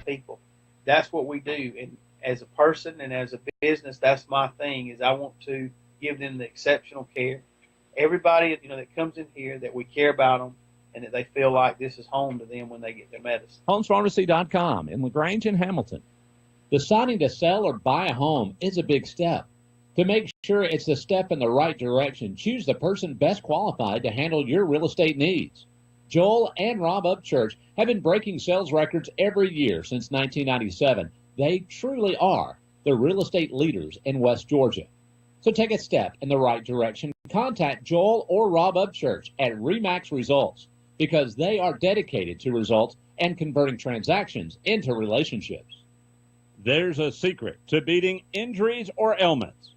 people. That's what we do. And as a person and as a business, that's my thing, is I want to give them the exceptional care. Everybody, that comes in here, that we care about them and that they feel like this is home to them when they get their medicine. HomesPharmacy.com in LaGrange and Hamilton. Deciding to sell or buy a home is a big step. To make sure it's a step in the right direction, choose the person best qualified to handle your real estate needs. Joel and Rob Upchurch have been breaking sales records every year since 1997. They truly are the real estate leaders in West Georgia. So take a step in the right direction. Contact Joel or Rob Upchurch at RE/MAX Results, because they are dedicated to results and converting transactions into relationships. There's a secret to beating injuries or ailments.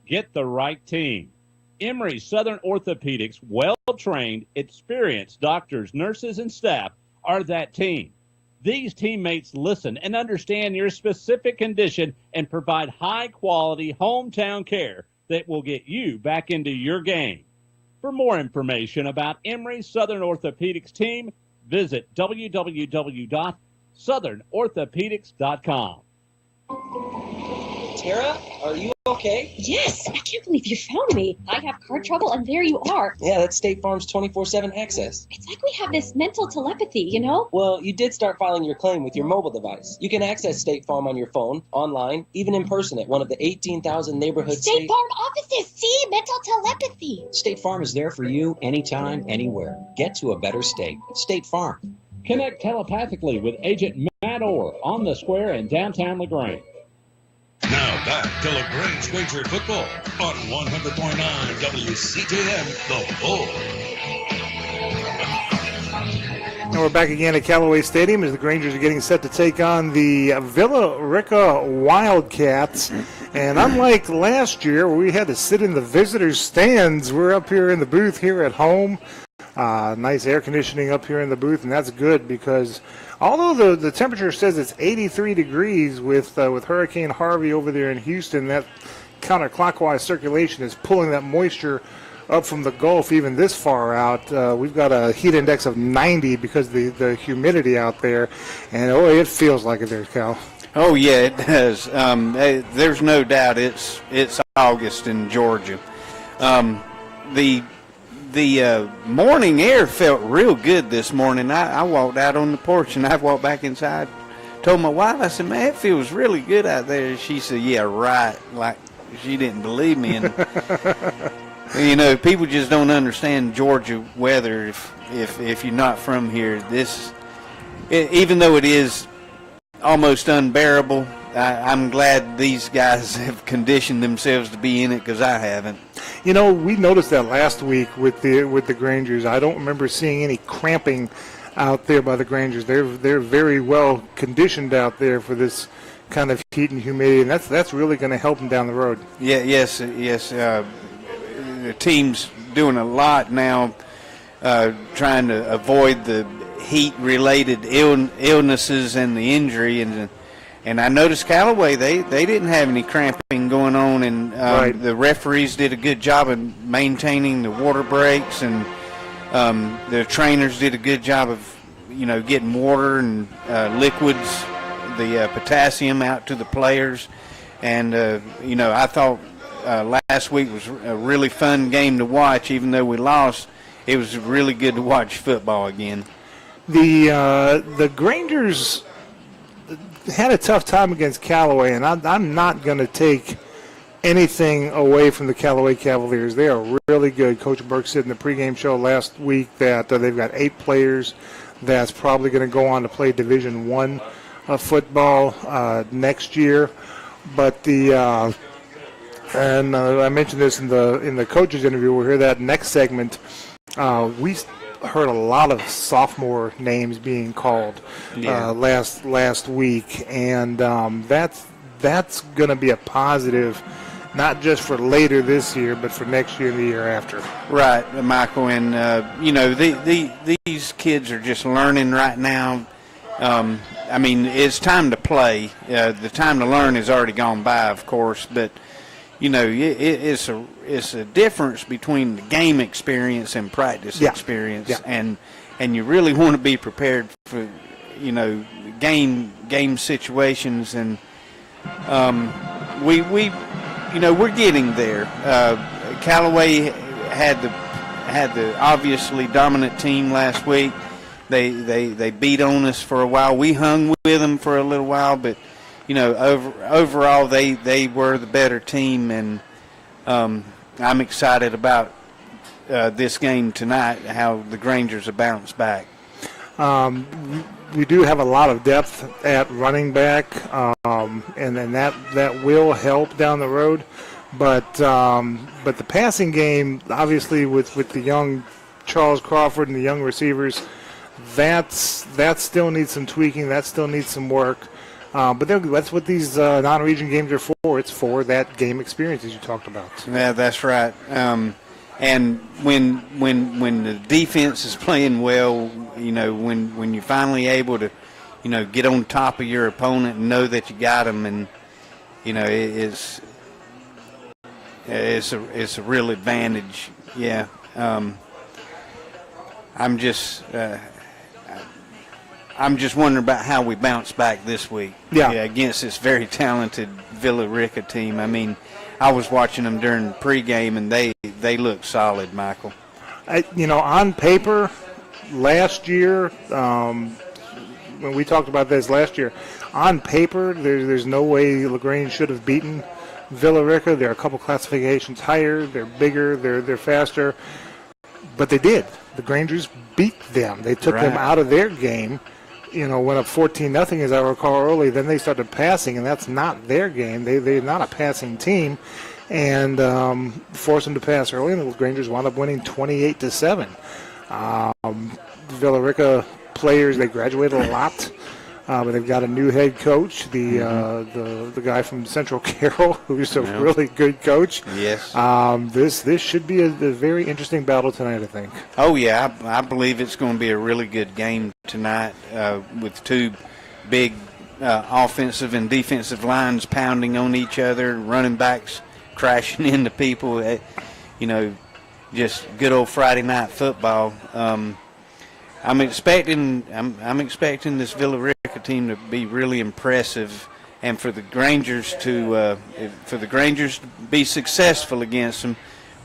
Get the right team. Emory Southern Orthopedics' well-trained, experienced doctors, nurses, and staff are that team. These teammates listen and understand your specific condition and provide high-quality hometown care that will get you back into your game. For more information about Emory Southern Orthopedics team, visit www.southernorthopedics.com. Tara, are you okay? Yes, I can't believe you found me. I have car trouble, and there you are. Yeah, that's State Farm's 24/7 access. It's like we have this mental telepathy, Well, you did start filing your claim with your mobile device. You can access State Farm on your phone, online, even in person at one of the 18,000 neighborhood State Farm offices. See, mental telepathy. State Farm is there for you anytime, anywhere. Get to a better state. State Farm. Connect telepathically with Agent Matt Orr on the square in downtown LaGrange. Now back to LaGrange Ranger football on 100.9 WCJM, The Bull. And we're back again at Callaway Stadium as the Grangers are getting set to take on the Villa Rica Wildcats. And unlike last year where we had to sit in the visitors' stands, we're up here in the booth here at home. Nice air conditioning up here in the booth, and that's good because although the temperature says it's 83 degrees with Hurricane Harvey over there in Houston, that counterclockwise circulation is pulling that moisture up from the Gulf even this far out. We've got a heat index of 90 because of the humidity out there, and it feels like it there, Cal. Oh yeah, it does. There's no doubt it's August in Georgia. The morning air felt real good this morning. I walked out on the porch and I walked back inside. Told my wife, I said, man, it feels really good out there. She said, yeah, right. Like she didn't believe me. And people just don't understand Georgia weather if you're not from here. Even though it is almost unbearable, I'm glad these guys have conditioned themselves to be in it because I haven't. We noticed that last week with the Grangers. I don't remember seeing any cramping out there by the Grangers. They're very well conditioned out there for this kind of heat and humidity, and that's really going to help them down the road. Yeah, yes. The team's doing a lot now, trying to avoid the heat-related illnesses and the injury and I noticed Callaway, they didn't have any cramping going on, and right. The referees did a good job of maintaining the water breaks, and the trainers did a good job of, getting water and liquids, the potassium out to the players. And, I thought last week was a really fun game to watch. Even though we lost, it was really good to watch football again. The Grangers had a tough time against Callaway, and I'm not going to take anything away from the Callaway Cavaliers. They are really good. Coach Burke said in the pregame show last week that they've got 8 players that's probably going to go on to play Division I football next year. But I mentioned this in the coaches interview. We'll hear that next segment. We heard a lot of sophomore names being called last week, and that's going to be a positive, not just for later this year, but for next year and the year after. Right, Michael, and these kids are just learning right now. It's time to play. The time to learn has already gone by, of course, but it's a difference between the game experience and practice experience, and you really want to be prepared for game situations, and we're getting there. Callaway had the obviously dominant team last week. They beat on us for a while. We hung with them for a little while, but overall they were the better team, and I'm excited about this game tonight, how the Grangers have bounced back. We do have a lot of depth at running back, and then that will help down the road. But the passing game, obviously, with the young Charles Crawford and the young receivers, that still needs some tweaking. That still needs some work. But that's what these non-region games are for. It's for that game experience, as you talked about. Yeah, that's right. And when the defense is playing well, when you're finally able to, get on top of your opponent and know that you got them, and it's a real advantage. Yeah. I'm just wondering about how we bounce back this week. Yeah, against this very talented Villa Rica team. I mean, I was watching them during pregame, and they look solid, Michael. On paper, last year, when we talked about this last year, on paper, there's no way LaGrange should have beaten Villa Rica. They're a couple classifications higher. They're bigger. They're faster. But they did. The Grangers beat them. They took them out of their game. Went up 14-0, as I recall early. Then they started passing, and that's not their game. They're not a passing team, and forced them to pass early. And the Grangers wound up winning 28-7. Villa Rica players, they graduated a lot. But they've got a new head coach, the guy from Central Carroll, who's a really good coach. Yes. This should be a very interesting battle tonight, I think. Oh, yeah. I believe it's going to be a really good game tonight with two big offensive and defensive lines pounding on each other, running backs crashing into people. Just good old Friday night football. I'm expecting this Villa Rica team to be really impressive, and for the Grangers to be successful against them,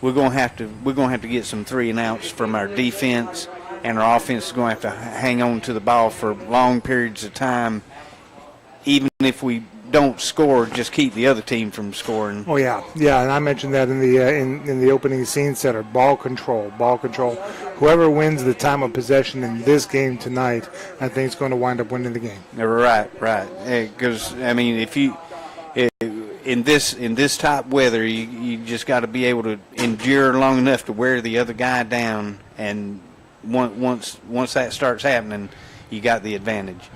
we're going to have to get some 3 and outs from our defense, and our offense is going to have to hang on to the ball for long periods of time. Even if we don't score, just keep the other team from scoring. Oh yeah, and I mentioned that in the opening scene setter. Ball control. Whoever wins the time of possession in this game tonight, I think is going to wind up winning the game. Right. Because if you in this top weather, you just got to be able to endure long enough to wear the other guy down, and once that starts happening, you got the advantage.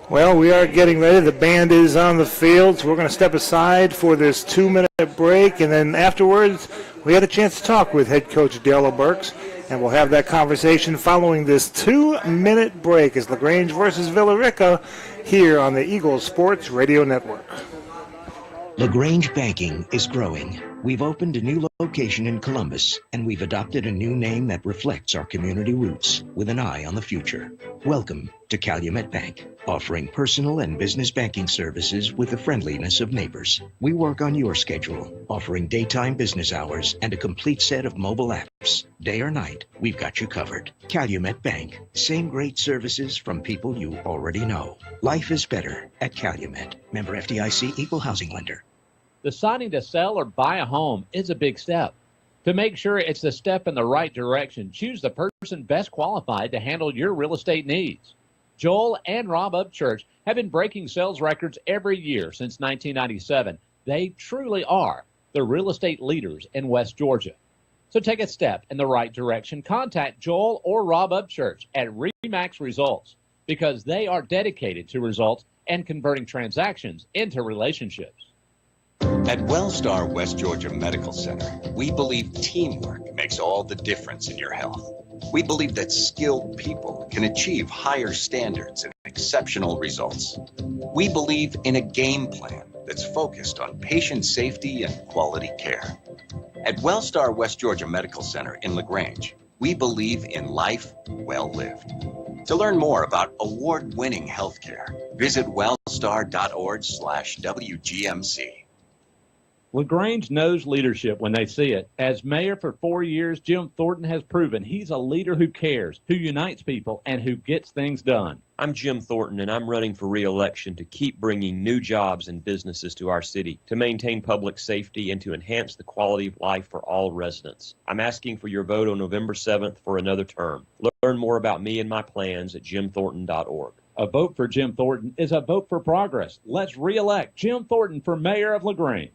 Well, we are getting ready. The band is on the field, so we're going to step aside for this 2-minute break, and then afterwards we had a chance to talk with head coach Dale Burks, and we'll have that conversation following this 2-minute break as LaGrange versus Villa Rica here on the Eagle Sports Radio Network. LaGrange Banking is growing. We've opened a new location in Columbus, and we've adopted a new name that reflects our community roots with an eye on the future. Welcome to Calumet Bank, offering personal and business banking services with the friendliness of neighbors. We work on your schedule, offering daytime business hours and a complete set of mobile apps. Day or night, we've got you covered. Calumet Bank, same great services from people you already know. Life is better at Calumet. Member FDIC, Equal Housing Lender. Deciding to sell or buy a home is a big step. To make sure it's the step in the right direction, choose the person best qualified to handle your real estate needs. Joel and Rob Upchurch have been breaking sales records every year since 1997. They truly are the real estate leaders in West Georgia. So take a step in the right direction. Contact Joel or Rob Upchurch at RE/MAX Results because they are dedicated to results and converting transactions into relationships. At Wellstar West Georgia Medical Center, we believe teamwork makes all the difference in your health. We believe that skilled people can achieve higher standards and exceptional results. We believe in a game plan that's focused on patient safety and quality care. At Wellstar West Georgia Medical Center in LaGrange, we believe in life well lived. To learn more about award-winning healthcare, visit wellstar.org/WGMC. LaGrange knows leadership when they see it. As mayor for 4 years, Jim Thornton has proven he's a leader who cares, who unites people, and who gets things done. I'm Jim Thornton, and I'm running for re-election to keep bringing new jobs and businesses to our city, to maintain public safety, and to enhance the quality of life for all residents. I'm asking for your vote on November 7th for another term. Learn more about me and my plans at jimthornton.org. A vote for Jim Thornton is a vote for progress. Let's re-elect Jim Thornton for mayor of LaGrange.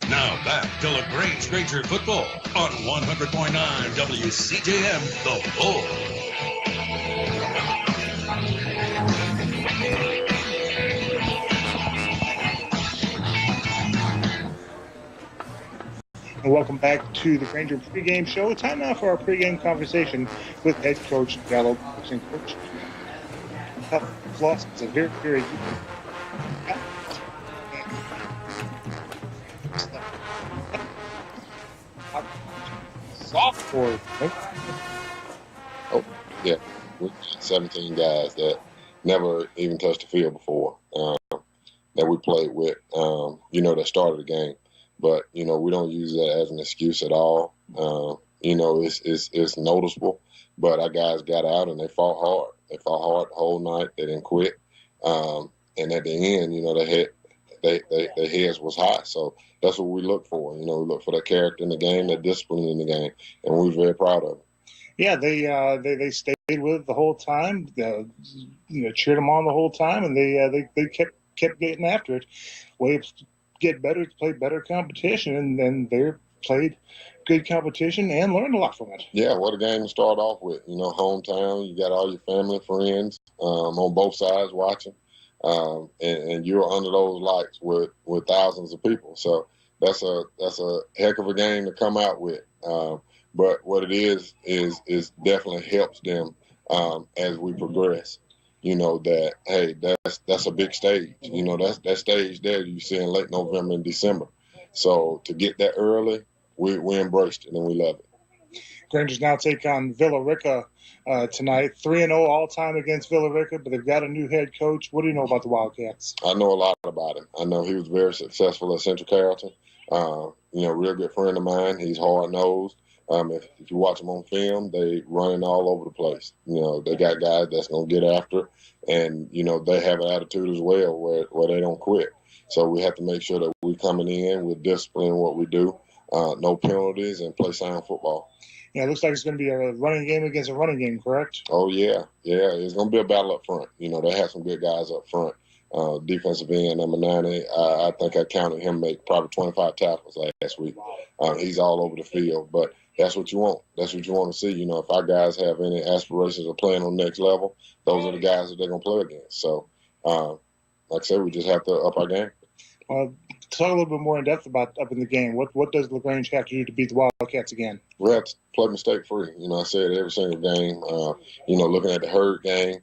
Now back to LaGrange Granger football on 100.9 WCJM, The Bull. And welcome back to the Granger pregame show. Time now for our pregame conversation with head coach Gallo. Coach, tough loss. It's a very, very sophomore. Oh, yeah. We got 17 guys that never even touched the field before that we played with, that started the game. But, we don't use that as an excuse at all. It's noticeable. But our guys got out and they fought hard. They fought hard the whole night. They didn't quit. And at the end, their heads was high. So that's what we look for. We look for that character in the game, that discipline in the game, and we're very proud of it. Yeah, they stayed with it the whole time. Cheered them on the whole time, and they kept getting after it. Waves get better, play better competition, and then they played good competition and learned a lot from it. Yeah, what a game to start off with. Hometown, you got all your family, friends on both sides watching. And you're under those lights with thousands of people. So that's a heck of a game to come out with. But what it is definitely helps them as we progress. That, hey, that's a big stage. That stage there you see in late November and December. So to get that early, we embraced it and we love it. Rangers now take on Villa Rica tonight. 3-0 all-time against Villa Rica, but they've got a new head coach. What do you know about the Wildcats? I know a lot about him. I know he was very successful at Central Carrollton. Real good friend of mine. He's hard-nosed. If you watch them on film, they running all over the place. They got guys that's going to get after, and, they have an attitude as well where they don't quit. So we have to make sure that we're coming in with discipline in what we do, no penalties, and play sound football. Yeah, it looks like it's going to be a running game against a running game, correct? Oh, yeah. Yeah, it's going to be a battle up front. They have some good guys up front. Defensive end, number 90, I think I counted him make probably 25 tackles last week. He's all over the field, but that's what you want. That's what you want to see. If our guys have any aspirations of playing on the next level, those are the guys that they're going to play against. So, like I said, we just have to up our game. Talk a little bit more in depth about up in the game. What does LaGrange have to do to beat the Wildcats again? We have to play mistake free. I say it every single game. Looking at the Herd game,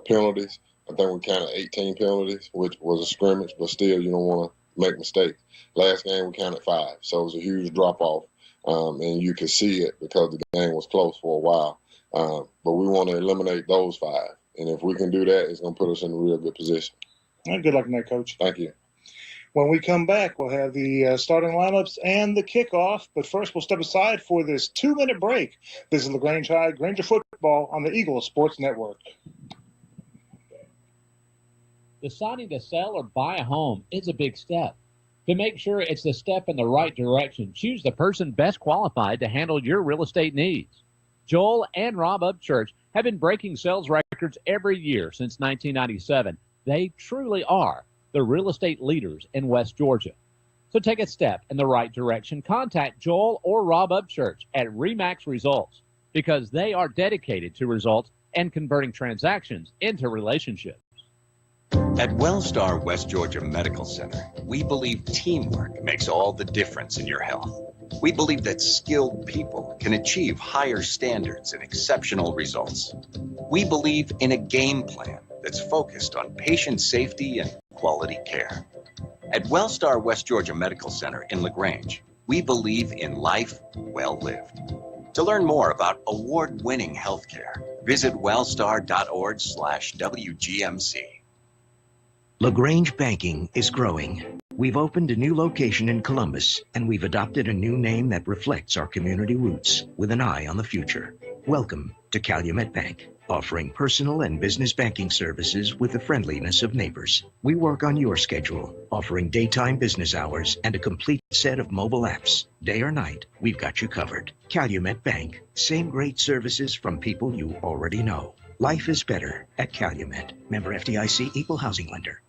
penalties. I think we counted 18 penalties, which was a scrimmage, but still you don't want to make mistakes. Last game we counted 5, so it was a huge drop off, and you could see it because the game was close for a while. But we want to eliminate those 5, and if we can do that, it's going to put us in a real good position. All right, good luck in that, Coach. Thank you. When we come back, we'll have the starting lineups and the kickoff. But first, we'll step aside for this 2-minute break. This is LaGrange High Granger football on the Eagles Sports Network. Deciding to sell or buy a home is a big step. To make sure it's the step in the right direction, choose the person best qualified to handle your real estate needs. Joel and Rob Upchurch have been breaking sales records every year since 1997. They truly are the real estate leaders in West Georgia. So take a step in the right direction. Contact Joel or Rob Upchurch at RE/MAX Results because they are dedicated to results and converting transactions into relationships. At Wellstar West Georgia Medical Center, we believe teamwork makes all the difference in your health. We believe that skilled people can achieve higher standards and exceptional results. We believe in a game plan that's focused on patient safety and quality care. At Wellstar West Georgia Medical Center in LaGrange, we believe in life well lived. To learn more about award-winning healthcare, visit wellstar.org/WGMC. LaGrange Banking is growing. We've opened a new location in Columbus, and we've adopted a new name that reflects our community roots with an eye on the future. Welcome to Calumet Bank, offering personal and business banking services with the friendliness of neighbors. We work on your schedule, offering daytime business hours and a complete set of mobile apps. Day or night, we've got you covered. Calumet Bank, same great services from people you already know. Life is better at Calumet. Member FDIC, Equal Housing Lender.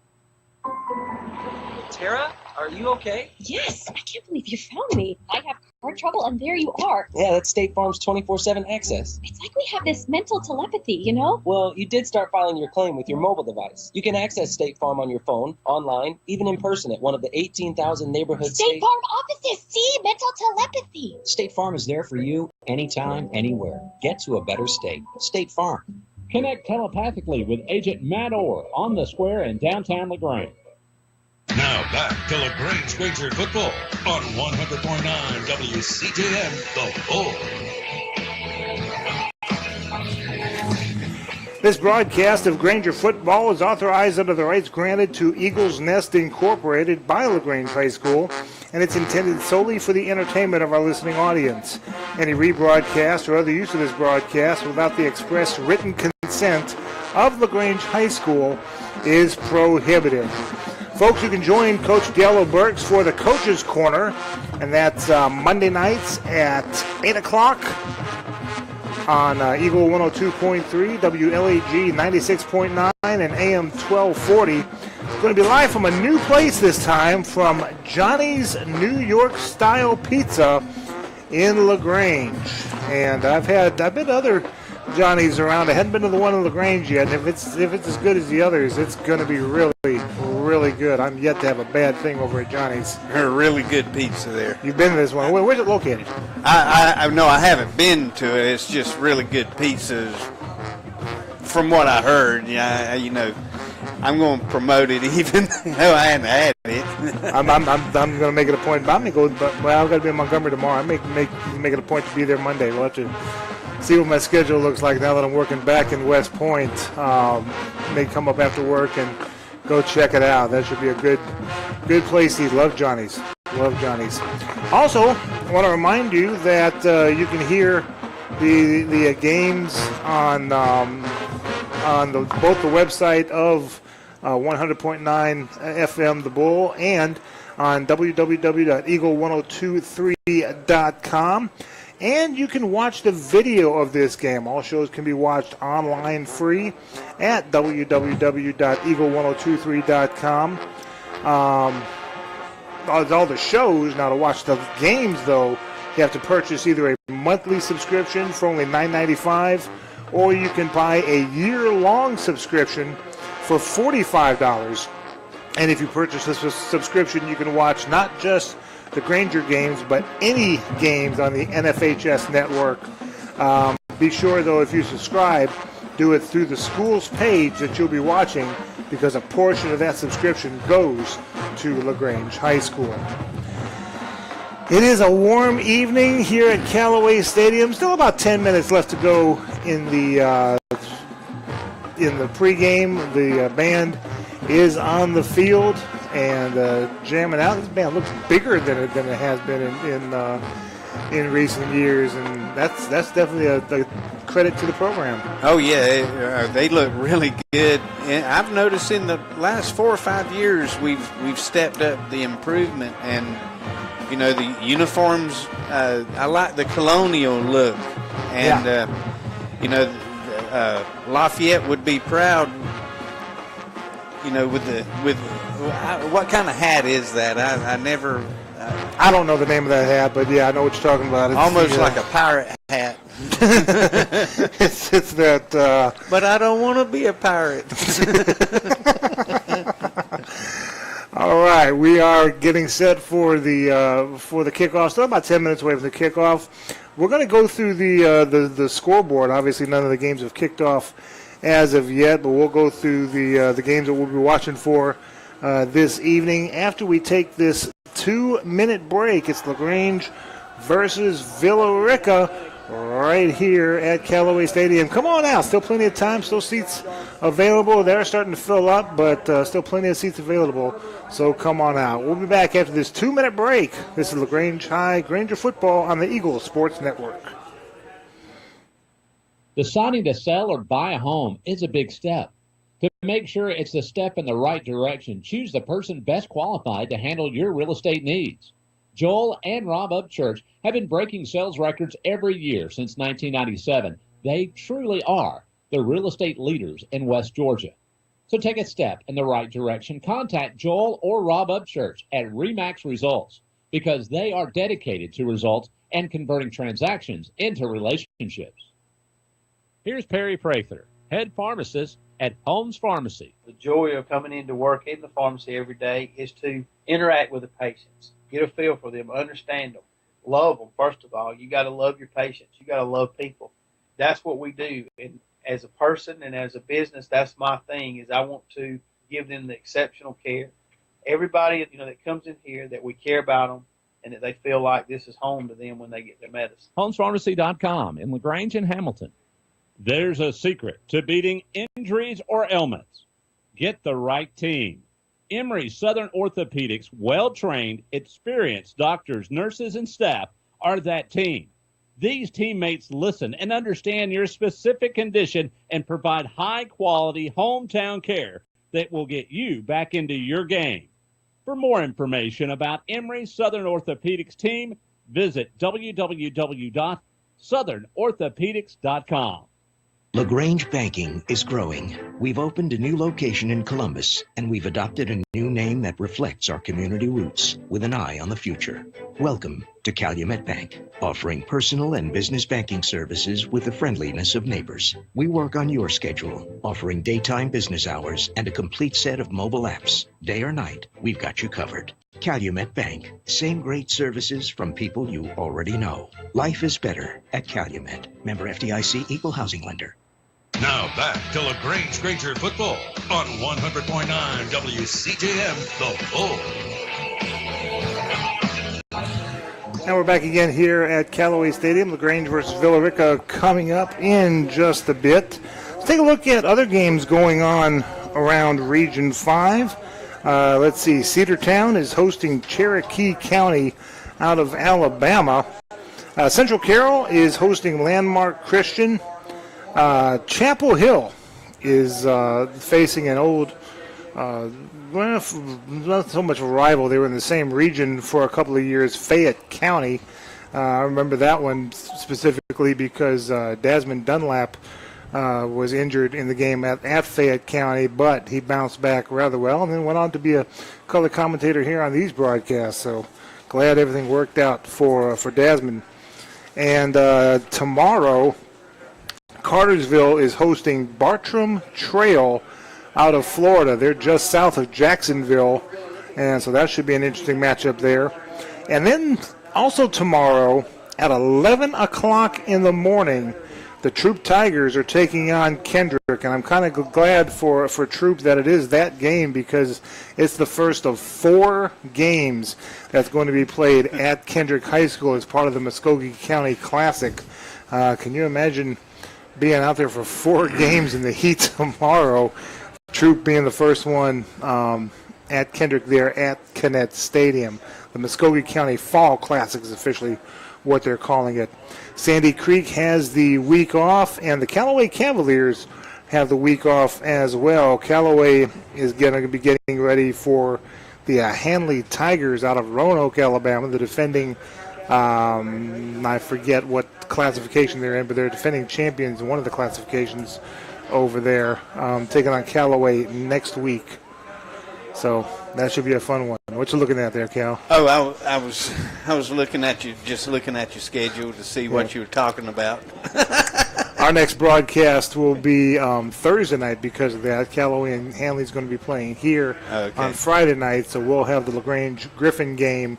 Tara, are you okay? Yes, I can't believe you found me. I have car trouble, and there you are. Yeah, that's State Farm's 24/7 access. It's like we have this mental telepathy, you know? Well, you did start filing your claim with your mobile device. You can access State Farm on your phone, online, even in person at one of the 18,000 neighborhood State Farm offices. See, mental telepathy. State Farm is there for you anytime, anywhere. Get to a better state. State Farm. Connect telepathically with Agent Matt Orr on the square in downtown LaGrange. Now back to LaGrange Granger football on 100.9 WCJM, The Bull. This broadcast of Granger football is authorized under the rights granted to Eagles Nest Incorporated by LaGrange High School, and it's intended solely for the entertainment of our listening audience. Any rebroadcast or other use of this broadcast without the express written consent of LaGrange High School is prohibited. Folks, you can join Coach Diallo Burks for the Coach's Corner, and that's Monday nights at 8 o'clock on Eagle 102.3, WLAG 96.9, and AM 1240. It's going to be live from a new place this time, from Johnny's New York Style Pizza in LaGrange. And I've been to other Johnny's around. I hadn't been to the one in LaGrange yet, and if it's as good as the others, it's going to be really, really good. I'm yet to have a bad thing over at Johnny's. They're really good pizza there. You've been to this one. Where's it located? I know I haven't been to it. It's just really good pizzas. From what I heard, I'm going to promote it even though I haven't had it. I'm going to make it a point. I'm going to go. I've got to be in Montgomery tomorrow. I make it a point to be there Monday. We'll have to see what my schedule looks like now that I'm working back in West Point. May come up after work and go check it out. That should be a good place to eat. Love Johnny's. Also, I want to remind you that you can hear the games on both the website of 100.9 FM The Bull and on www.eagle1023.com. And you can watch the video of this game. All shows can be watched online free at www.eagle1023.com. All the shows. Now, to watch the games, though, you have to purchase either a monthly subscription for only $9.95, or you can buy a year-long subscription for $45. And if you purchase this subscription, you can watch not just the Granger games, but any games on the NFHS network. Be sure, though, if you subscribe, do it through the school's page that you'll be watching, because a portion of that subscription goes to LaGrange High School. It is a warm evening here at Callaway Stadium. Still about 10 minutes left to go in the pregame. The band is on the field and jamming out. This band looks bigger than it has been in recent years, and that's definitely a credit to the program. Oh yeah, they look really good. And I've noticed in the last 4 or 5 years we've stepped up the improvement, and the uniforms. I like the colonial look, and Lafayette would be proud. With what kind of hat is that? I never. I don't know the name of that hat, but yeah, I know what you're talking about. It's almost like a pirate hat. it's that. But I don't want to be a pirate. All right, we are getting set for the kickoff. Still about 10 minutes away from the kickoff. We're going to go through the scoreboard. Obviously, none of the games have kicked off as of yet, but we'll go through the games that we'll be watching for this evening after we take this 2-minute break. It's LaGrange versus Villa Rica right here at Callaway Stadium. Come on out. Still plenty of time. Still seats available. They're starting to fill up, but still plenty of seats available. So come on out. We'll be back after this 2-minute break. This is LaGrange High Granger football on the Eagle Sports Network. Deciding to sell or buy a home is a big step. To make sure it's the step in the right direction, choose the person best qualified to handle your real estate needs. Joel and Rob Upchurch have been breaking sales records every year since 1997. They truly are the real estate leaders in West Georgia. So take a step in the right direction. Contact Joel or Rob Upchurch at RE/MAX Results because they are dedicated to results and converting transactions into relationships. Here's Perry Prather, head pharmacist at Holmes Pharmacy. The joy of coming into work in the pharmacy every day is to interact with the patients, get a feel for them, understand them, love them. First of all, you got to love your patients. You got to love people. That's what we do. And as a person and as a business, that's my thing. Is I want to give them the exceptional care. Everybody that comes in here, that we care about them and that they feel like this is home to them when they get their medicine. HolmesPharmacy.com in LaGrange and Hamilton. There's a secret to beating injuries or ailments. Get the right team. Emory Southern Orthopedics, well-trained, experienced doctors, nurses, and staff are that team. These teammates listen and understand your specific condition and provide high-quality hometown care that will get you back into your game. For more information about Emory Southern Orthopedics team, visit www.southernorthopedics.com. LaGrange Banking is growing. We've opened a new location in Columbus, and we've adopted a new name that reflects our community roots with an eye on the future. Welcome to Calumet Bank, offering personal and business banking services with the friendliness of neighbors. We work on your schedule, offering daytime business hours and a complete set of mobile apps. Day or night, we've got you covered. Calumet Bank. Same great services from people you already know. Life is better at Calumet. Member FDIC, Equal Housing Lender. Now back to LaGrange Granger football on 100.9 WCJM, The Bull. Now we're back again here at Callaway Stadium. LaGrange versus Villa Rica coming up in just a bit. Let's take a look at other games going on around Region 5. Let's see. Cedartown is hosting Cherokee County out of Alabama. Central Carroll is hosting Landmark Christian. Chapel Hill is facing an old, not so much of a rival. They were in the same region for a couple of years, Fayette County. I remember that one specifically because Desmond Dunlap was injured in the game at Fayette County, but he bounced back rather well and then went on to be a color commentator here on these broadcasts. So glad everything worked out for Desmond. And tomorrow, Cartersville is hosting Bartram Trail out of Florida. They're just south of Jacksonville, and so that should be an interesting matchup there. And then also tomorrow at 11 o'clock in the morning, the Troop Tigers are taking on Kendrick, and I'm kind of glad for Troop that it is that game because it's the first of 4 games that's going to be played at Kendrick High School as part of the Muskogee County Classic. Can you imagine being out there for 4 games in the heat tomorrow? Troop being the first one at Kendrick there at Kennett Stadium. The Muskogee County Fall Classic is officially what they're calling it. Sandy Creek has the week off, and the Callaway Cavaliers have the week off as well. Callaway is going to be getting ready for the Hanley Tigers out of Roanoke, Alabama. The defending, I forget what classification they're in, but they're defending champions in one of the classifications over there, taking on Callaway next week. So that should be a fun one. What you looking at there, Cal? Oh, I was looking at you, just looking at your schedule to see what you were talking about. Our next broadcast will be Thursday night because of that. Callaway and Hanley's going to be playing here on Friday night, so we'll have the LaGrange Griffin game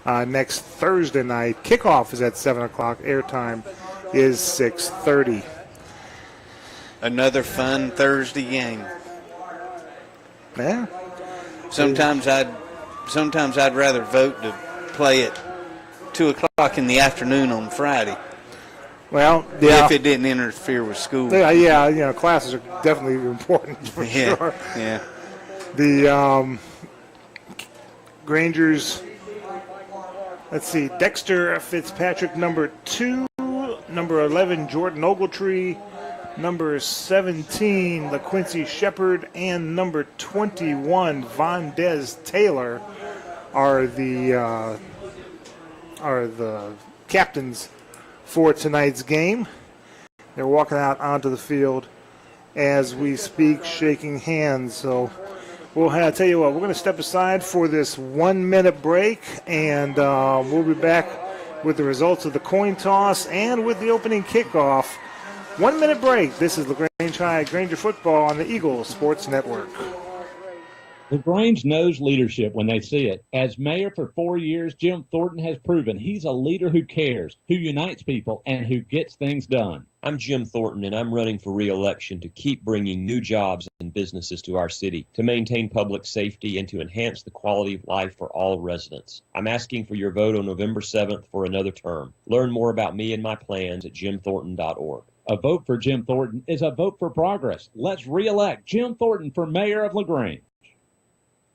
next Thursday night. Kickoff is at 7 o'clock. Airtime is 6:30. Another fun Thursday game. Yeah. Sometimes I'd rather vote to play at 2 o'clock in the afternoon on Friday. Well, yeah. If it didn't interfere with school. Yeah, classes are definitely important for sure. Yeah. The Grangers, let's see, Dexter Fitzpatrick, number 2, number 11, Jordan Ogletree, number 17, LaQuincy Shepard, and number 21, Vondez Taylor are the captains for tonight's game. They're walking out onto the field as we speak, shaking hands. So we'll tell you what, we're going to step aside for this 1-minute break, and we'll be back with the results of the coin toss and with the opening kickoff. 1-minute break. This is LaGrange High Granger football on the Eagles Sports Network. LaGrange knows leadership when they see it. As mayor for 4 years, Jim Thornton has proven he's a leader who cares, who unites people, and who gets things done. I'm Jim Thornton, and I'm running for re-election to keep bringing new jobs and businesses to our city, to maintain public safety, and to enhance the quality of life for all residents. I'm asking for your vote on November 7th for another term. Learn more about me and my plans at jimthornton.org. A vote for Jim Thornton is a vote for progress. Let's re-elect Jim Thornton for mayor of LaGrange.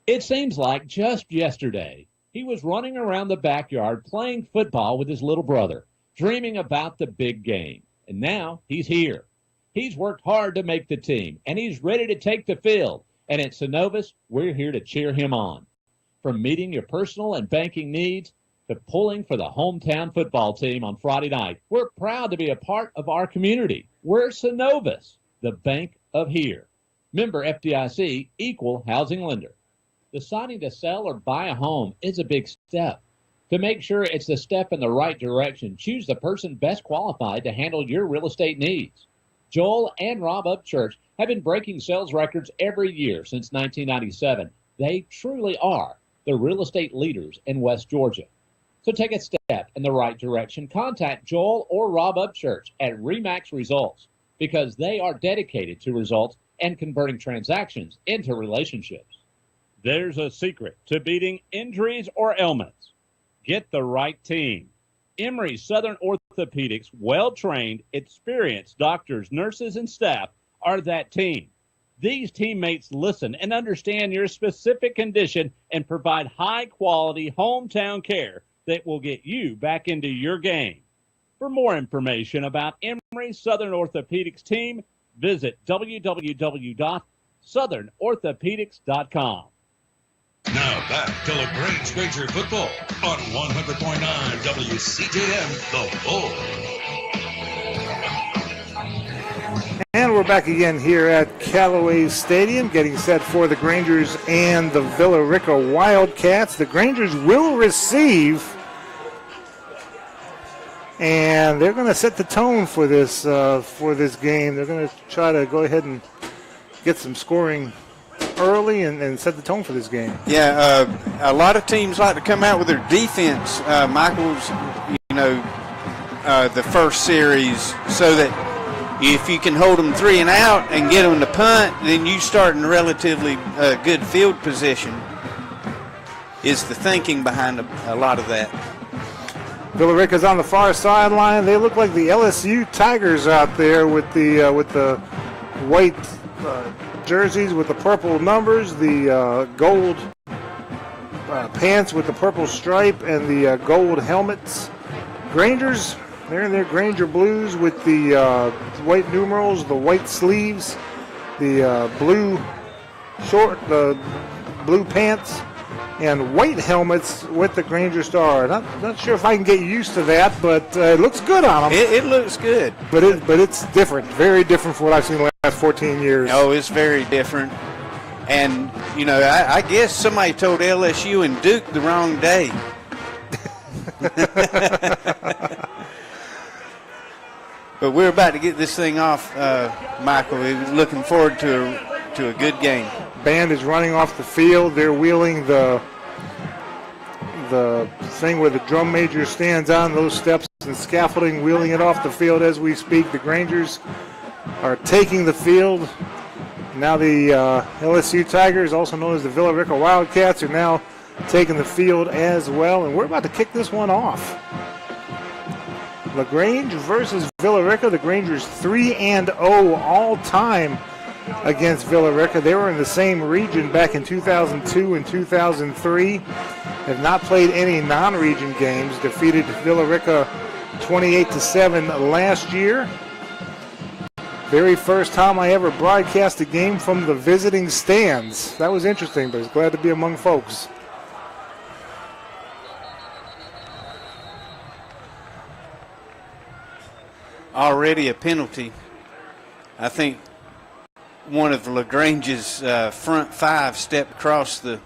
It seems like just yesterday, he was running around the backyard playing football with his little brother, dreaming about the big game. And now he's here. He's worked hard to make the team, and he's ready to take the field. And at Synovus, we're here to cheer him on. From meeting your personal and banking needs to pulling for the hometown football team on Friday night, we're proud to be a part of our community. We're Synovus, the bank of here. Member FDIC, equal housing lender. Deciding to sell or buy a home is a big step. To make sure it's the step in the right direction, choose the person best qualified to handle your real estate needs. Joel and Rob Upchurch have been breaking sales records every year since 1997. They truly are the real estate leaders in West Georgia. So take a step in the right direction. Contact Joel or Rob Upchurch at RE/MAX Results because they are dedicated to results and converting transactions into relationships. There's a secret to beating injuries or ailments. Get the right team. Emory Southern Orthopedics, well-trained, experienced doctors, nurses, and staff are that team. These teammates listen and understand your specific condition and provide high-quality hometown care that will get you back into your game. For more information about Emory Southern Orthopedics team, visit www.southernorthopedics.com. Now back to LaGrange Granger football on 100.9 WCJM, The Bull. And we're back again here at Callaway Stadium, getting set for the Grangers and the Villa Rica Wildcats. The Grangers will receive, and they're going to set the tone for this game. They're going to try to go ahead and get some scoring early and set the tone for this game. Yeah, a lot of teams like to come out with their defense, Michael's, the first series, so that if you can hold them 3 and out and get them to punt, then you start in relatively good field position is the thinking behind a lot of that. Villa Rica's on the far sideline. They look like the LSU Tigers out there with the white jerseys with the purple numbers, the gold pants with the purple stripe, and the gold helmets. Grangers, they're in their Granger blues with the white numerals, the white sleeves, the blue pants, and white helmets with the Granger star. Not sure if I can get used to that, but it looks good on them. It looks good. But it's different, very different from what I've seen the last 14 years. Oh, it's very different. And, I guess somebody told LSU and Duke the wrong day. But we're about to get this thing off, Michael. We're looking forward to a good game. Band is running off the field. They're wheeling the thing where the drum major stands on, those steps and scaffolding, wheeling it off the field as we speak. The Grangers are taking the field. Now the LSU Tigers, also known as the Villa Rica Wildcats, are now taking the field as well. And we're about to kick this one off. LaGrange versus Villa Rica. The Grangers 3-0 all time against Villa Rica. They were in the same region back in 2002 and 2003. Have not played any non-region games. Defeated Villa Rica 28-7 last year. Very first time I ever broadcast a game from the visiting stands. That was interesting, but I was glad to be among folks. Already a penalty. I think one of LaGrange's front five stepped across the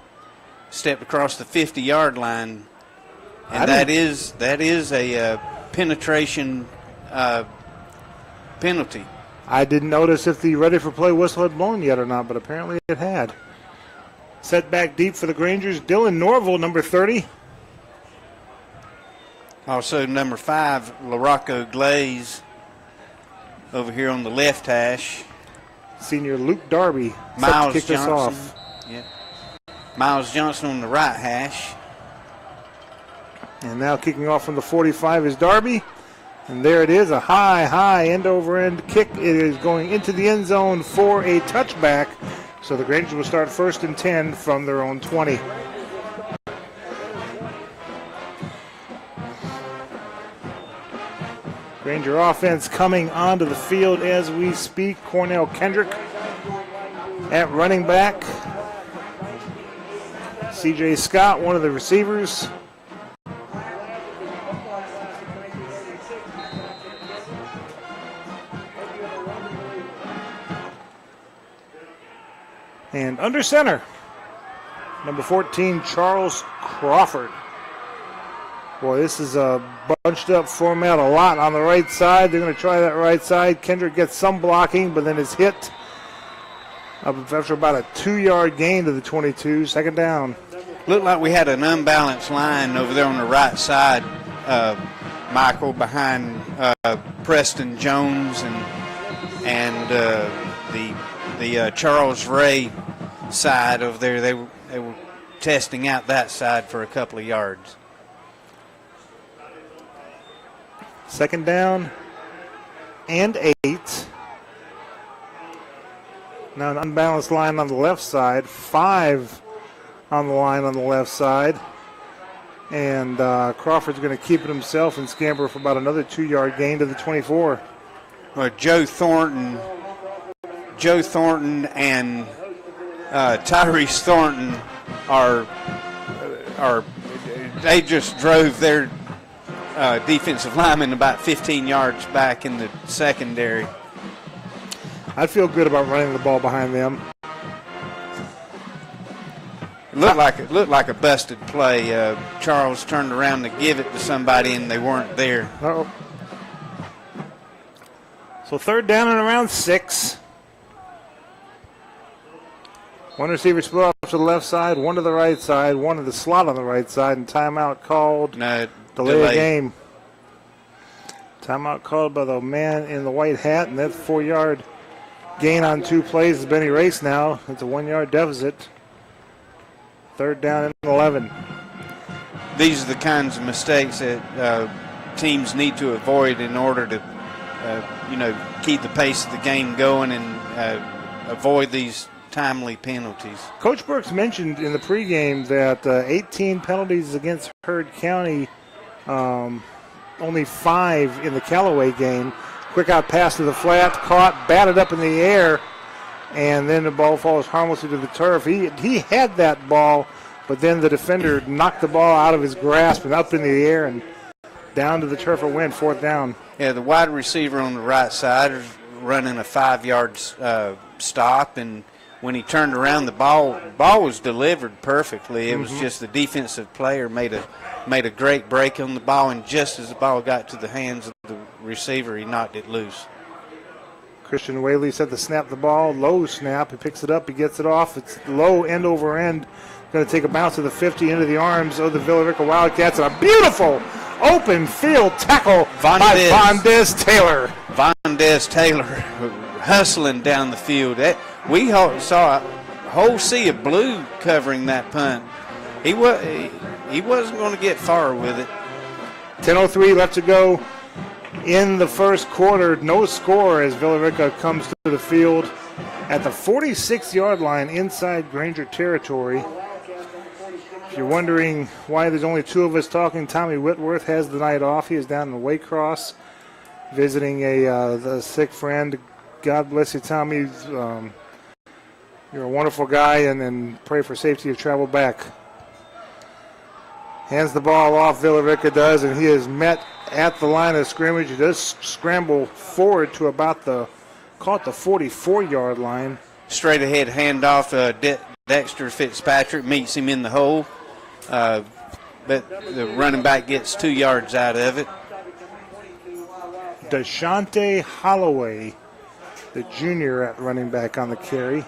50-yard line, and that is a penetration penalty. I didn't notice if the ready for play whistle had blown yet or not, but apparently it had. Set back deep for the Grangers. Dylan Norville, number 30. Also number 5, LaRocco Glaze over here on the left hash. Senior Luke Darby Miles kick Johnson. us off. Yeah. Miles Johnson on the right hash. And now kicking off from the 45 is Darby. And there it is, a high end-over-end kick. It is going into the end zone for a touchback. So the Grangers will start 1st and 10 from their own 20. Granger offense coming onto the field as we speak. Cornell Kendrick at running back. C.J. Scott, one of the receivers. And under center, number 14, Charles Crawford. Boy, this is a bunched up format, a lot on the right side. They're going to try that right side. Kendrick gets some blocking, but then is hit after about a 2-yard gain to the 22, 2nd down. Looked like we had an unbalanced line over there on the right side, Michael, behind Preston Jones and the Charles Ray side over there. They were testing out that side for a couple of yards. 2nd down and 8. Now an unbalanced line on the left side. 5 on the line on the left side. And Crawford's going to keep it himself and scamper for about another 2-yard gain to the 24. Well, Joe Thornton and Tyrese Thornton they just drove their defensive lineman about 15 yards back in the secondary. I feel good about running the ball behind them. It looked like a busted play. Charles turned around to give it to somebody, and they weren't there. Uh-oh. So 3rd down and around 6. One receiver split off to the left side, one to the right side, one to the slot on the right side, and timeout called. No, delay of game. Timeout called by the man in the white hat, and that 4-yard gain on 2 plays has been erased now. It's a 1-yard deficit. 3rd down and 11. These are the kinds of mistakes that teams need to avoid in order to, keep the pace of the game going and avoid these timely penalties. Coach Burks mentioned in the pregame that 18 penalties against Heard County, only 5 in the Callaway game. Quick out pass to the flat, caught, batted up in the air, and then the ball falls harmlessly to the turf. He had that ball, but then the defender knocked the ball out of his grasp and up in the air and down to the turf it went, 4th down. Yeah, the wide receiver on the right side is running a 5-yard stop, and when he turned around, the ball was delivered perfectly. It was just the defensive player made a great break on the ball, and just as the ball got to the hands of the receiver, he knocked it loose. Christian Whaley set to snap the ball. Low snap. He picks it up. He gets it off. It's low, end over end. Going to take a bounce to the 50 into the arms of the Villa Rica Wildcats. And a beautiful open field tackle by Vondez Taylor. Vondez Taylor hustling down the field. We saw a whole sea of blue covering that punt. He wasn't going to get far with it. 10:03 left to go in the first quarter. No score as Villa Rica comes to the field at the 46-yard line inside Granger territory. If you're wondering why there's only two of us talking, Tommy Whitworth has the night off. He is down in Waycross visiting a sick friend. God bless you, Tommy. You're a wonderful guy, and pray for safety of travel back. Hands the ball off, Villa Rica does, and he is met at the line of scrimmage. He does scramble forward to about the 44-yard line. Straight ahead handoff. Dexter Fitzpatrick meets him in the hole, but the running back gets 2 yards out of it. Deshante Holloway, the junior at running back on the carry.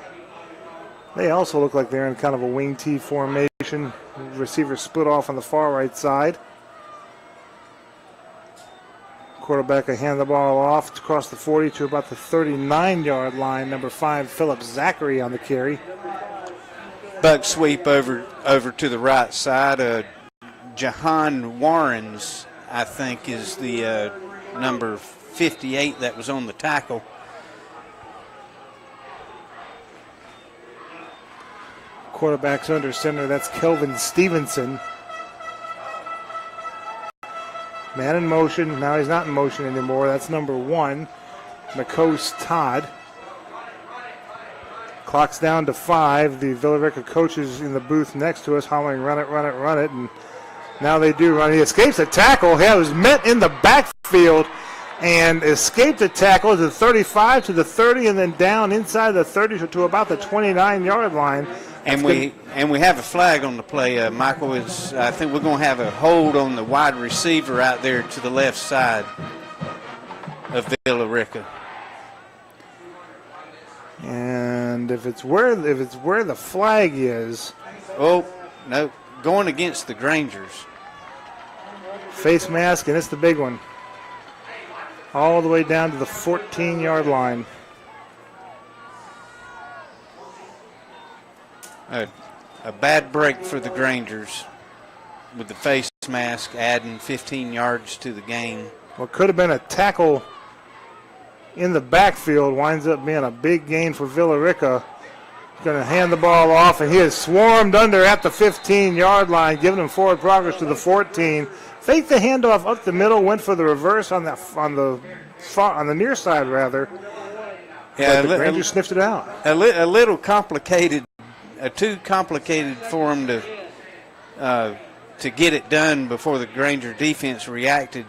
They also look like they're in kind of a wing T formation. Receiver split off on the far right side. Quarterback will hand the ball off across the 40 to about the 39-yard line. Number 5, Philip Zachary on the carry. Buck sweep over to the right side. Jahan Warrens, I think, is the number 58 that was on the tackle. Quarterback's under center. That's Kelvin Stevenson. Man in motion. Now he's not in motion anymore. That's number 1, McCose Todd. Clock's down to 5. The Villa Rica coaches in the booth next to us hollering, run it, run it, run it. And now they do run. He escapes a tackle. He was met in the backfield and escaped a tackle to the 35 to the 30 and then down inside the 30 to about the 29-yard line. And we have a flag on the play. Michael, I think we're going to have a hold on the wide receiver out there to the left side of Villa Rica. And if it's where the flag is, oh no, going against the Grangers. Face mask, and it's the big one. All the way down to the 14-yard line. A bad break for the Grangers with the face mask adding 15 yards to the gain. What could have been a tackle in the backfield winds up being a big gain for Villa Rica. Going to hand the ball off, and he is swarmed under at the 15-yard line, giving him forward progress to the 14. Faked the handoff up the middle, went for the reverse on the near side rather. Yeah, but the Rangers sniffed it out. A little complicated. Too complicated for them to get it done before the Granger defense reacted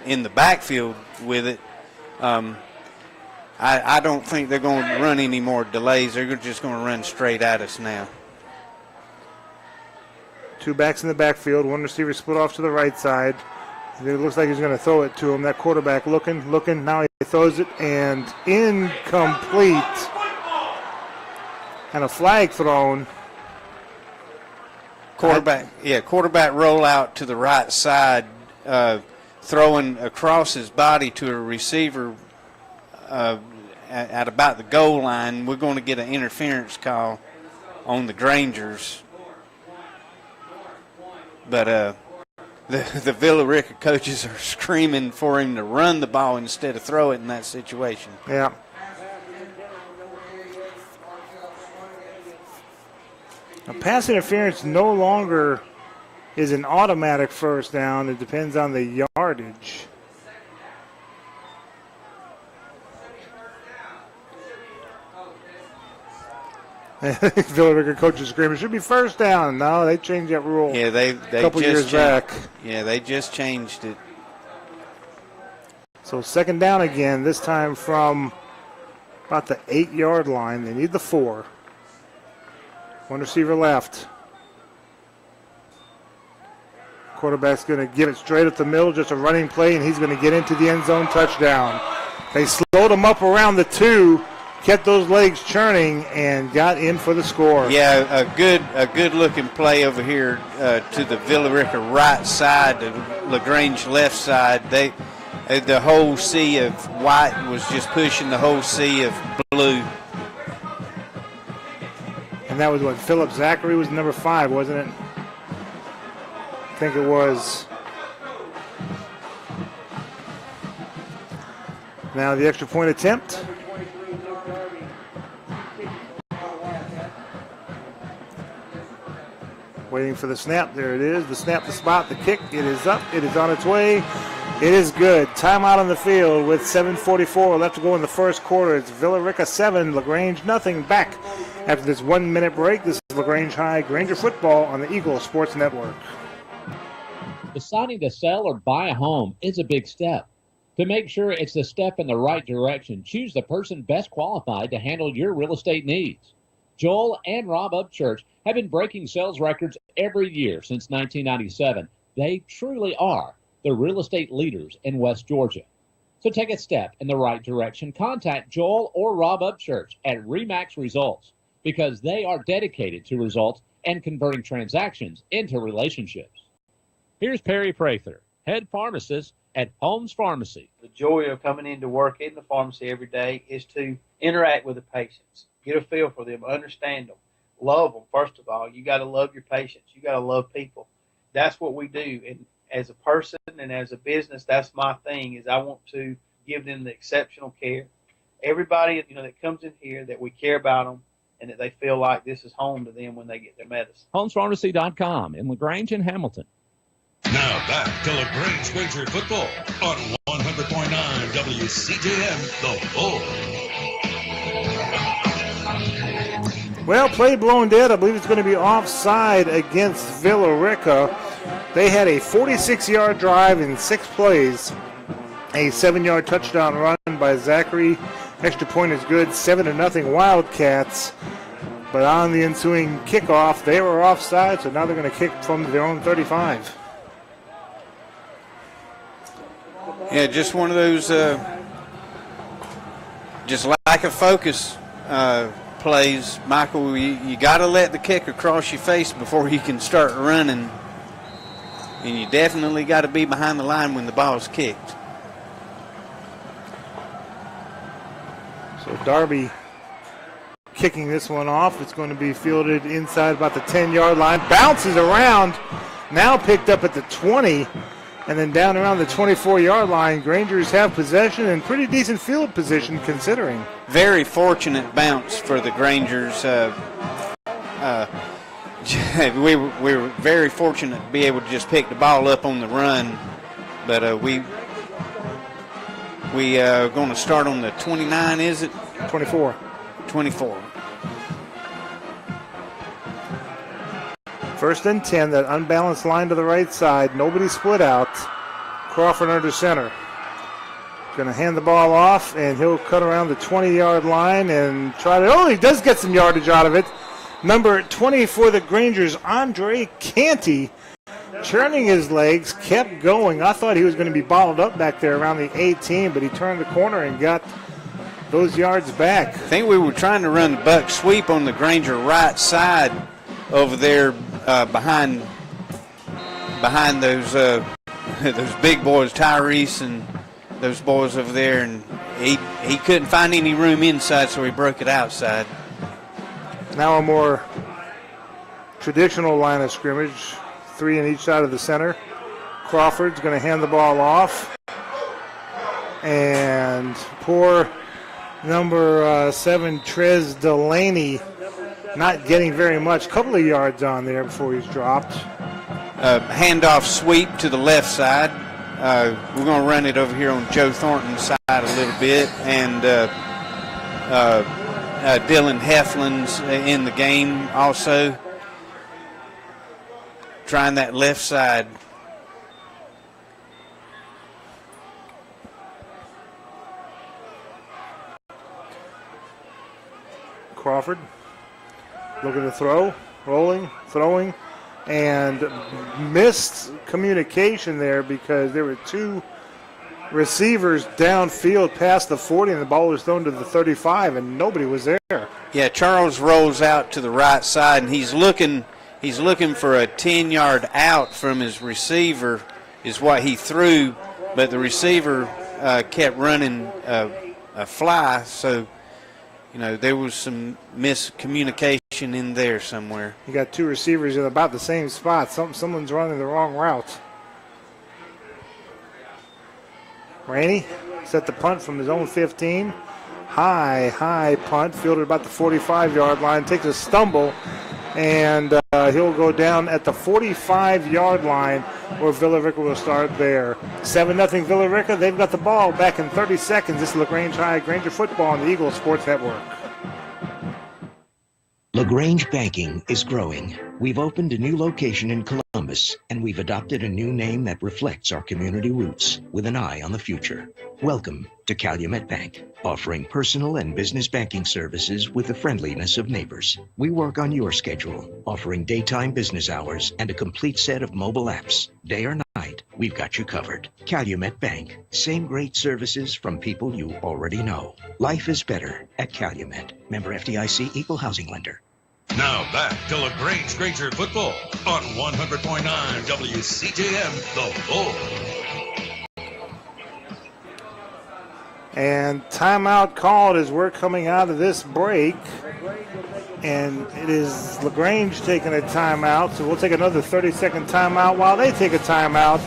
in the backfield with it. I don't think they're going to run any more delays. They're just going to run straight at us now. 2 backs in the backfield. 1 receiver split off to the right side. It looks like he's going to throw it to him. That quarterback looking. Now he throws it, and incomplete. And a flag thrown. Quarterback roll out to the right side, throwing across his body to a receiver at about the goal line. We're going to get an interference call on the Grangers. But the Villa Rica coaches are screaming for him to run the ball instead of throw it in that situation. Yeah. Now, pass interference no longer is an automatic first down. It depends on the yardage. Villa Rica coaches screaming, should be first down. No, they changed that rule. Yeah, they a couple years back. Yeah, they just changed it. So second down again, this time from about the 8-yard line. They need the 4. 1 receiver left. Quarterback's going to give it straight up the middle, just a running play, and he's going to get into the end zone, touchdown. They slowed him up around the 2, kept those legs churning, and got in for the score. Yeah, a good looking play over here to the Villa Rica right side, the LaGrange left side. The whole sea of white was just pushing the whole sea of blue. And that was what, Philip Zachary was number 5, wasn't it? I think it was. Now the extra point attempt. Waiting for the snap. There it is. The snap, the spot, the kick. It is up. It is on its way. It is good. Timeout on the field with 7:44 left to go in the first quarter. It's Villa Rica 7, LaGrange nothing. Back after this 1 minute break. This is LaGrange High Granger football on the Eagle Sports Network. Deciding to sell or buy a home is a big step. To make sure it's a step in the right direction, choose the person best qualified to handle your real estate needs. Joel and Rob Upchurch have been breaking sales records every year since 1997. They truly are the real estate leaders in West Georgia. So take a step in the right direction. Contact Joel or Rob Upchurch at RE/MAX Results because they are dedicated to results and converting transactions into relationships. Here's Perry Prather, head pharmacist at Holmes Pharmacy. The joy of coming into work in the pharmacy every day is to interact with the patients, get a feel for them, understand them, love them. First of all, you got to love your patients. You got to love people. That's what we do. And as a person and as a business, that's my thing, is I want to give them the exceptional care. Everybody, that comes in here, that we care about them and that they feel like this is home to them when they get their medicine. HolmesPharmacy.com in LaGrange and Hamilton. Now back to LaGrange Granger football on 100.9 WCJM, The Bull. Well, play blown dead. I believe it's going to be offside against Villa Rica. They had a 46-yard drive in 6 plays, a 7-yard touchdown run by Zachary. Extra point is good, 7-0 Wildcats. But on the ensuing kickoff, they were offside, so now they're going to kick from their own 35. Yeah, just one of those just lack of focus plays. Michael, you got to let the kicker cross your face before he can start running. And you definitely got to be behind the line when the ball's kicked. So Darby kicking this one off. It's going to be fielded inside about the 10-yard line. Bounces around, now picked up at the 20, and then down around the 24-yard line. Grangers have possession and pretty decent field position considering. Very fortunate bounce for the Grangers. We were very fortunate to be able to just pick the ball up on the run, but we going to start on the 29, is it? 24. 24. First and 10, that unbalanced line to the right side. Nobody split out. Crawford under center. Going to hand the ball off, and he'll cut around the 20-yard line and try to, he does get some yardage out of it. Number 20 for the Grangers, Andre Canty, churning his legs, kept going. I thought he was going to be bottled up back there around the 18, but he turned the corner and got those yards back. I think we were trying to run the buck sweep on the Granger right side over there behind those big boys, Tyrese and those boys over there, and he couldn't find any room inside, so he broke it outside. Now a more traditional line of scrimmage, 3 on each side of the center. Crawford's going to hand the ball off. And poor number 7, Trez Delaney, not getting very much. Couple of yards on there before he's dropped. Handoff sweep to the left side. We're going to run it over here on Joe Thornton's side a little bit. And Dylan Heflin's in the game also. Trying that left side. Crawford looking to throw, rolling, throwing, and missed communication there because there were 2 receivers downfield past the 40, and the ball was thrown to the 35, and nobody was there. Yeah, Charles rolls out to the right side, and he's looking for a 10-yard out from his receiver is what he threw, but the receiver kept running a fly, so there was some miscommunication in there somewhere. You got 2 receivers in about the same spot. Someone's running the wrong route. Rainey set the punt from his own 15. High punt, fielded about the 45-yard line. Takes a stumble, and he'll go down at the 45-yard line where Villa Rica will start there. 7-0 Villa Rica. They've got the ball back in 30 seconds. This is LaGrange High Granger football on the Eagle Sports Network. LaGrange Banking is growing. We've opened a new location in Columbus, and we've adopted a new name that reflects our community roots with an eye on the future. Welcome to Calumet Bank, offering personal and business banking services with the friendliness of neighbors. We work on your schedule, offering daytime business hours and a complete set of mobile apps. Day or night, we've got you covered. Calumet Bank, same great services from people you already know. Life is better at Calumet. Member FDIC, Equal Housing Lender. Now back to LaGrange Granger football on 100.9 WCJM, The Bull. And timeout called as we're coming out of this break. And it is LaGrange taking a timeout, so we'll take another 30-second timeout while they take a timeout.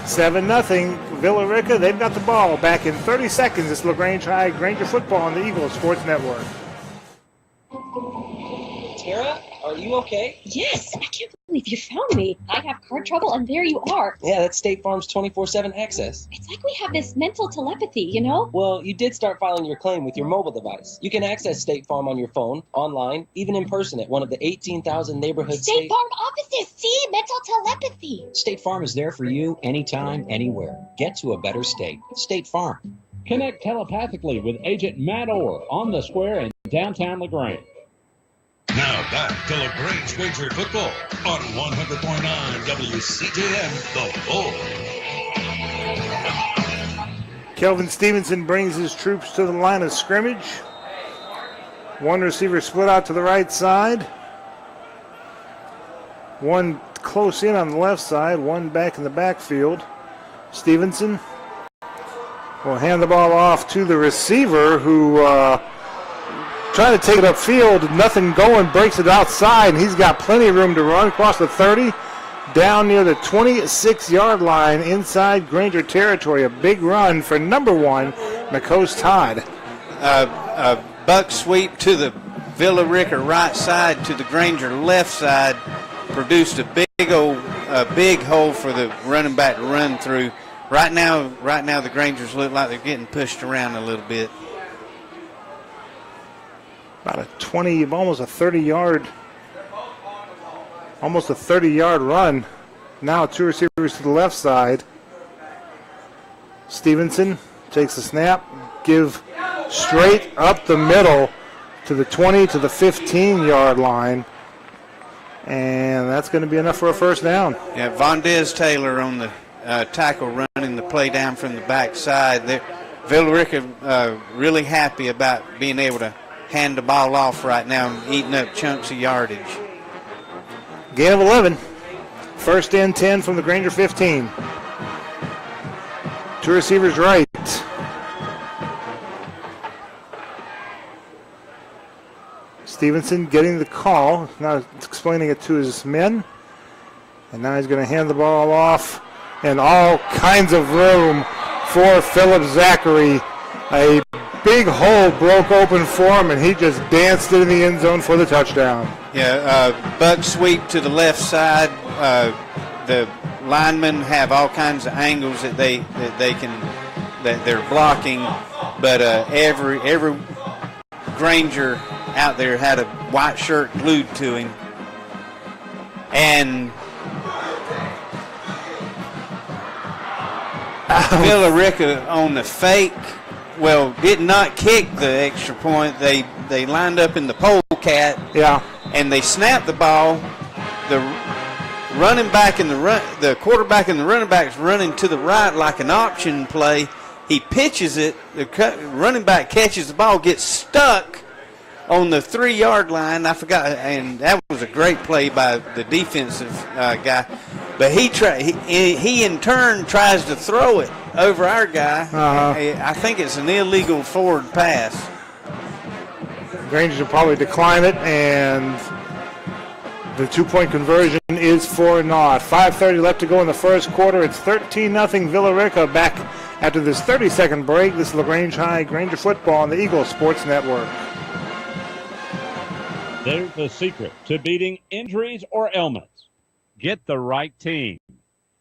7-0 Villa Rica. They've got the ball back in 30 seconds. It's LaGrange High Granger football on the Eagle Sports Network. Tara, are you okay? Yes, I can't believe you found me. I have car trouble, and there you are. Yeah, that's State Farm's 24/7 access. It's like we have this mental telepathy, you know? Well, you did start filing your claim with your mobile device. You can access State Farm on your phone, online, even in person at one of the 18,000 neighborhood State Farm offices. See, mental telepathy. State Farm is there for you anytime, anywhere. Get to a better state. State Farm. Connect telepathically with Agent Matt Orr on the square in downtown LaGrange. Now back to LaGrange Granger football on 100.9 WCJM, The Bull. Kelvin Stevenson brings his troops to the line of scrimmage. One receiver split out to the right side. One close in on the left side, one back in the backfield. Stevenson will hand the ball off to the receiver who trying to take it upfield, nothing going, breaks it outside, and he's got plenty of room to run across the 30, down near the 26-yard line inside Granger territory. A big run for number 1, McCoast Todd. A buck sweep to the Villa Rica right side to the Granger left side produced a big hole for the running back to run through. Right now the Grangers look like they're getting pushed around a little bit. About a 20, almost a 30-yard run. Now 2 receivers to the left side. Stevenson takes the snap, give straight up the middle to the 20 to the 15-yard line. And that's going to be enough for a first down. Yeah, Vondez Taylor on the tackle running the play down from the backside. Villa Rica really happy about being able to hand the ball off right now and eating up chunks of yardage. Gain of 11. First and 10 from the Granger 15. 2 receivers right. Stevenson getting the call, now explaining it to his men. And now he's going to hand the ball off. And all kinds of room for Philip Zachary. A big hole broke open for him, and he just danced into the end zone for the touchdown. Yeah, buck sweep to the left side. The linemen have all kinds of angles that they're blocking, but every Granger out there had a white shirt glued to him, and Villa Rica on the fake. Well, did not kick the extra point. They lined up in the polecat. Yeah. And they snapped the ball. The running back and the quarterback and the running back's running to the right like an option play. He pitches it. The running back catches the ball, gets stuck on the 3-yard line. I forgot, and that was a great play by the defensive guy. But he in turn tries to throw it over our guy. Uh-huh. I think it's an illegal forward pass. Granger will probably decline it, and the 2-point conversion is is for naught. 5:30 left to go in the first quarter. It's 13-0 Villa Rica. Back after this 30-second break. This is LaGrange High Granger football on the Eagle Sports Network. There's the secret to beating injuries or ailments. Get the right team.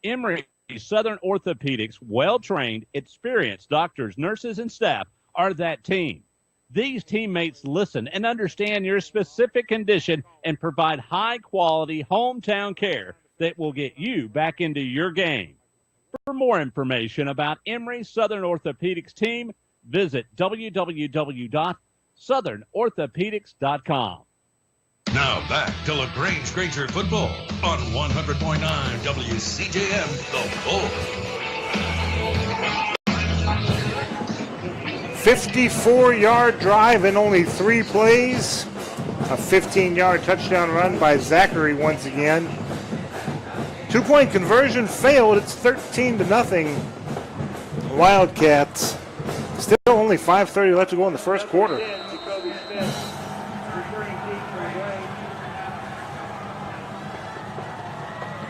Emory Southern Orthopedics, well-trained, experienced doctors, nurses, and staff are that team. These teammates listen and understand your specific condition and provide high-quality hometown care that will get you back into your game. For more information about Emory Southern Orthopedics team, visit www.southernorthopedics.com. Now back to LaGrange Granger football on 100.9 WCJM, The Bull. 54-yard drive in only 3 plays. A 15-yard touchdown run by Zachary once again. 2-point conversion failed. It's 13-0 Wildcats. Still only 5:30 left to go in the first quarter.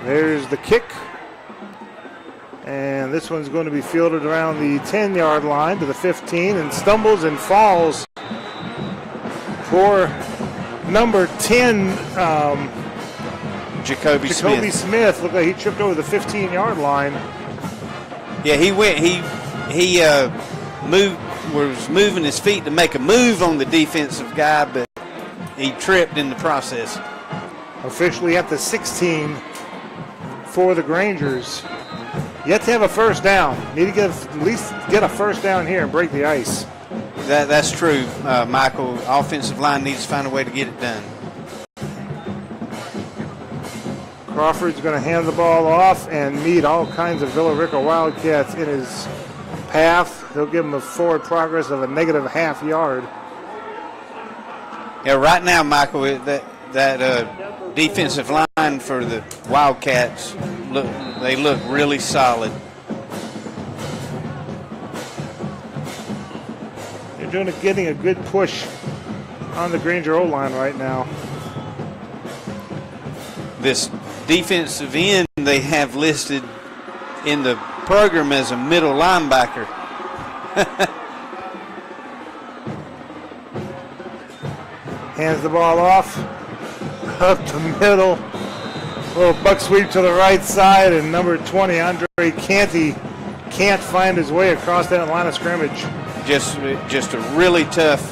There's the kick. And this one's going to be fielded around the 10-yard line to the 15 and stumbles and falls for number 10, Jacoby Smith. Looked like he tripped over the 15-yard line. Yeah, he was moving his feet to make a move on the defensive guy, but he tripped in the process. Officially at the 16 for the Grangers. Yet to have a first down. Need to at least get a first down here and break the ice. That's true, Michael. Offensive line needs to find a way to get it done. Crawford's going to hand the ball off and meet all kinds of Villa Rica Wildcats in his path. He'll give him a forward progress of a negative half yard. Yeah, right now, Michael, that defensive line for the Wildcats, they look really solid. They're getting a good push on the Granger O-line right now. This defensive end they have listed in the program as a middle linebacker. Hands the ball off, up the middle. A little buck sweep to the right side, and number 20, Andre Canty, can't find his way across that line of scrimmage. Just a really tough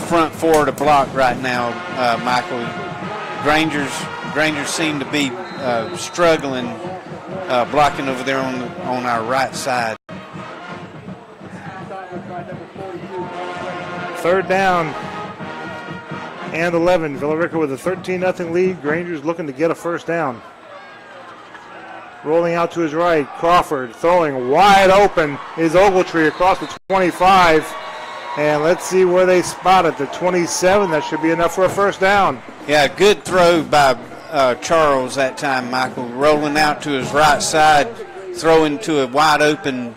front four to block right now, Michael. Grangers seem to be struggling blocking over there on our right side. Third down and 11. Villa Rica with a 13-0 lead. Grangers looking to get a first down. Rolling out to his right, Crawford throwing wide open is Ogletree across the 25. And let's see where they spot it. The 27. That should be enough for a first down. Yeah, good throw by Charles that time, Michael. Rolling out to his right side, throwing to a wide open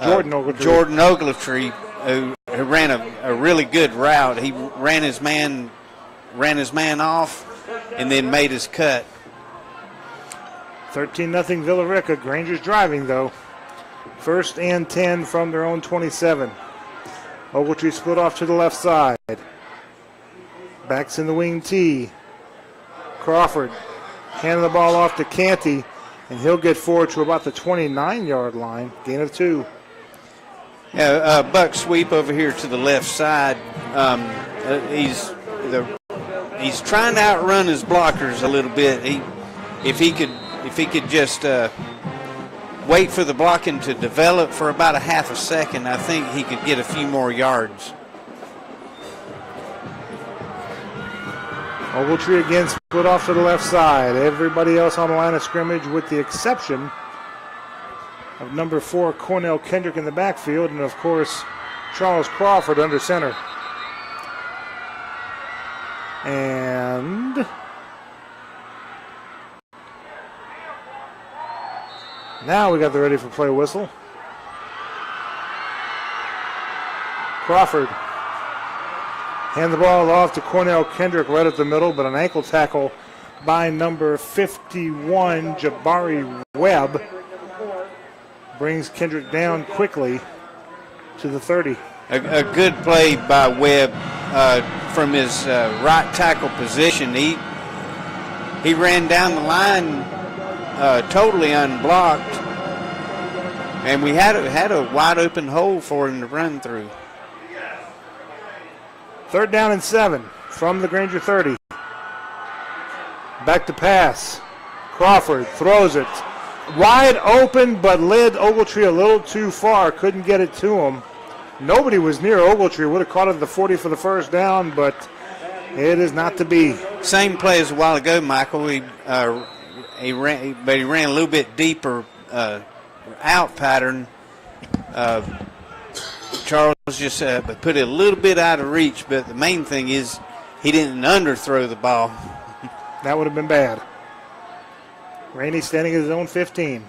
Jordan Ogletree, who ran a really good route. He ran his man off and then made his cut. 13-0 Villa Rica. Grangers driving, though. First and 10 from their own 27. Ogletree split off to the left side. Backs in the wing T. Crawford handing the ball off to Canty, and he'll get forward to about the 29-yard line. Gain of 2. Yeah, buck sweep over here to the left side. He's trying to outrun his blockers a little bit. If he could just wait for the blocking to develop for about a half a second, I think he could get a few more yards. Ogletree again split off to the left side. Everybody else on the line of scrimmage with the exception of number 4, Cornell Kendrick in the backfield, and of course, Charles Crawford under center. And now we got the ready for play whistle. Crawford hand the ball off to Cornell Kendrick right at the middle, but an ankle tackle by number 51, Jabari Webb. Brings Kendrick down quickly to the 30. A good play by Webb from his right tackle position. He ran down the line totally unblocked, and we had a wide open hole for him to run through. 3rd down and 7 from the Granger 30. Back to pass. Crawford throws it. Wide open, but led Ogletree a little too far. Couldn't get it to him. Nobody was near Ogletree. Would have caught it at the 40 for the first down, but it is not to be. Same play as a while ago, Michael. He ran a little bit deeper out pattern. Charles just put it a little bit out of reach, but the main thing is he didn't underthrow the ball. That would have been bad. Rainey standing at his own 15.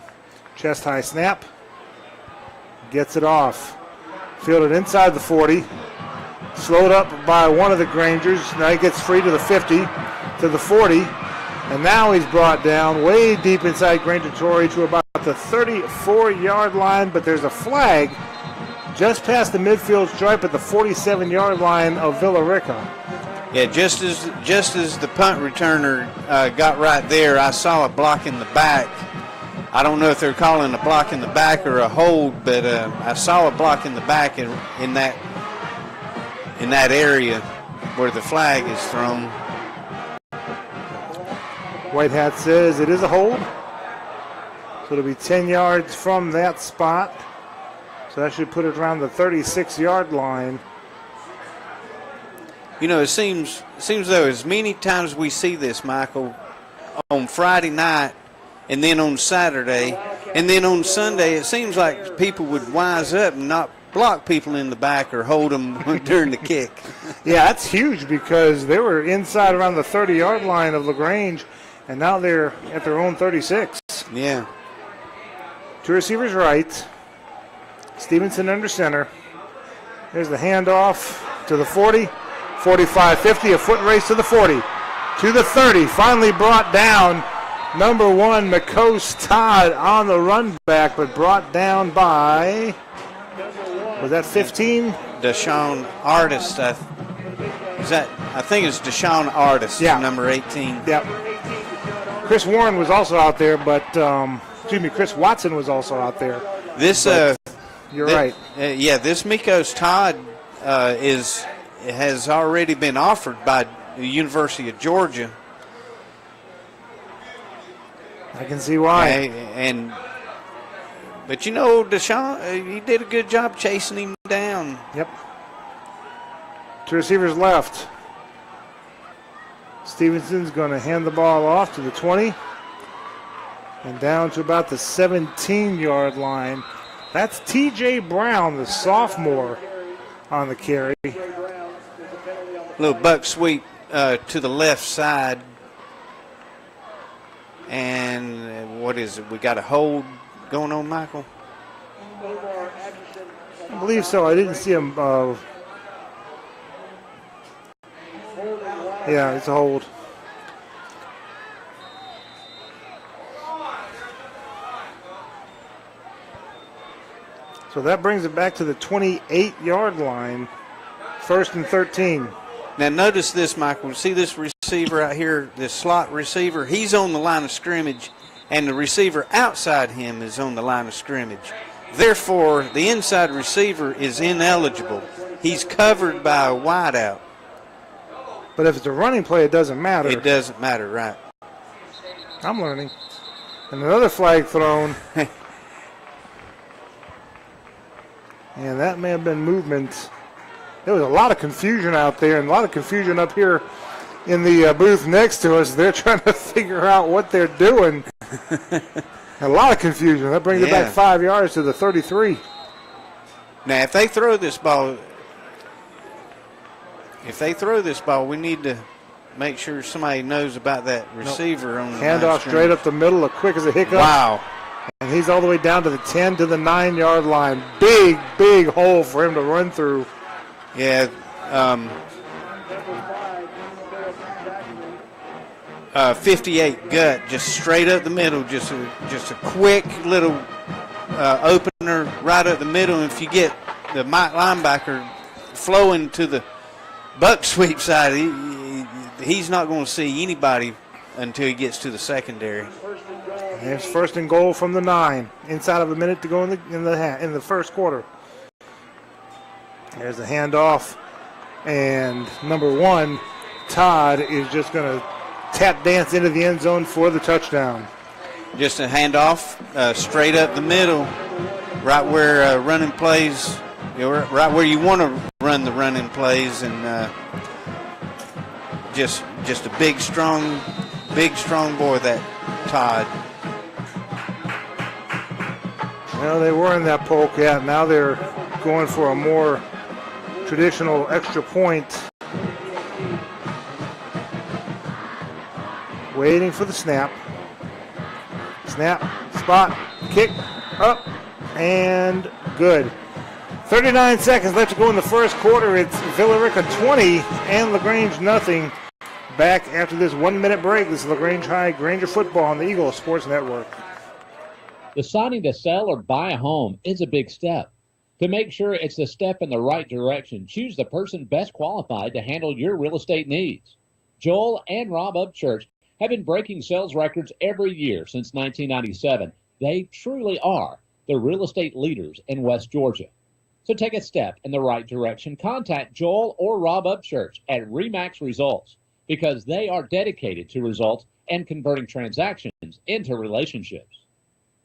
Chest high snap. Gets it off. Fielded inside the 40. Slowed up by one of the Grangers. Now he gets free to the 50, to the 40. And now he's brought down way deep inside Granger Torrey to about the 34-yard line. But there's a flag just past the midfield stripe at the 47-yard line of Villa Rica. Yeah, just as the punt returner got right there, I saw a block in the back. I don't know if they're calling a block in the back or a hold, but I saw a block in the back in that area where the flag is thrown. White Hat says it is a hold. So it'll be 10 yards from that spot. So that should put it around the 36-yard line. You know, it seems though as many times we see this, Michael, on Friday night and then on Saturday and then on Sunday, it seems like people would wise up and not block people in the back or hold them during the kick. Yeah, that's huge because they were inside around the 30-yard line of LaGrange, and now they're at their own 36. Yeah. 2 receivers right. Stevenson under center. There's the handoff to the 40. 45, 50, a foot race to the 40, to the 30, finally brought down. Number 1, McCoast Todd on the run back, but brought down by, was that 15? Deshaun Artist. I think it's Deshaun Artist, number 18. Yep. Chris Warren was also out there, but, Chris Watson was also out there. You're right. This McCoast Todd has already been offered by the University of Georgia. I can see why. But you know, Deshaun, he did a good job chasing him down. Yep. 2 receivers left. Stevenson's going to hand the ball off to the 20 and down to about the 17-yard line. That's T.J. Brown, the sophomore, on the carry. Little buck sweep to the left side. And what is it? We got a hold going on, Michael? I believe so. I didn't see him. Yeah, it's a hold. So that brings it back to the 28-yard line. 1st and 13. Now notice this, Michael. See this receiver out here, this slot receiver? He's on the line of scrimmage, and the receiver outside him is on the line of scrimmage. Therefore, the inside receiver is ineligible. He's covered by a wideout. But if it's a running play, it doesn't matter. It doesn't matter, right. I'm learning. And another flag thrown. And that may have been movement. There was a lot of confusion out there and a lot of confusion up here in the booth next to us. They're trying to figure out what they're doing. A lot of confusion. That brings it back 5 yards to the 33. Now, if they throw this ball, we need to make sure somebody knows about that receiver on the handoff straight up the middle, quick as a hiccup. Wow. And he's all the way down to the 10 to the 9-yard line. Big, big hole for him to run through. Yeah. 58 gut, just straight up the middle, just a quick little opener right up the middle. And if you get the Mike linebacker flowing to the buck sweep side, he's not going to see anybody until he gets to the secondary. And it's 1st and goal from the 9, inside of a minute to go in the first quarter. There's the handoff, and number 1, Todd, is just going to tap dance into the end zone for the touchdown. Just a handoff straight up the middle, right where running plays, right where you want to run the running plays, and just a big strong boy, that Todd. Well, they were in that polecat. Now they're going for a more traditional extra point. Waiting for the snap. Snap, spot, kick, up, and good. 39 seconds left to go in the first quarter. It's Villa Rica 20 and LaGrange nothing. Back after this 1-minute break. This is LaGrange High Granger football on the Eagle Sports Network. Deciding to sell or buy a home is a big step. To make sure it's a step in the right direction, choose the person best qualified to handle your real estate needs. Joel and Rob Upchurch have been breaking sales records every year since 1997. They truly are the real estate leaders in West Georgia. So take a step in the right direction. Contact Joel or Rob Upchurch at RE/MAX Results, because they are dedicated to results and converting transactions into relationships.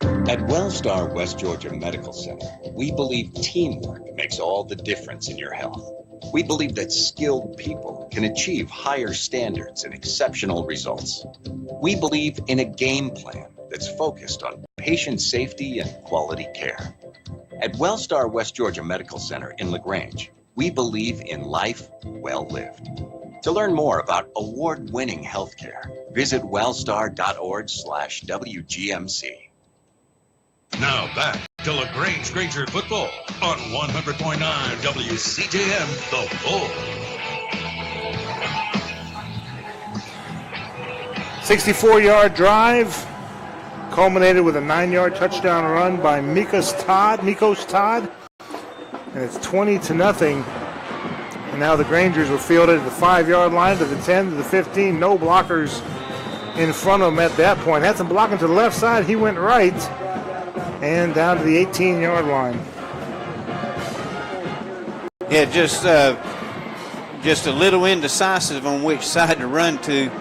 At Wellstar West Georgia Medical Center, we believe teamwork makes all the difference in your health. We believe that skilled people can achieve higher standards and exceptional results. We believe in a game plan that's focused on patient safety and quality care. At Wellstar West Georgia Medical Center in LaGrange, we believe in life well lived. To learn more about award-winning healthcare, visit wellstar.org/WGMC. Now back to LaGrange Granger football on 100.9 WCJM, The Bull. 64-yard drive culminated with a 9-yard touchdown run by Mikos Todd, and it's 20-0. And now the Grangers were fielded at the 5-yard line, to the 10, to the 15. No blockers in front of him at that point. Had some blocking to the left side. He went right and down to the 18-yard line. Yeah, just a little indecisive on which side to run to.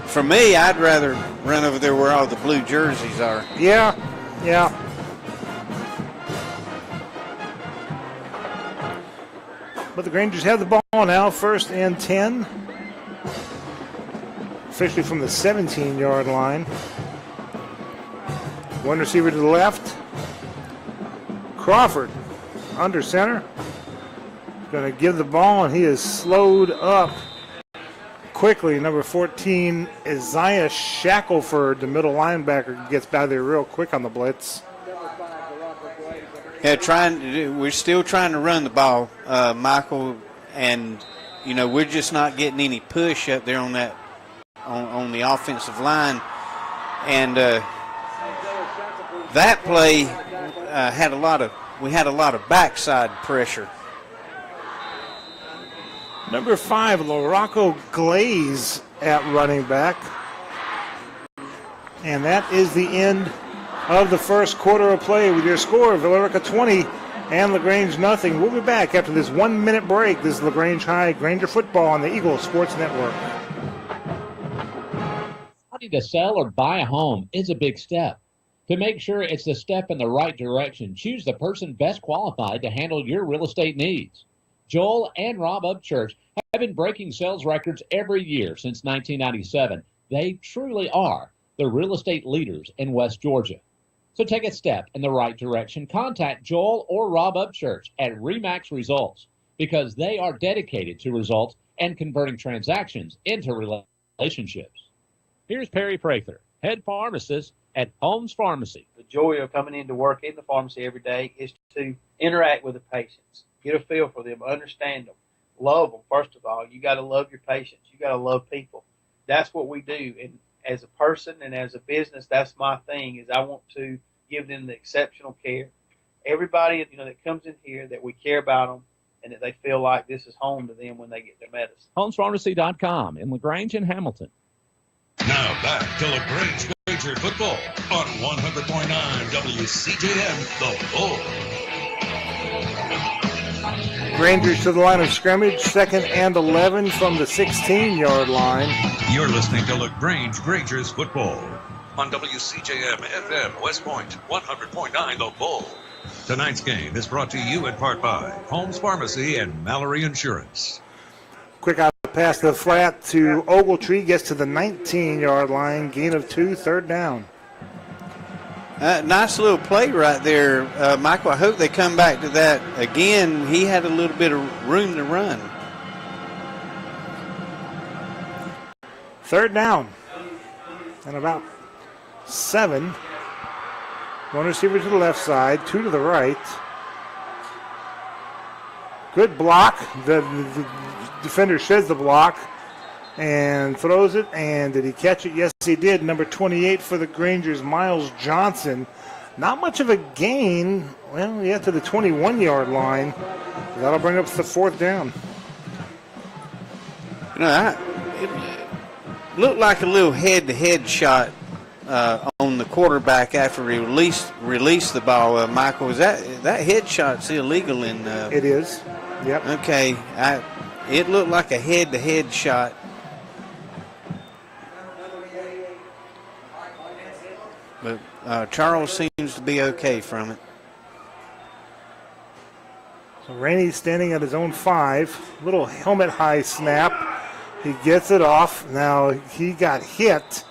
For me, I'd rather run over there where all the blue jerseys are. Yeah. But the Grangers have the ball now, 1st and 10. Officially from the 17-yard line. One receiver to the left. Crawford under center. Going to give the ball, and he is slowed up quickly. Number 14, Isaiah Shackelford, the middle linebacker, gets by there real quick on the blitz. Yeah, we're still trying to run the ball, Michael, and we're just not getting any push up there on that on the offensive line, and that play had a lot of backside pressure. Number 5, LaRocco Glaze at running back. And that is the end of the first quarter of play with your score, Villa Rica 20 and LaGrange nothing. We'll be back after this 1-minute break. This is LaGrange High Granger football on the Eagle Sports Network. Deciding to sell or buy a home is a big step. To make sure it's a step in the right direction, choose the person best qualified to handle your real estate needs. Joel and Rob Upchurch have been breaking sales records every year since 1997. They truly are the real estate leaders in West Georgia. So take a step in the right direction. Contact Joel or Rob Upchurch at RE/MAX Results, because they are dedicated to results and converting transactions into relationships. Here's Perry Prather, head pharmacist at Holmes Pharmacy. The joy of coming into work in the pharmacy every day is to interact with the patients, get a feel for them, understand them, love them. First of all, you got to love your patients. You got to love people. that's what we do. And as a person and as a business, that's my thing, is I want to give them the exceptional care. Everybody, that comes in here, that we care about them and that they feel like this is home to them when they get their medicine. HomesPharmacy.com in LaGrange and Hamilton. Now back to LaGrange Granger football on 100.9 WCJM, The Bull. Rangers to the line of scrimmage, 2nd and 11 from the 16-yard line. You're listening to LaGrange Granger's football on WCJM FM West Point, 100.9 The Bull. Tonight's game is brought to you in part by Holmes Pharmacy and Mallory Insurance. Quick out pass to the flat to Ogletree, gets to the 19-yard line, gain of 2, 3rd down. Nice little play right there, Michael. I hope they come back to that again. He had a little bit of room to run. 3rd down and about 7. 1 receiver to the left side, 2 to the right. Good block. The defender sheds the block and throws it. And did he catch it? Yes, he did. Number 28 for the Grangers, Miles Johnson. Not much of a gain. Well, yeah, to the 21-yard line. That'll bring up the 4th down. It looked like a little head-to-head shot on the quarterback after he released the ball. Michael, is that head shot's illegal in? It is. Yep. Okay. It looked like a head-to-head shot. But Charles seems to be okay from it. So Rainey's standing at his own 5. Little helmet high snap. He gets it off. Now he got hit.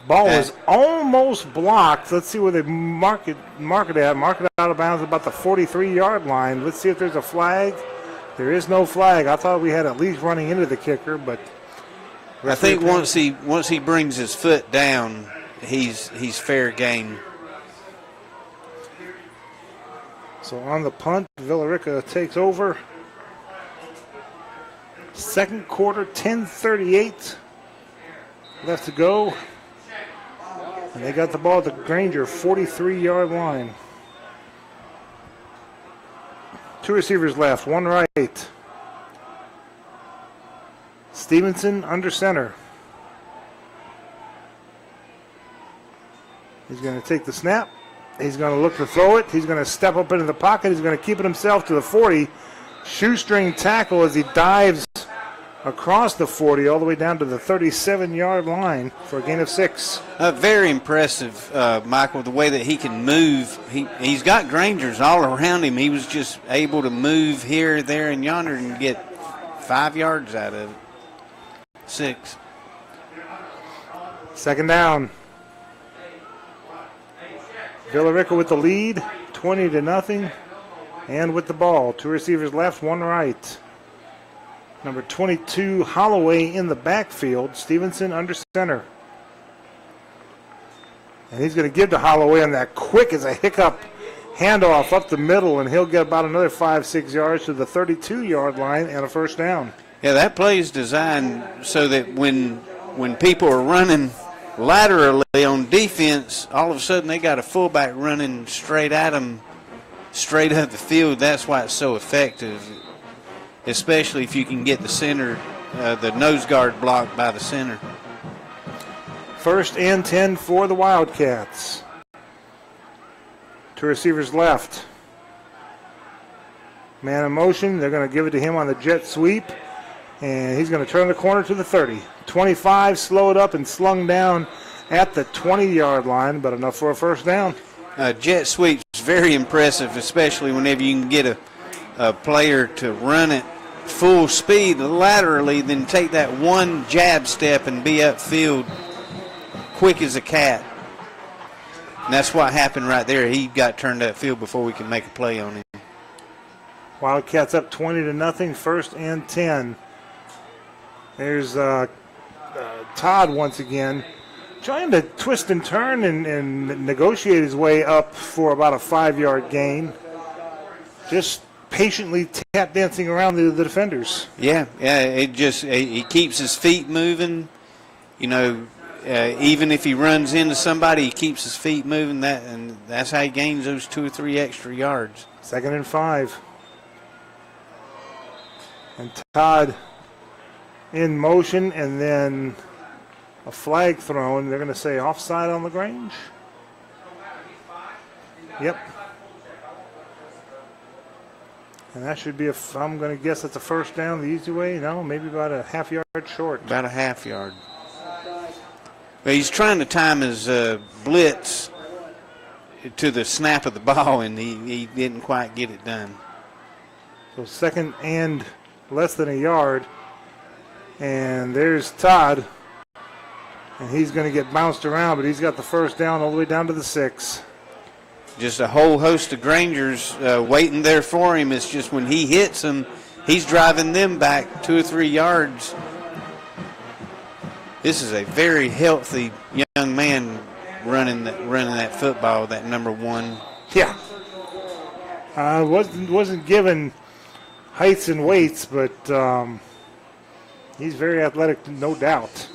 Ball was almost blocked. Let's see where they mark it at. Mark it out of bounds about the 43-yard line. Let's see if there's a flag. There is no flag. I thought we had at least running into the kicker, but I think once he brings his foot down, he's fair game. So on the punt, Villarica takes over. 2nd quarter, 10:38 left to go. And they got the ball at the Granger 43-yard line. 2 receivers left, 1 right. Stevenson under center. He's going to take the snap. He's going to look to throw it. He's going to step up into the pocket. He's going to keep it himself to the 40. Shoestring tackle as he dives across the 40 all the way down to the 37-yard line for a gain of 6. Very impressive, Michael, the way that he can move. He's got Grangers all around him. He was just able to move here, there, and yonder and get 5 yards out of it. 6. 2nd down. Villarica with the lead, 20-0, and with the ball. 2 receivers left, 1 right. Number 22, Holloway in the backfield. Stevenson under center. And he's going to give to Holloway on that quick as a hiccup handoff up the middle, and he'll get about another 5-6 yards to the 32-yard line and a 1st down. Yeah, that play is designed so that when people are running laterally on defense, all of a sudden they got a fullback running straight at them, straight up the field. That's why it's so effective, especially if you can get the center, the nose guard blocked by the center. 1st and 10 for the Wildcats. 2 receivers left. Man in motion. They're going to give it to him on the jet sweep. And he's going to turn the corner to the 30. 25, slowed up and slung down at the 20-yard line, but enough for a 1st down. Jet sweep's very impressive, especially whenever you can get a player to run it full speed laterally, then take that one jab step and be upfield quick as a cat. And that's what happened right there. He got turned upfield before we could make a play on him. Wildcats up 20-0, 1st and 10. There's Todd once again trying to twist and turn and negotiate his way up for about a 5-yard gain. Just patiently tap dancing around the defenders. Yeah, he keeps his feet moving. even if he runs into somebody, he keeps his feet moving. And that's how he gains those 2 or 3 extra yards. 2nd and 5. And Todd in motion, and then a flag thrown. They're going to say offside on LaGrange. Yep. And that should be I'm going to guess that's a first down the easy way. No, maybe about a half yard short. About a half yard. Well, he's trying to time his blitz to the snap of the ball, and he didn't quite get it done. So 2nd and less than a yard. And there's Todd. And he's going to get bounced around, but he's got the first down all the way down to the 6. Just a whole host of Grangers waiting there for him. It's just when he hits them, he's driving them back 2 or 3 yards. This is a very healthy young man running that football, that number 1. Yeah. Wasn't given heights and weights, but he's very athletic, no doubt.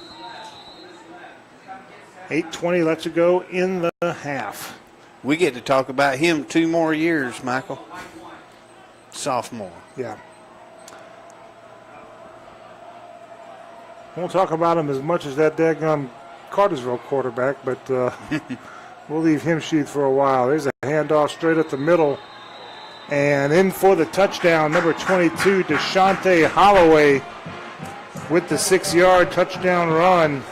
8:20 left to go in the half. We get to talk about him 2 more years, Michael. Sophomore. Yeah. Won't talk about him as much as that daggone Cartersville quarterback, but we'll leave him sheathed for a while. There's a handoff straight up the middle. And in for the touchdown, number 22, Deshante Holloway with the 6-yard touchdown run.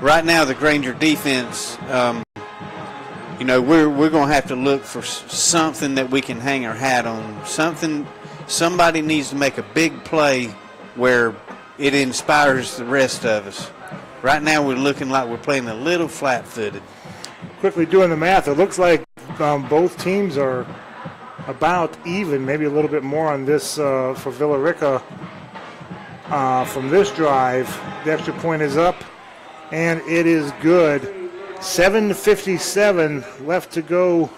Right now, the Granger defense, we're going to have to look for something that we can hang our hat on. Somebody needs to make a big play where it inspires the rest of us. Right now, we're looking like we're playing a little flat-footed. Quickly doing the math, it looks like both teams are about even, maybe a little bit more on this for Villa Rica from this drive. The extra point is up, and it is good. 7:57 left to go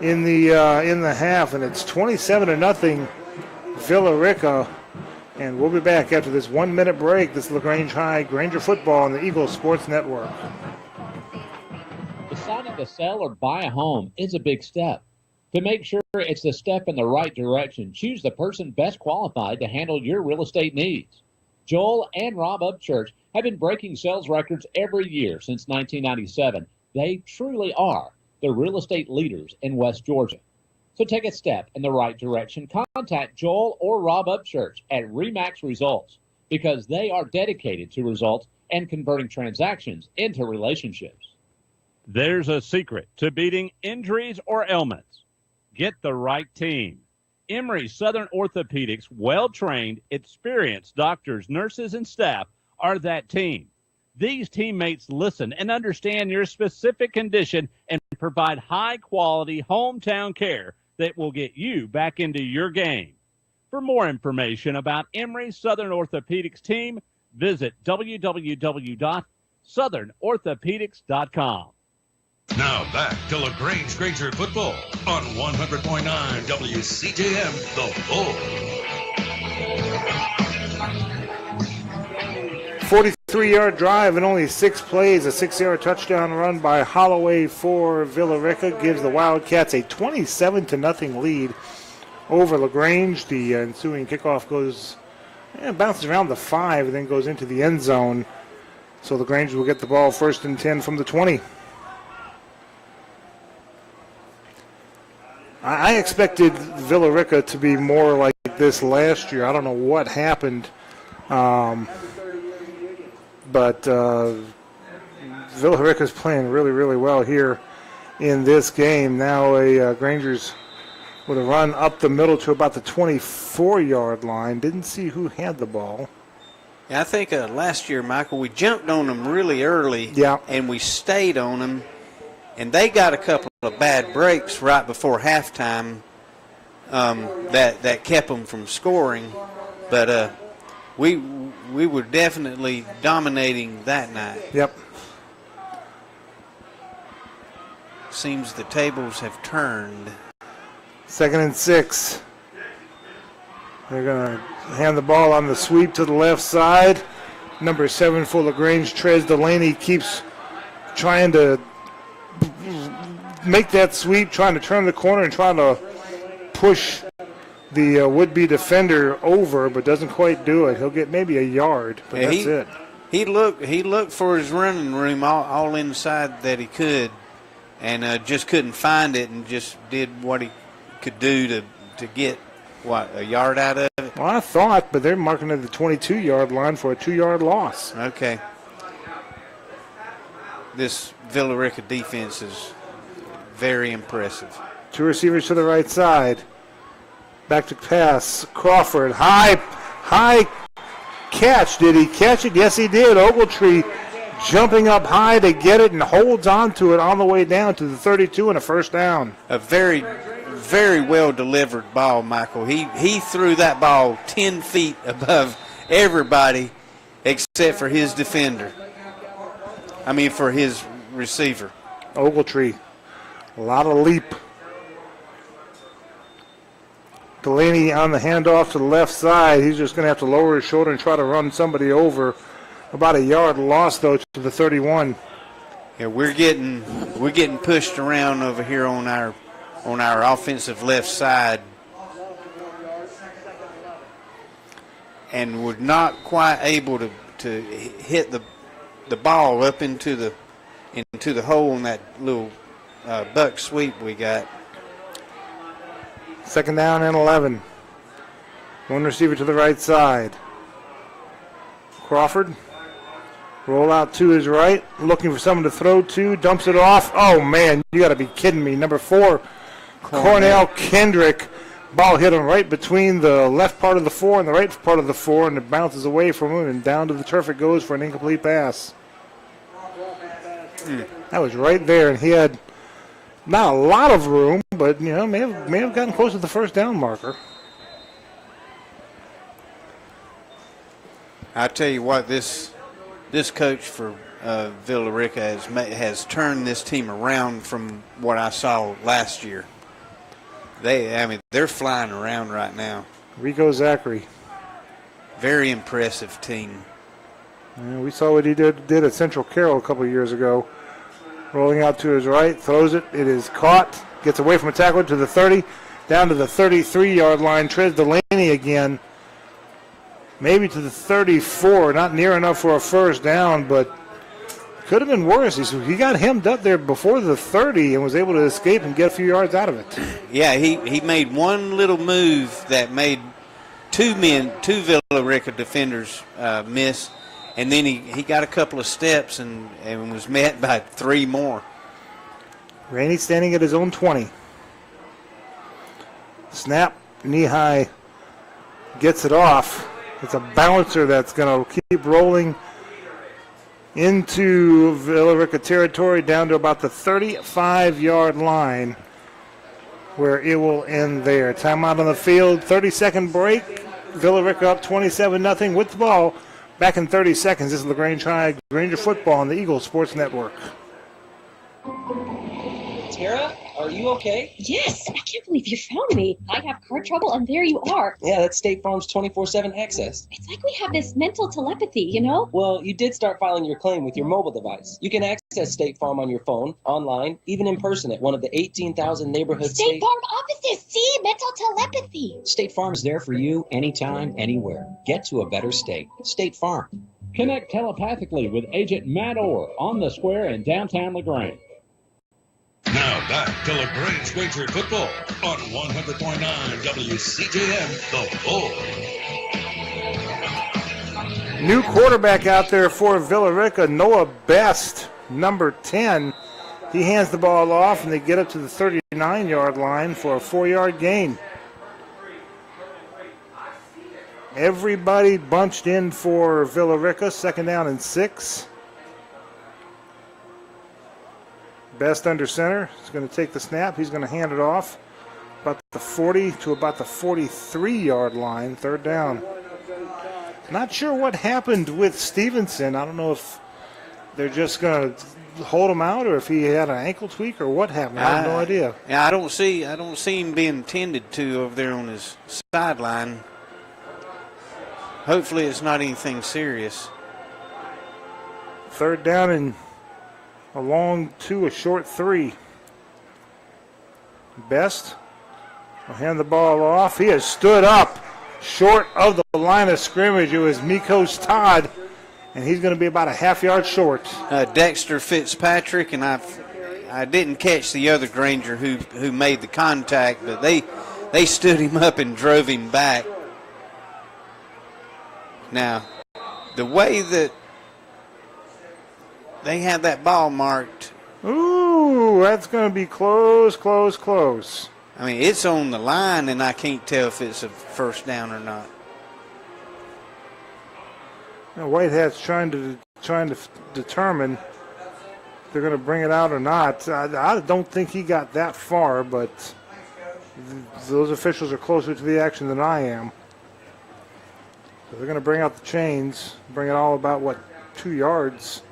in the half, and it's 27-0 Villa Rica. And we'll be back after this 1-minute break. This is LaGrange High Granger football on the Eagle Sports Network. Deciding to sell or buy a home is a big step. To make sure it's the step in the right direction, choose the person best qualified to handle your real estate needs. Joel and Rob Upchurch have been breaking sales records every year since 1997. They truly are the real estate leaders in West Georgia. So take a step in the right direction. Contact Joel or Rob Upchurch at RE/MAX Results because they are dedicated to results and converting transactions into relationships. There's a secret to beating injuries or ailments. Get the right team. Emory Southern Orthopedics' well-trained, experienced doctors, nurses, and staff are that team. These teammates listen and understand your specific condition and provide high-quality hometown care that will get you back into your game. For more information about Emory Southern Orthopedics team, visit www.southernorthopedics.com. Now back to LaGrange Granger football on 100.9 WCJM, The Bull. 43-yard drive and only 6 plays. A 6-yard touchdown run by Holloway for Villa Rica gives the Wildcats a 27-0 lead over LaGrange. The ensuing kickoff bounces around the 5 and then goes into the end zone. So LaGrange will get the ball 1st and 10 from the 20. I expected Villa Rica to be more like this last year. I don't know what happened. But Villa Rica is playing really, really well here in this game. Now Grangers with a run up the middle to about the 24-yard line. Didn't see who had the ball. Yeah, I think last year, Michael, we jumped on them really early. Yeah. And we stayed on them. And they got a couple of bad breaks right before halftime that kept them from scoring. But we were definitely dominating that night. Yep. Seems the tables have turned. 2nd and 6. They're going to hand the ball on the sweep to the left side. Number 7 for LaGrange, Trez Delaney, keeps trying to make that sweep, trying to turn the corner and trying to push the would-be defender over, but doesn't quite do it. He'll get maybe a yard, but that's it. He looked for his running room all inside that he could, and just couldn't find it, and just did what he could do to get, a yard out of it? Well, I thought, but they're marking at the 22-yard line for a 2-yard loss. Okay. This Villa Rica defense is very impressive. 2 receivers to the right side. Back to pass. Crawford, high catch. Did he catch it? Yes, he did. Ogletree jumping up high to get it and holds on to it on the way down to the 32 and a first down. A very, very well delivered ball, Michael. He threw that ball 10 feet above everybody except for his defender. I mean, for his receiver. Ogletree, a lot of leap. Delaney on the handoff to the left side. He's just going to have to lower his shoulder and try to run somebody over. About a yard loss, though, to the 31. Yeah, we're getting pushed around over here on our offensive left side, and we're not quite able to hit the ball up into the hole in that little buck sweep we got. 2nd down and 11. 1 receiver to the right side. Crawford. Roll out to his right. Looking for someone to throw to. Dumps it off. Oh, man, you got to be kidding me. Number 4, Cornell Kendrick. Ball hit him right between the left part of the 4 and the right part of the 4, and it bounces away from him, and down to the turf it goes for an incomplete pass. That was right there, and he had not a lot of room, but may have gotten close to the first down marker. I tell you what, this coach for Villa Rica has turned this team around from what I saw last year. They're flying around right now. Rico Zachary. Very impressive team. Yeah, we saw what he did at Central Carroll a couple of years ago. Rolling out to his right, throws it. It is caught. Gets away from a tackler to the 30, down to the 33-yard line. Trez Delaney again. Maybe to the 34. Not near enough for a first down, but could have been worse. He got hemmed up there before the 30 and was able to escape and get a few yards out of it. Yeah, he made one little move that made two Villa Rica defenders miss, and then he got a couple of steps and was met by 3 more. Rainey standing at his own 20. Snap, knee high, gets it off. It's a bouncer that's going to keep rolling into Villa Rica territory down to about the 35-yard line where it will end there. Timeout on the field, 30-second break. Villa Rica up 27-0 with the ball. Back in 30 seconds, this is LaGrange High Granger football on the Eagle Sports Network. Tara, are you okay? Yes, I can't believe you found me. I have car trouble, and there you are. Yeah, that's State Farm's 24/7 access. It's like we have this mental telepathy, you know? Well, you did start filing your claim with your mobile device. You can access State Farm on your phone, online, even in person at one of the 18,000 neighborhood State Farm offices. See? Mental telepathy. State Farm's there for you anytime, anywhere. Get to a better state. State Farm. Connect telepathically with Agent Matt Orr on the square in downtown LaGrange. Now back to LaGrange Granger football on 100.9 WCJM, The Bull. New quarterback out there for Villa Rica, Noah Best, number 10. He hands the ball off, and they get up to the 39-yard line for a 4-yard gain. Everybody bunched in for Villa Rica, 2nd down and 6. Best under center. He's going to take the snap. He's going to hand it off about the 40 to about the 43-yard line, 3rd down. Not sure what happened with Stevenson. I don't know if they're just going to hold him out or if he had an ankle tweak or what happened. I have no idea. Yeah, I don't see him being tended to over there on his sideline. hopefully it's not anything serious. Third down and a long 2, a short 3. Best will hand the ball off. He has stood up short of the line of scrimmage. It was Mikos Todd, and he's going to be about a half-yard short. Dexter Fitzpatrick, and I didn't catch the other Granger who made the contact, but they stood him up and drove him back. Now, the way that they had that ball marked. Ooh, that's going to be close, close, close. I mean, it's on the line, and I can't tell if it's a first down or not. Now, Whitehead's trying to determine if they're going to bring it out or not. I don't think he got that far, but those officials are closer to the action than I am. So they're going to bring out the chains, bring it all about, 2 yards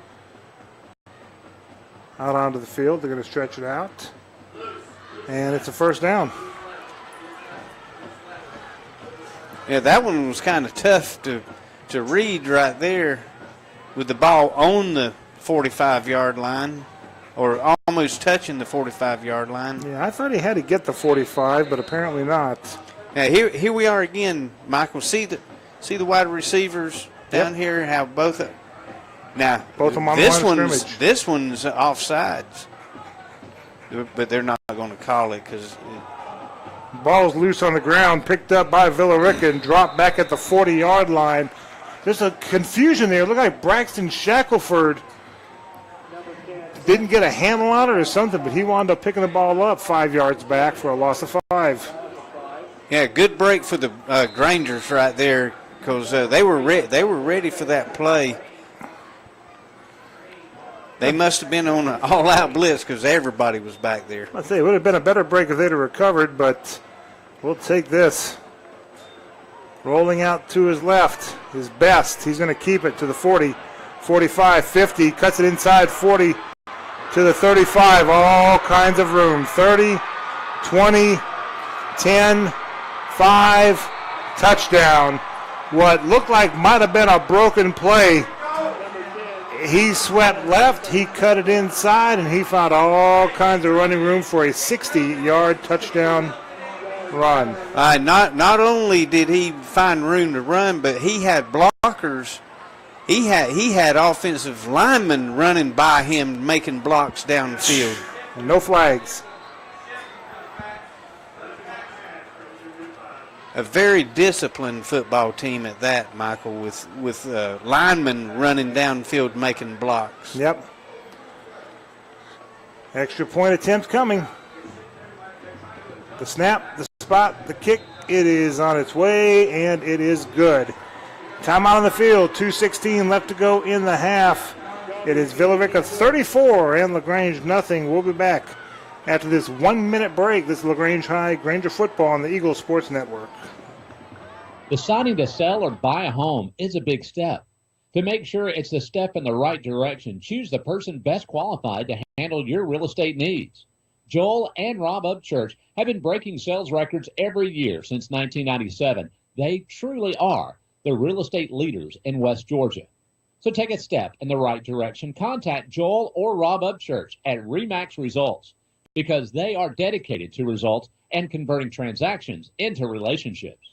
out onto the field. They're going to stretch it out. And it's a first down. Yeah, that one was kind of tough to read right there with the ball on the 45-yard line or almost touching the 45-yard line. Yeah, I thought he had to get the 45, but apparently not. Now, here we are again, Michael. See the wide receivers down here, how both now both of them on the line of scrimmage. This one's offsides. But they're not going to call it because ball's loose on the ground, picked up by Villarica and dropped back at the 40-yard line. There's a confusion there. It looked like Braxton Shackelford didn't get a handle on it or something, but he wound up picking the ball up 5 yards back for a loss of 5. Yeah, good break for the Grangers right there because they were ready for that play. They must have been on an all-out blitz because everybody was back there. I'd say it would have been a better break if they'd have recovered, but we'll take this. Rolling out to his left, his best. He's going to keep it to the 40, 45, 50. Cuts it inside 40 to the 35. All kinds of room. 30, 20, 10, 5, touchdown. What looked like might have been a broken play. He swept left, he cut it inside, and he found all kinds of running room for a 60-yard touchdown run. Not only did he find room to run, but he had blockers. He had offensive linemen running by him, making blocks downfield. And no flags. A very disciplined football team at that, Michael, with linemen running downfield making blocks. Yep. Extra point attempt coming. The snap, the spot, the kick, it is on its way, and it is good. Timeout on the field, 2:16 left to go in the half. It is Villarica 34 and LaGrange nothing. We'll be back after this 1-minute break. This is LaGrange High Granger football on the Eagle Sports Network. Deciding to sell or buy a home is a big step. To make sure it's the step in the right direction, choose the person best qualified to handle your real estate needs. Joel and Rob Upchurch have been breaking sales records every year since 1997. They truly are the real estate leaders in West Georgia. So take a step in the right direction. Contact Joel or Rob Upchurch at RE/MAX Results, because they are dedicated to results and converting transactions into relationships.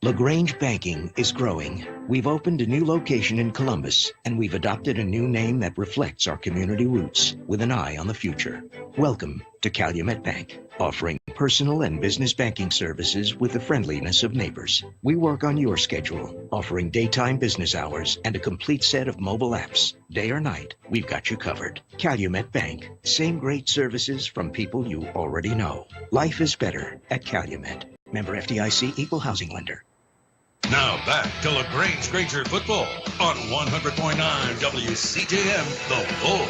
LaGrange Banking is growing. We've opened a new location in Columbus, and we've adopted a new name that reflects our community roots with an eye on the future. Welcome to Calumet Bank, offering personal and business banking services with the friendliness of neighbors. We work on your schedule, offering daytime business hours and a complete set of mobile apps. Day or night, we've got you covered. Calumet Bank, same great services from people you already know. Life is better at Calumet. Member FDIC, Equal Housing Lender. Now back to LaGrange Granger football on 100.9 WCJM, The Bull.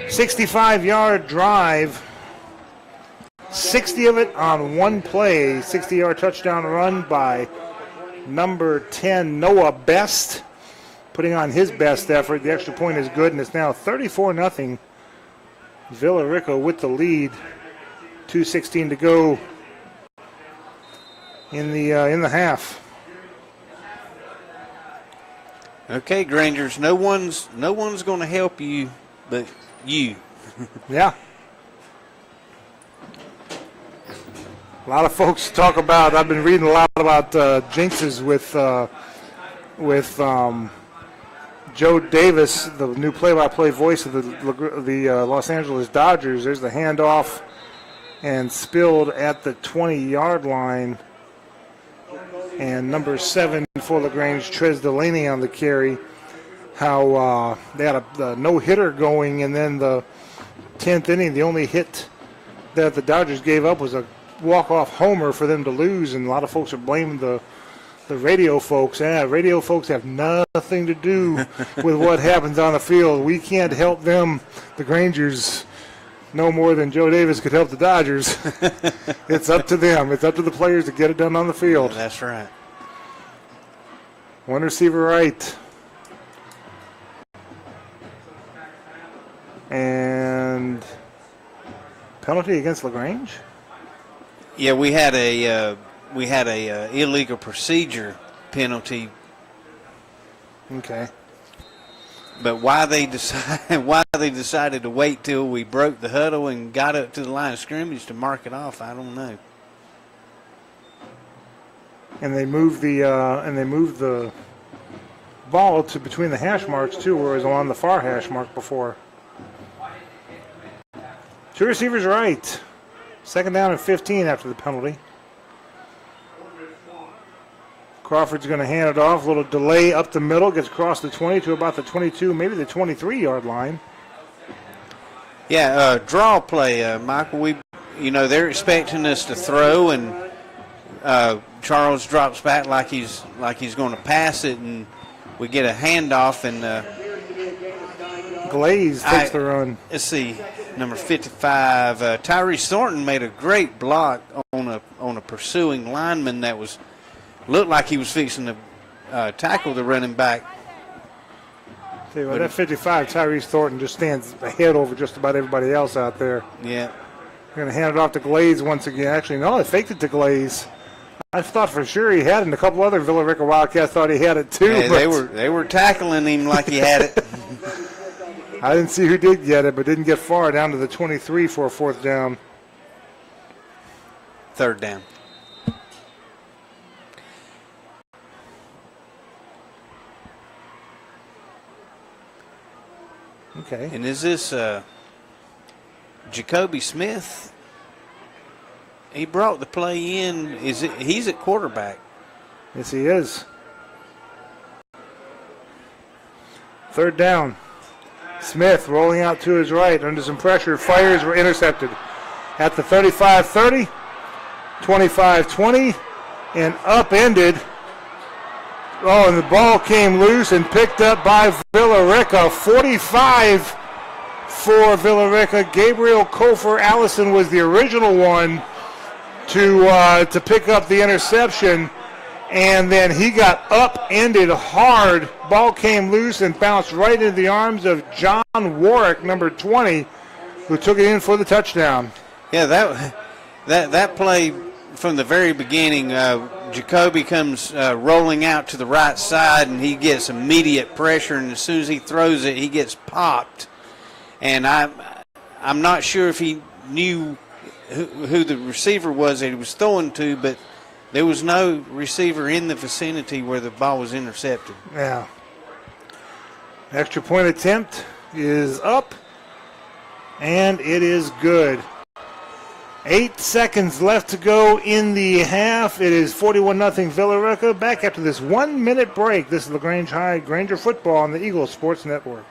65-yard drive, 60 of it on one play. 60-yard touchdown run by number 10, Noah Best, putting on his best effort. The extra point is good, and it's now 34-0. Villarica with the lead. 2:16 to go in the half. Okay, Grangers, no one's going to help you but you. Yeah. A lot of folks talk about. I've been reading a lot about jinxes with Joe Davis, the new play-by-play voice of the Los Angeles Dodgers. There's the handoff and spilled at the 20-yard line. And number 7 for LaGrange, Trez Delaney on the carry. How they had a no-hitter going, and then the 10th inning, the only hit that the Dodgers gave up was a walk-off homer for them to lose, and a lot of folks are blaming the radio folks. Radio folks have nothing to do with what happens on the field. We can't help them, the Grangers, no more than Joe Davis could help the Dodgers. It's up to them. It's up to the players to get it done on the field. Yeah, that's right. One receiver right. And penalty against LaGrange? Yeah, we had a illegal procedure penalty. Okay. But why they decided to wait till we broke the huddle and got up to the line of scrimmage to mark it off, I don't know. And they moved the ball to between the hash marks too, where it was on the far hash mark before. 2 receivers right. 2nd down and 15 after the penalty. Crawford's going to hand it off. A little delay up the middle. Gets across the 20 to about the 22, maybe the 23-yard line. Yeah, draw play, Michael. They're expecting us to throw, and Charles drops back like he's going to pass it, and we get a handoff, and Glaze takes the run. Let's see, number 55, Tyree Thornton made a great block on a pursuing lineman that looked like he was fixing to tackle the running back. See, well, that 55, Tyrese Thornton, just stands ahead over just about everybody else out there. Yeah. We're going to hand it off to Glaze once again. Actually, no, they faked it to Glaze. I thought for sure he had it, and a couple other Villa Rica Wildcats thought he had it too. Hey, they were tackling him like he had it. I didn't see who did get it, but didn't get far, down to the 23 for a 4th down. 3rd down. Okay. And is this Jacoby Smith? He brought the play in. He's at quarterback? Yes, he is. 3rd down. Smith rolling out to his right under some pressure. Fires were intercepted at the 35-30, 25-20, and upended. Oh, and the ball came loose and picked up by Villa Rica. 45 for Villa Rica. Gabriel Kofer Allison was the original one to pick up the interception, and then he got upended hard. Ball came loose and bounced right into the arms of John Warwick, number 20, who took it in for the touchdown. Yeah, that play from the very beginning, Jacoby comes rolling out to the right side, and he gets immediate pressure, and as soon as he throws it, he gets popped. And I'm not sure if he knew who the receiver was that he was throwing to, but there was no receiver in the vicinity where the ball was intercepted. Yeah. Extra point attempt is up, and it is good. 8 seconds left to go in the half. It is 41-0 Villa Rica. Back after this 1-minute break. This is LaGrange High Granger football on the Eagle Sports Network.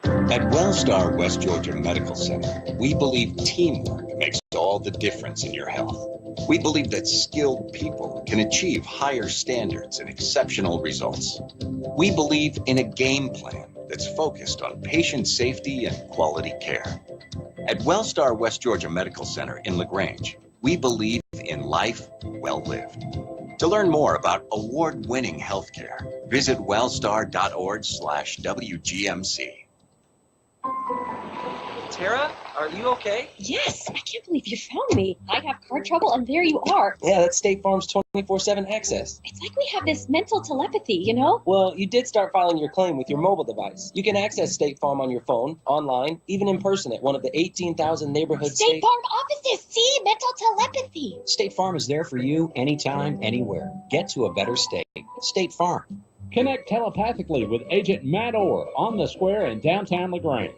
At Wellstar West Georgia Medical Center, we believe teamwork makes all the difference in your health. We believe that skilled people can achieve higher standards and exceptional results. We believe in a game plan that's focused on patient safety and quality care. At Wellstar West Georgia Medical Center in LaGrange, we believe in life well lived. To learn more about award-winning healthcare, visit wellstar.org/WGMC. Tara, are you okay? Yes, I can't believe you found me. I have car trouble, and there you are. Yeah, that's State Farm's 24/7 access. It's like we have this mental telepathy, you know? Well, you did start filing your claim with your mobile device. You can access State Farm on your phone, online, even in person at one of the 18,000 neighborhood State Farm offices. See, mental telepathy. State Farm is there for you anytime, anywhere. Get to a better state. State Farm. Connect telepathically with Agent Matt Orr on the square in downtown LaGrange.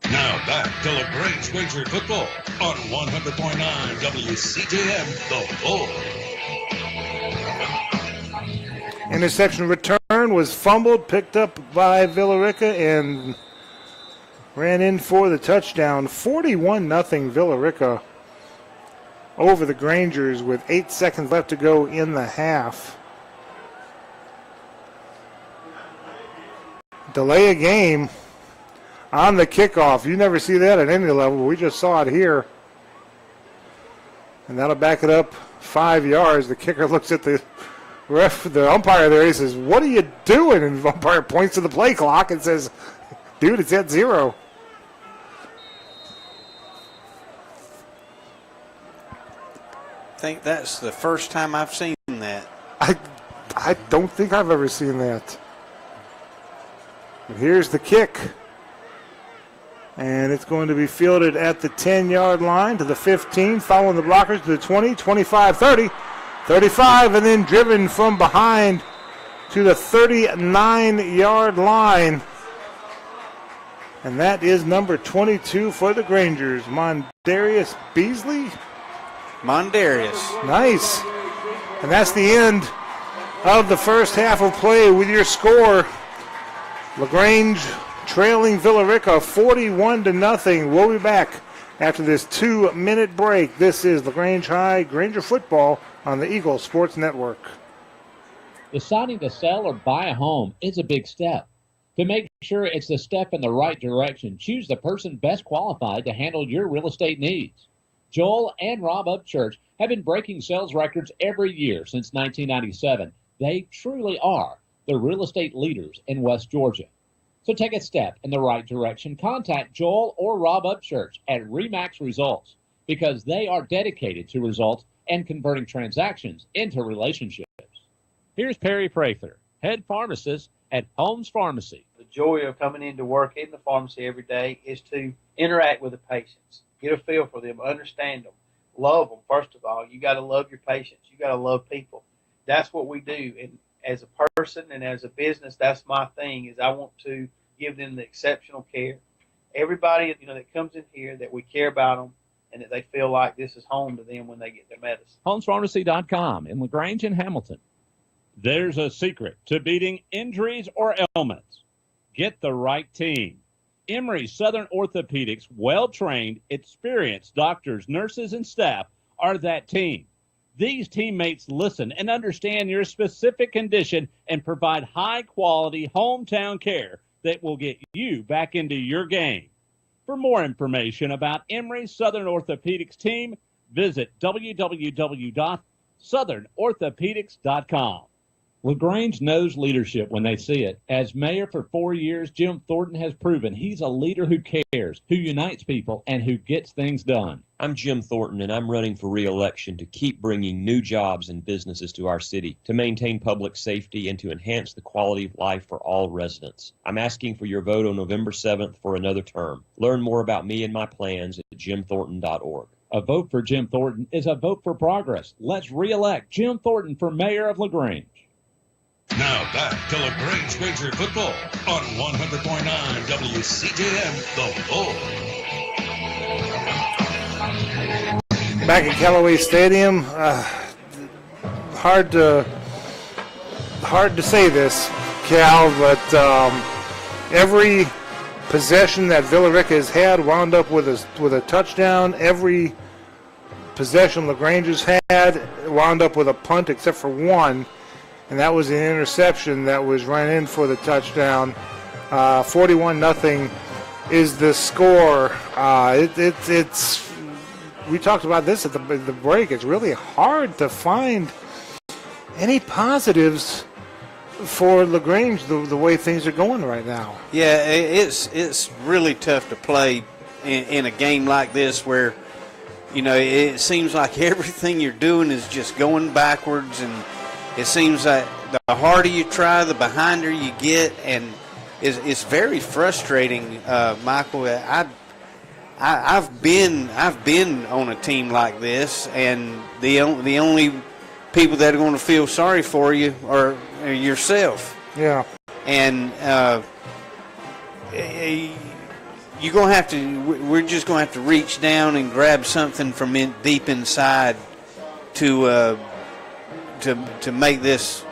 Now back to LaGrange Granger football on 100.9 WCJM, The Bull. Interception return was fumbled, picked up by Villa Rica, and ran in for the touchdown. 41-0 Villa Rica over the Grangers with 8 seconds left to go in the half. Delay a game on the kickoff. You never see that at any level. We just saw it here. And that'll back it up 5 yards. The kicker looks at the the umpire there. He says, "What are you doing?" And the umpire points to the play clock and says, "Dude, it's at 0." I think that's the first time I've seen that. I don't think I've ever seen that. But here's the kick. And it's going to be fielded at the 10-yard line to the 15, following the blockers to the 20, 25, 30, 35, and then driven from behind to the 39-yard line. And that is number 22 for the Grangers, Mondarius Beasley. Mondarius. Nice. And that's the end of the first half of play with your score. LaGrange trailing Villa Rica 41-0. We'll be back after this 2-minute break. This is LaGrange High Granger football on the Eagle Sports Network. Deciding to sell or buy a home is a big step. To make sure it's the step in the right direction, choose the person best qualified to handle your real estate needs. Joel and Rob Upchurch have been breaking sales records every year since 1997. They truly are the real estate leaders in West Georgia. So take a step in the right direction. Contact Joel or Rob Upchurch at Remax Results because they are dedicated to results and converting transactions into relationships. Here's Perry Prather, head pharmacist at Holmes Pharmacy. The joy of coming into work in the pharmacy every day is to interact with the patients, get a feel for them, understand them, love them. First of all, you got to love your patients. You got to love people. That's what we do. And as a person and as a business, that's my thing, is I want to give them the exceptional care. Everybody, that comes in here, that we care about them and that they feel like this is home to them when they get their medicine. HomesPharmacy.com in LaGrange and Hamilton. There's a secret to beating injuries or ailments. Get the right team. Emory Southern Orthopedics' well-trained, experienced doctors, nurses, and staff are that team. These teammates listen and understand your specific condition and provide high-quality hometown care that will get you back into your game. For more information about Emory Southern Orthopedics team, visit www.southernorthopedics.com. LaGrange knows leadership when they see it. As mayor for 4 years, Jim Thornton has proven he's a leader who cares, who unites people, and who gets things done. I'm Jim Thornton, and I'm running for re-election to keep bringing new jobs and businesses to our city, to maintain public safety, and to enhance the quality of life for all residents. I'm asking for your vote on November 7th for another term. Learn more about me and my plans at jimthornton.org. A vote for Jim Thornton is a vote for progress. Let's re-elect Jim Thornton for mayor of LaGrange. Now back to LaGrange Granger football on 100.9 WCJM, The Bull. Back at Callaway Stadium, hard to say this, Cal, but every possession that Villa Rica has had wound up with a touchdown. Every possession LaGrange has had wound up with a punt except for one. And that was an interception that was run in for the touchdown. 41-0 is the score. It's we talked about this at the break. It's really hard to find any positives for LaGrange the way things are going right now. Yeah, it's really tough to play in a game like this where, it seems like everything you're doing is just going backwards, and it seems like the harder you try, the behinder you get, and it's very frustrating, Michael. I've been on a team like this, and the only people that are going to feel sorry for you are yourself. Yeah. And you're going to have to. We're just going to have to reach down and grab something from deep inside to make this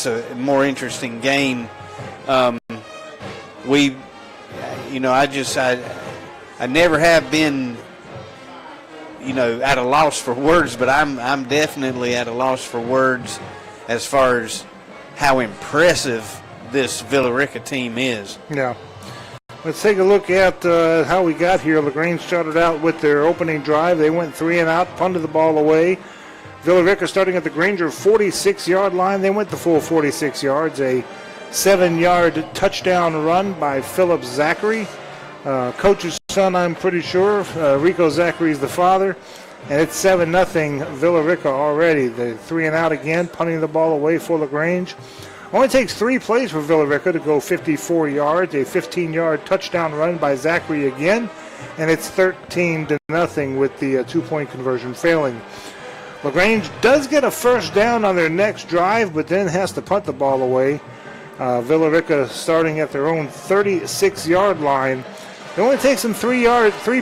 a more interesting game. I never have been, at a loss for words, but I'm definitely at a loss for words as far as how impressive this Villa Rica team is. Yeah. Let's take a look at how we got here. LaGrange started out with their opening drive. They went 3 and out, punted the ball away. Villa Rica starting at the Granger 46-yard line. They went the full 46 yards. A 7-yard touchdown run by Philip Zachary. Coach's son, I'm pretty sure. Rico Zachary's the father. And it's 7-0 Villa Rica already. They're 3 and out again, punting the ball away for LaGrange. Only takes 3 plays for Villa Rica to go 54 yards. A 15-yard touchdown run by Zachary again. And it's 13-0 with the 2-point conversion failing. LaGrange does get a first down on their next drive, but then has to punt the ball away. Villa Rica starting at their own 36-yard line. It only takes them 3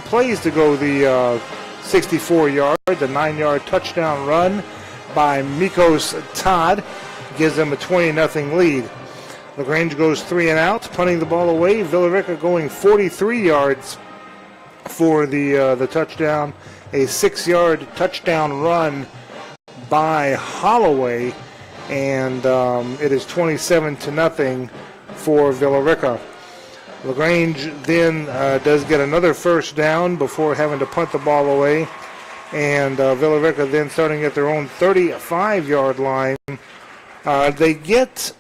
plays to go the 64-yard. The 9-yard touchdown run by Mikos Todd gives them a 20-0 lead. LaGrange goes 3 and out, punting the ball away. Villa Rica going 43 yards for the touchdown. A 6-yard touchdown run by Holloway, and it is 27-0 for Villa Rica. LaGrange then does get another first down before having to punt the ball away, and Villa Rica then starting at their own 35-yard line. They get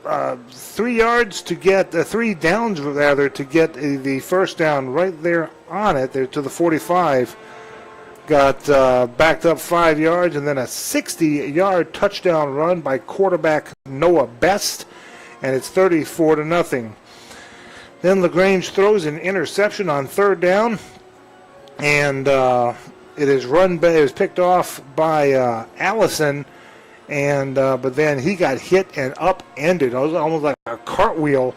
3 yards to get 3 downs rather to get the first down right there on it. They're to the 45. Got backed up 5 yards, and then a 60-yard touchdown run by quarterback Noah Best, and it's 34-0. Then LaGrange throws an interception on 3rd down, and it is picked off by Allison, and but then he got hit and upended. It was almost like a cartwheel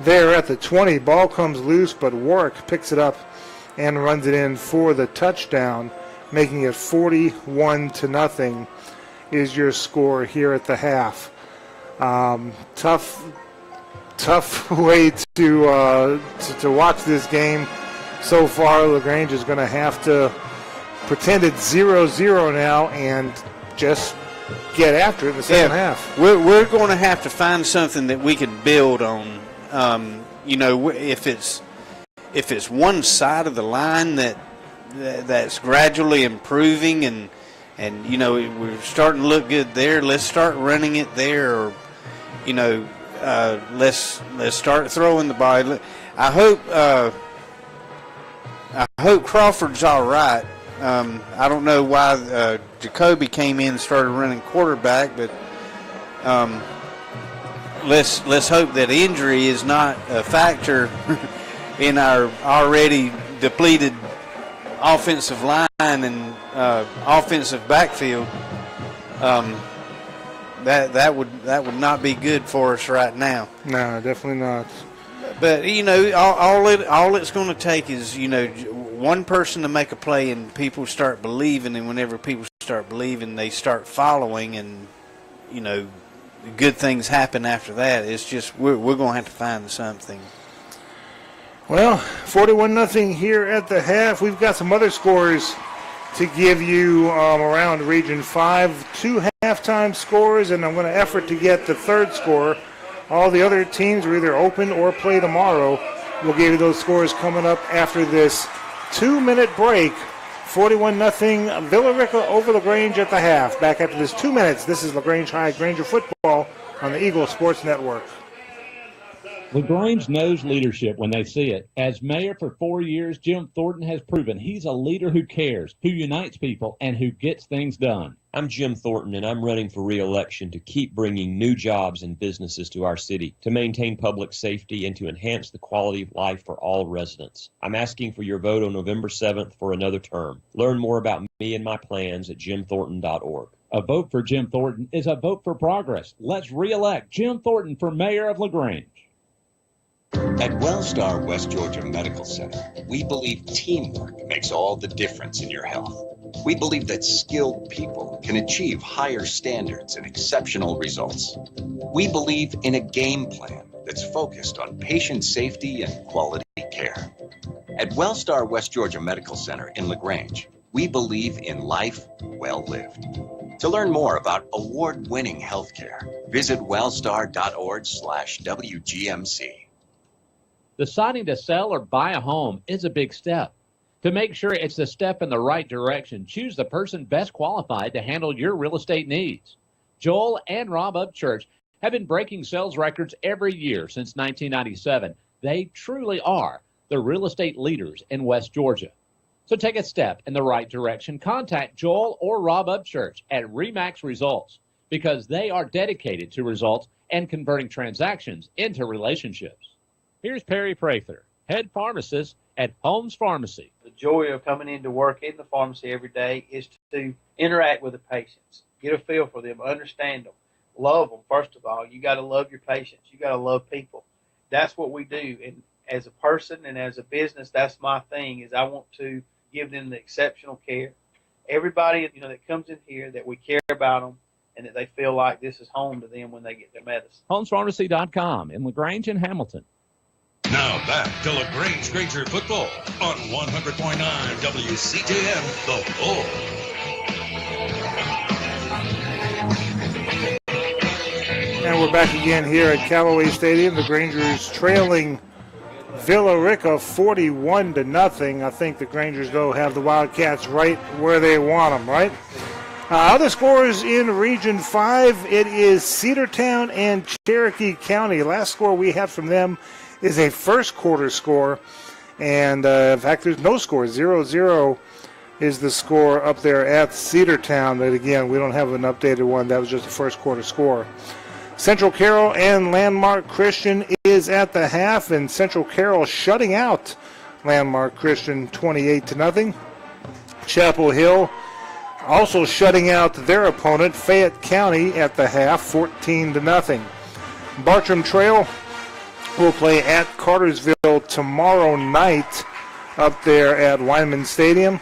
there at the 20. Ball comes loose, but Warwick picks it up and runs it in for the touchdown, making it 41-0 is your score here at the half. Tough way to watch this game so far. LaGrange is going to have to pretend it's 0-0 now and just get after it in the second half. We're going to have to find something that we can build on. If it's one side of the line that's gradually improving and we're starting to look good there, let's start running it there, or let's start throwing the ball. I hope Crawford's all right. I don't know why Jacoby came in and started running quarterback, but let's hope that injury is not a factor in our already depleted offensive line and offensive backfield. That would not be good for us right now. No, definitely not. But all it's going to take is one person to make a play and people start believing, and whenever people start believing, they start following, and good things happen after that. It's just we're going to have to find something. Well, 41-0 here at the half. We've got some other scores to give you around Region 5. 2 halftime scores, and I'm going to effort to get the third score. All the other teams are either open or play tomorrow. We'll give you those scores coming up after this 2-minute break. 41-0 Villa Rica over LaGrange at the half. Back after this 2 minutes, this is LaGrange High Granger football on the Eagle Sports Network. LaGrange knows leadership when they see it. As mayor for 4 years, Jim Thornton has proven he's a leader who cares, who unites people, and who gets things done. I'm Jim Thornton, and I'm running for re-election to keep bringing new jobs and businesses to our city, to maintain public safety, and to enhance the quality of life for all residents. I'm asking for your vote on November 7th for another term. Learn more about me and my plans at jimthornton.org. A vote for Jim Thornton is a vote for progress. Let's re-elect Jim Thornton for mayor of LaGrange. At Wellstar West Georgia Medical Center, we believe teamwork makes all the difference in your health. We believe that skilled people can achieve higher standards and exceptional results. We believe in a game plan that's focused on patient safety and quality care. At Wellstar West Georgia Medical Center in LaGrange, we believe in life well lived. To learn more about award-winning healthcare, visit wellstar.org/WGMC. Deciding to sell or buy a home is a big step. To make sure it's the step in the right direction, choose the person best qualified to handle your real estate needs. Joel and Rob Upchurch have been breaking sales records every year since 1997. They truly are the real estate leaders in West Georgia. So take a step in the right direction. Contact Joel or Rob Upchurch at RE/MAX Results because they are dedicated to results and converting transactions into relationships. Here's Perry Prather, head pharmacist at Holmes Pharmacy. The joy of coming into work in the pharmacy every day is to interact with the patients, get a feel for them, understand them, love them. First of all, you got to love your patients. You got to love people. That's what we do. And as a person and as a business, that's my thing, is I want to give them the exceptional care. Everybody, that comes in here, that we care about them and that they feel like this is home to them when they get their medicine. HolmesPharmacy.com in LaGrange and Hamilton. Now back to LaGrange Granger football on 100.9 WCJM, The Bull. And we're back again here at Callaway Stadium. The Grangers trailing Villa Rica 41-0. I think the Grangers, though, have the Wildcats right where they want them, right? Other scores in Region 5, it is Cedartown and Cherokee County. Last score we had from them is a first quarter score, and in fact there's no score. 0-0 is the score up there at Cedartown, but again we don't have an updated one. That was just a first quarter score. Central Carroll and Landmark Christian is at the half, and Central Carroll shutting out Landmark Christian 28-0. Chapel Hill also shutting out their opponent Fayette County at the half, 14-0. Bartram Trail will play at Cartersville tomorrow night up there at Wyman Stadium.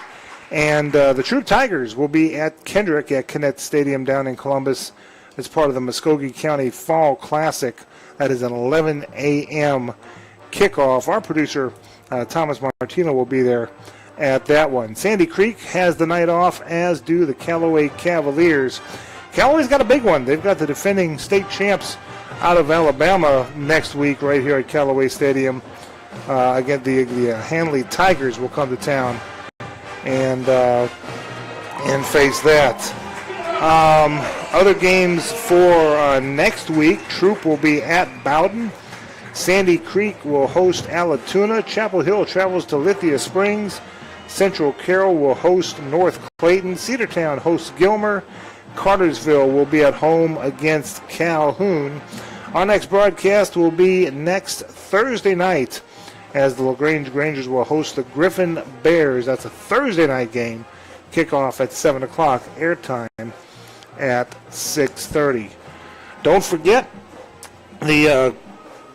And the Troop Tigers will be at Kendrick at Kinnett Stadium down in Columbus as part of the Muskogee County Fall Classic. That is an 11 a.m. kickoff. Our producer, Thomas Martino, will be there at that one. Sandy Creek has the night off, as do the Callaway Cavaliers. Callaway's got a big one. They've got the defending state champs out of Alabama next week right here at Callaway Stadium. Again, the Hanley Tigers will come to town and face that. Other games for next week, Troop will be at Bowden. Sandy Creek will host Allatoona. Chapel Hill travels to Lithia Springs. Central Carroll will host North Clayton. Cedartown hosts Gilmer. Cartersville will be at home against Calhoun. Our next broadcast will be next Thursday night as the LaGrange Grangers will host the Griffin Bears. That's a Thursday night game. Kickoff at 7 o'clock. Airtime at 6:30. Don't forget,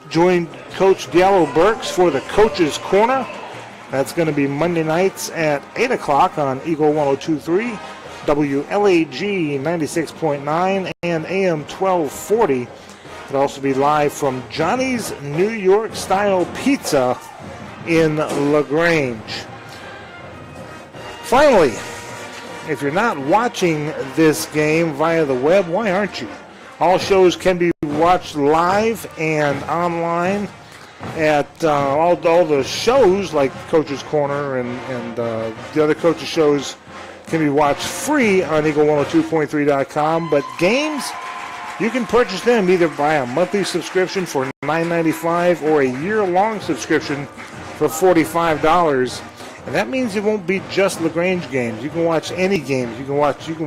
join Coach Diallo Burks for the Coach's Corner. That's going to be Monday nights at 8 o'clock on Eagle 102.3, WLAG 96.9, and AM 1240. It'll also be live from Johnny's New York Style Pizza in LaGrange. Finally, if you're not watching this game via the web, why aren't you? All shows can be watched live and online at all the shows like Coach's Corner and the other coaches' shows can be watched free on Eagle102.3.com. But games You can purchase them either by a monthly subscription for $9.95 or a year-long subscription for $45. And that means it won't be just LaGrange games. You can watch any games. You can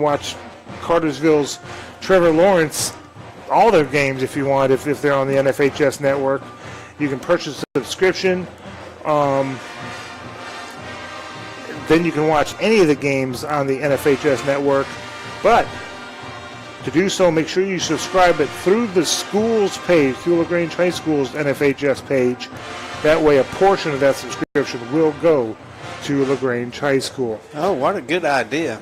watch Cartersville's Trevor Lawrence, all their games if you want, if they're on the NFHS network. You can purchase a subscription. Then you can watch any of the games on the NFHS network. But to do so, make sure you subscribe it through the school's page, through LaGrange High School's NFHS page. That way a portion of that subscription will go to LaGrange High School. Oh, what a good idea.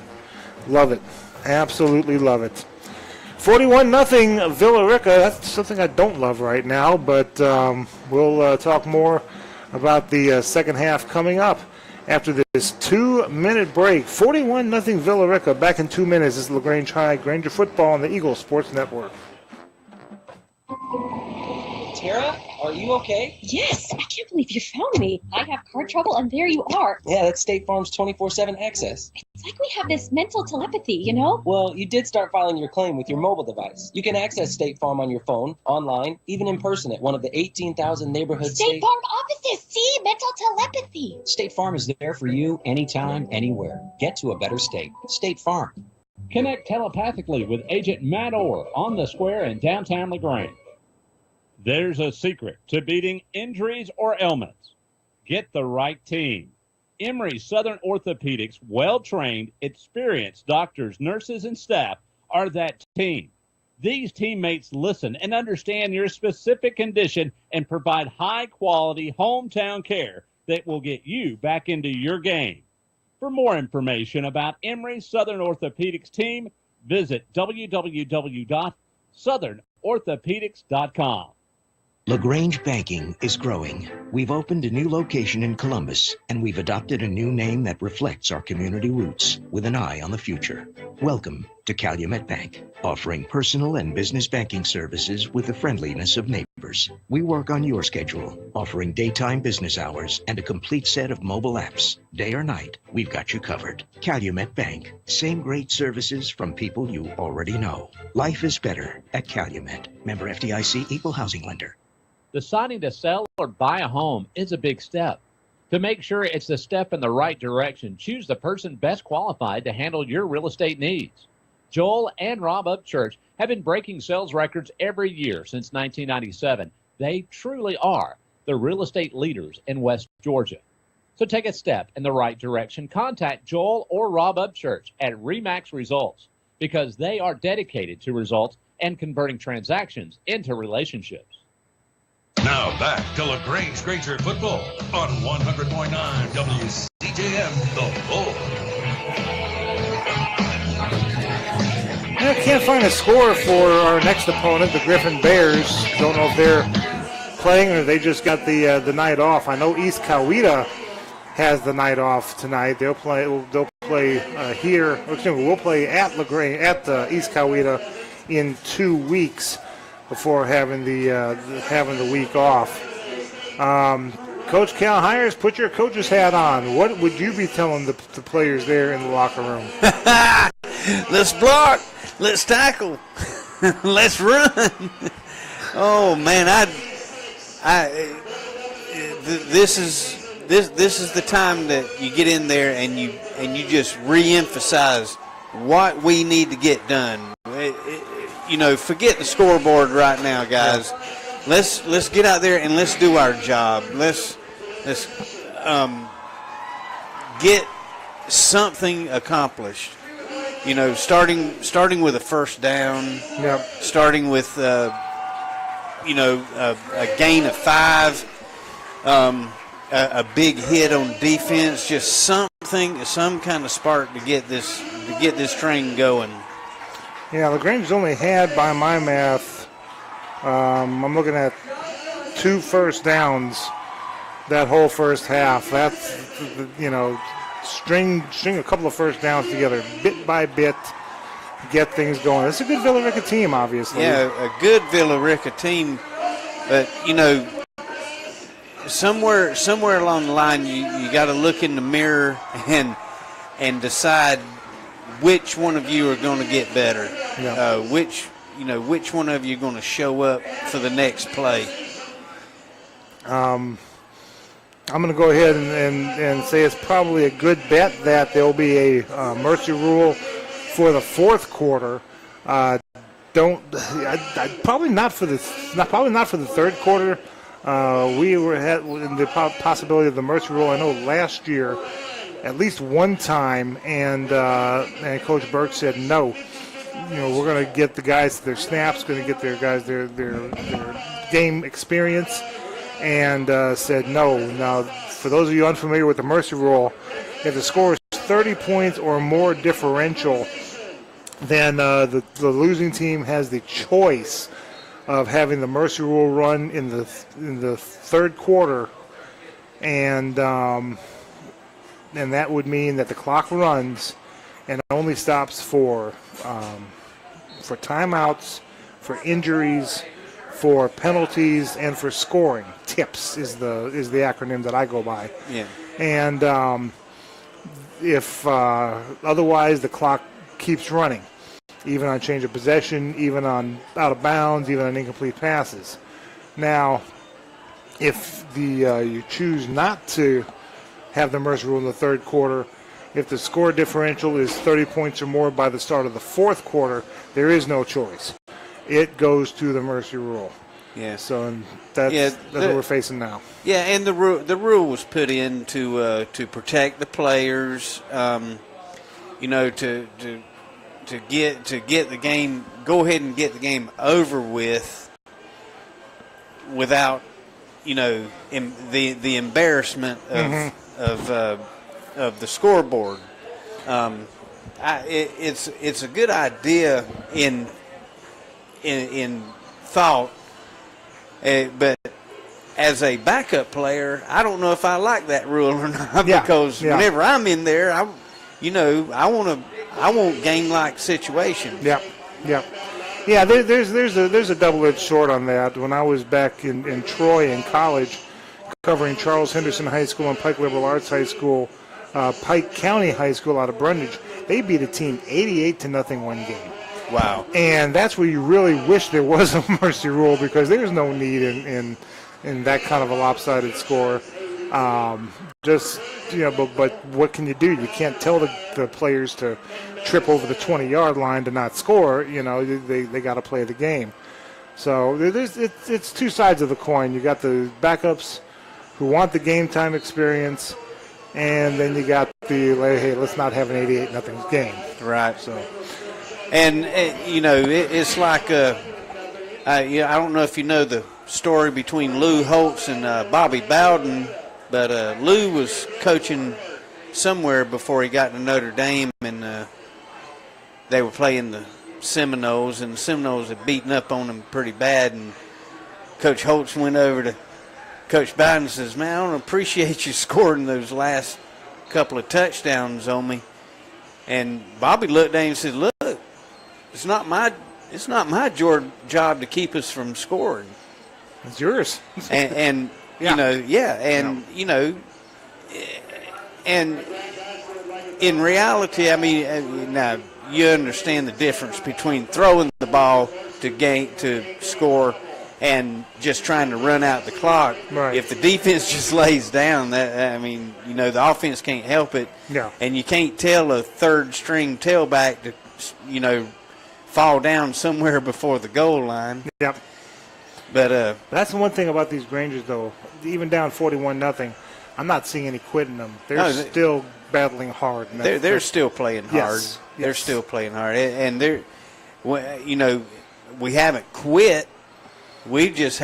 Love it. Absolutely love it. 41-0 Villa Rica. That's something I don't love right now, but we'll talk more about the second half coming up after this 2-minute break. 41-0 Villa Rica. Back in 2 minutes. This is LaGrange High Granger football on the Eagle Sports Network. Tara, are you okay? Yes, I can't believe you found me. I have car trouble, and there you are. Yeah, that's State Farm's 24/7 access. It's like we have this mental telepathy, you know? Well, you did start filing your claim with your mobile device. You can access State Farm on your phone, online, even in person at one of the 18,000 neighborhood State Farm offices. See, mental telepathy. State Farm is there for you anytime, anywhere. Get to a better state. State Farm. Connect telepathically with Agent Matt Orr on the square in downtown LaGrange. There's a secret to beating injuries or ailments. Get the right team. Emory Southern Orthopedics' well-trained, experienced doctors, nurses, and staff are that team. These teammates listen and understand your specific condition and provide high-quality hometown care that will get you back into your game. For more information about Emory Southern Orthopedics team, visit www.southernorthopedics.com. LaGrange Banking is growing. We've opened a new location in Columbus, and we've adopted a new name that reflects our community roots with an eye on the future. Welcome to Calumet Bank, offering personal and business banking services with the friendliness of neighbors. We work on your schedule, offering daytime business hours and a complete set of mobile apps. Day or night, we've got you covered. Calumet Bank, same great services from people you already know. Life is better at Calumet. Member FDIC, Equal Housing Lender. Deciding to sell or buy a home is a big step. To make sure it's the step in the right direction, choose the person best qualified to handle your real estate needs. Joel and Rob Upchurch have been breaking sales records every year since 1997. They truly are the real estate leaders in West Georgia. So take a step in the right direction. Contact Joel or Rob Upchurch at RE/MAX Results because they are dedicated to results and converting transactions into relationships. Now back to LaGrange Granger football on 100.9 WCJM, The Bull. I can't find a score for our next opponent, the Griffin Bears. Don't know if they're playing or they just got the night off. I know East Coweta has the night off tonight. They'll play here. We'll play at LaGrange at East Coweta in 2 weeks before having the week off. Coach Cal Hires, put your coach's hat on. What would you be telling the players there in the locker room? Let's block. Let's tackle. Let's run. Oh man, this is the time that you get in there and you just re-emphasize what we need to get done. Forget the scoreboard right now, guys. Let's get out there and let's do our job. Let's get something accomplished. Starting with a first down. Yep. Starting with a gain of 5, a big hit on defense. Just some kind of spark to get this train going. Yeah, LaGrange's only had, by my math, I'm looking at 2 first downs that whole first half. That's, string a couple of first downs together, bit by bit, get things going. It's a good Villa Rica team, obviously. Yeah, a good Villa Rica team, but somewhere along the line, you got to look in the mirror and decide which one of you are going to get better. Yeah. which one of you are going to show up for the next play? I'm going to go ahead and say it's probably a good bet that there will be a mercy rule for the fourth quarter. Probably not for the third quarter. We had the possibility of the mercy rule. I know last year, at least one time, and Coach Burke said no. We're going to get the guys their snaps, going to get their guys their game experience, and said no. Now, for those of you unfamiliar with the mercy rule, if the score is 30 points or more differential, then the losing team has the choice of having the mercy rule run in the third quarter, and that would mean that the clock runs and only stops for timeouts, for injuries, for penalties, and for scoring. TIPS is the acronym that I go by. Yeah. And if otherwise, the clock keeps running, even on change of possession, even on out of bounds, even on incomplete passes. Now, if you choose not to have the mercy rule in the third quarter, if the score differential is 30 points or more by the start of the fourth quarter, there is no choice. It goes to the mercy rule. Yeah. So that's what we're facing now. Yeah, and the rule was put in to protect the players. To get the game, go ahead and get the game over with without, the embarrassment of the scoreboard. It's a good idea in thought, but as a backup player, I don't know if I like that rule or not, because whenever I'm in there, I want game-like situations. Yeah. There's a double-edged sword on that. When I was back in Troy in college, covering Charles Henderson High School and Pike Liberal Arts High School, Pike County High School out of Brundage, they beat a team 88-0 one game. Wow. And that's where you really wish there was a mercy rule, because there's no need in that kind of a lopsided score. But what can you do? You can't tell the players to trip over the 20-yard line to not score. They got to play the game. So it's two sides of the coin. You got the backups who want the game time experience, and then you got hey, let's not have an 88-0 game. Right. So, and it's like I don't know if you know the story between Lou Holtz and Bobby Bowden. But Lou was coaching somewhere before he got to Notre Dame, and they were playing the Seminoles, and the Seminoles had beaten up on them pretty bad. And Coach Holtz went over to Coach Bowden and says, "Man, I don't appreciate you scoring those last couple of touchdowns on me." And Bobby looked at him and said, "Look, it's not my job to keep us from scoring. It's yours." and and in reality, now you understand the difference between throwing the ball to score and just trying to run out the clock. Right. If the defense just lays down, the offense can't help it. Yeah. And you can't tell a third string tailback to, fall down somewhere before the goal line. Yep. But that's the one thing about these Grangers, though. Even down 41-0, I'm not seeing any quitting them. They're still battling hard. They're still playing hard. Yes. They're still playing hard, and we haven't quit. We've just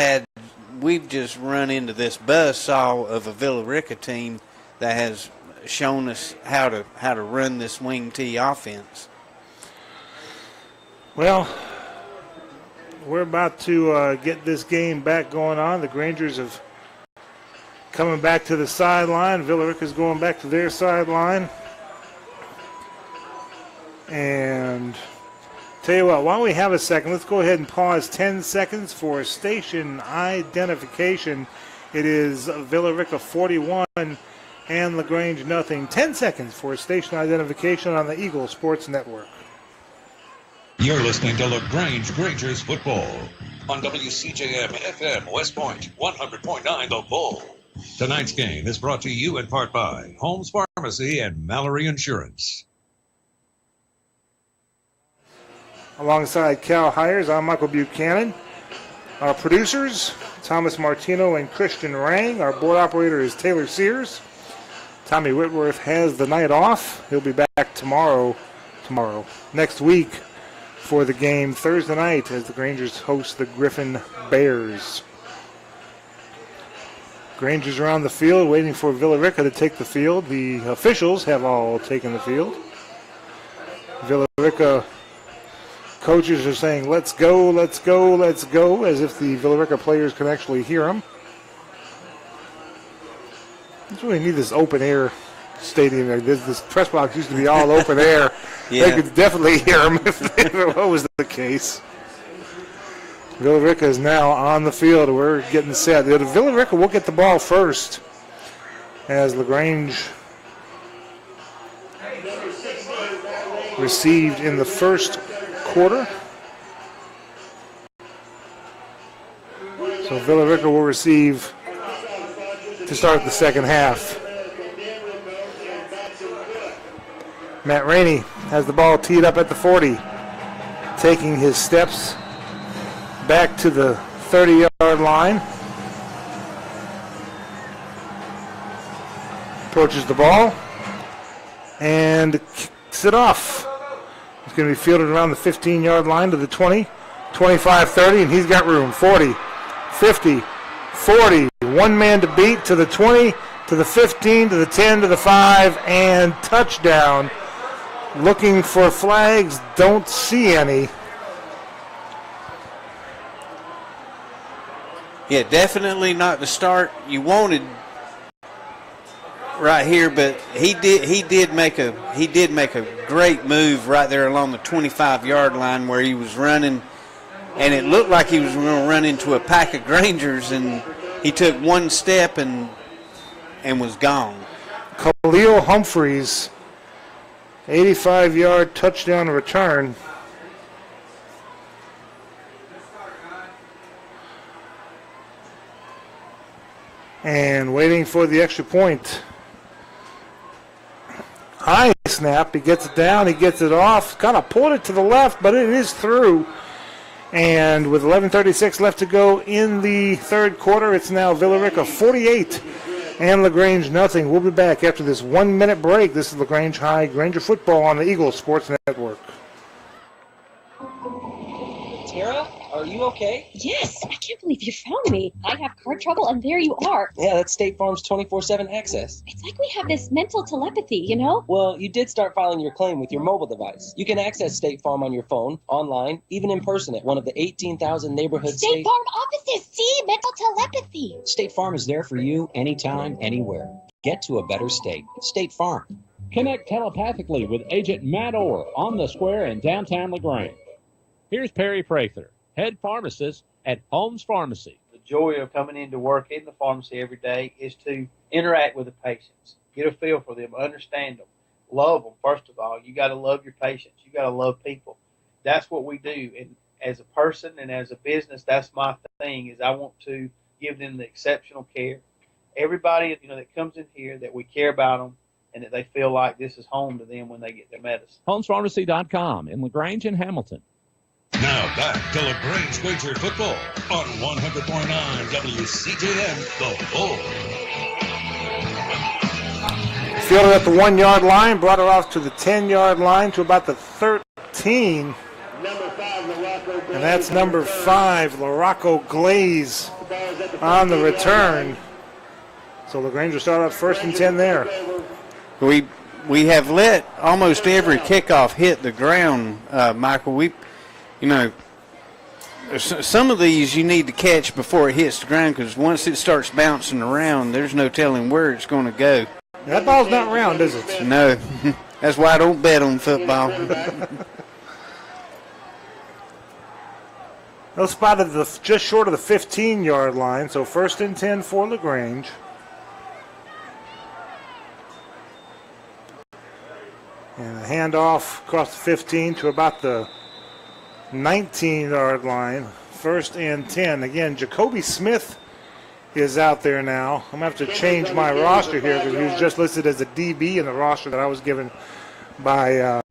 run into this buzzsaw of a Villa Rica team that has shown us how to run this wing T offense. Well, we're about to get this game back going on. The Grangers have coming back to the sideline. Villa Rica's going back to their sideline. And tell you what, while we have a second, let's go ahead and pause 10 seconds for station identification. It is Villa Rica 41 and LaGrange nothing. 10 seconds for station identification on the Eagle Sports Network. You're listening to LaGrange Granger's Football on WCJM FM West Point, 100.9 The Bull. Tonight's game is brought to you in part by Holmes Pharmacy and Mallory Insurance. Alongside Cal Hires, I'm Michael Buchanan. Our producers, Thomas Martino and Christian Rang. Our board operator is Taylor Sears. Tommy Whitworth has the night off. He'll be back tomorrow, next week for the game Thursday night as the Grangers host the Griffin Bears. Grangers are on the field waiting for Villa Rica to take the field. The officials have all taken the field. Villa Rica coaches are saying, let's go, let's go, let's go, as if the Villa Rica players can actually hear them. You really need this open air stadium. This press box used to be all open air. Yeah. They could definitely hear them if that was the case. Villa Rica is now on the field. We're getting set. Villa Rica will get the ball first as LaGrange received in the first quarter. So Villa Rica will receive to start the second half. Matt Rainey has the ball teed up at the 40, taking his steps back to the 30-yard line. Approaches the ball and kicks it off. It's going to be fielded around the 15-yard line to the 20, 25, 30, and he's got room. 40, 50, 40. One man to beat to the 20, to the 15, to the 10, to the 5, and touchdown. Looking for flags, don't see any. Yeah, definitely not the start you wanted right here, but he did make a great move right there along the 25-yard line where he was running, and it looked like he was going to run into a pack of Grangers, and he took one step and was gone. Khalil Humphreys, 85-yard touchdown return. And waiting for the extra point. High snap. He gets it down. He gets it off. Kind of pulled it to the left, but it is through. And with 11:36 left to go in the third quarter, it's now Villa Rica 48 and LaGrange nothing. We'll be back after this 1 minute break. This is LaGrange High Granger football on the Eagles Sports Network. Tara, are you okay? Yes, I can't believe you found me. I have car trouble, and there you are. Yeah, that's State Farm's 24/7 access. It's like we have this mental telepathy, you know? Well, you did start filing your claim with your mobile device. You can access State Farm on your phone, online, even in person at one of the 18,000 neighborhood State Farm offices. See, mental telepathy. State Farm is there for you anytime, anywhere. Get to a better state. State Farm. Connect telepathically with Agent Matt Orr on the square in downtown LaGrange. Here's Perry Prather, head pharmacist at Holmes Pharmacy. The joy of coming into work in the pharmacy every day is to interact with the patients, get a feel for them, understand them, love them. First of all, you got to love your patients. You got to love people. That's what we do. And as a person and as a business, that's my thing. Is I want to give them the exceptional care. Everybody, that comes in here, that we care about them, and that they feel like this is home to them when they get their medicine. HolmesPharmacy.com in LaGrange and Hamilton. Now back to LaGrange Granger football on 100.9 WCJM, The Bull. Fielded at the 1 yard line, brought her off to the 10-yard line to about the 13. And that's number 5, LaRocco Glaze on the return. So LaGrange will start out 1st and 10 there. We have let almost every kickoff hit the ground, Michael. Some of these you need to catch before it hits the ground, because once it starts bouncing around, there's no telling where it's going to go. That ball's not round, is it? No. That's why I don't bet on football. They'll spot at just short of the 15-yard line, so 1st and 10 for LaGrange. And a handoff across the 15 to about the 19-yard line. 1st and 10. Again, Jacoby Smith is out there now. I'm going to have to change my roster here because he was just listed as a DB in the roster that I was given by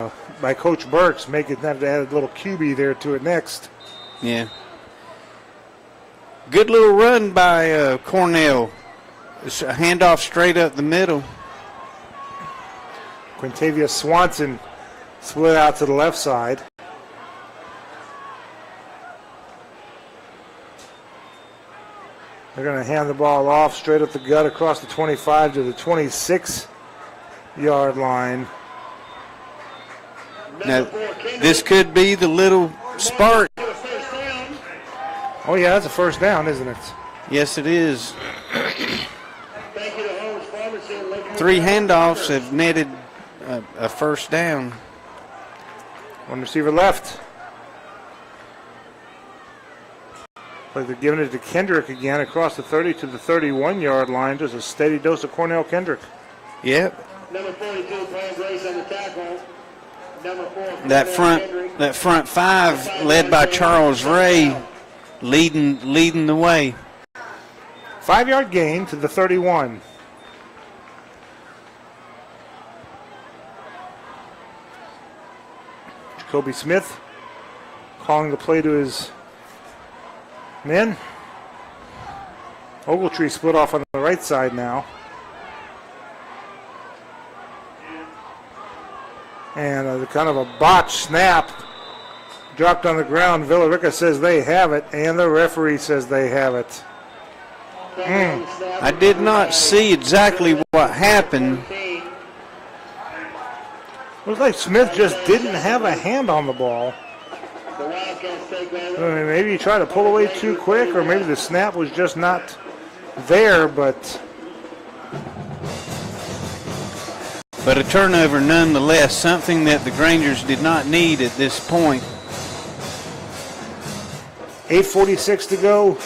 Coach Burks. Have to add a little QB there to it next. Yeah. Good little run by Cornell. It's a handoff straight up the middle. Quintavious Swanson split out to the left side. They're going to hand the ball off straight up the gut across the 25 to the 26-yard line. Now, this could be the little spark. Oh, yeah, that's a first down, isn't it? Yes, it is. 3 handoffs have netted a first down. One receiver left. Like they're giving it to Kendrick again across the 30 to the 31-yard line. Just a steady dose of Cornell Kendrick. Yep. Number 42, Paul Grace on the tackle. Number 4, That front 5 led by Charles Ray leading the way. 5-yard gain to the 31. Jacoby Smith calling the play to his men. Ogletree split off on the right side now. And kind of a botch snap dropped on the ground. Villarica says they have it, and the referee says they have it. I did not see exactly what happened. Looks like Smith just didn't have a hand on the ball. Maybe he tried to pull away too quick, or maybe the snap was just not there, but a turnover nonetheless, something that the Grangers did not need at this point. 8:46 to go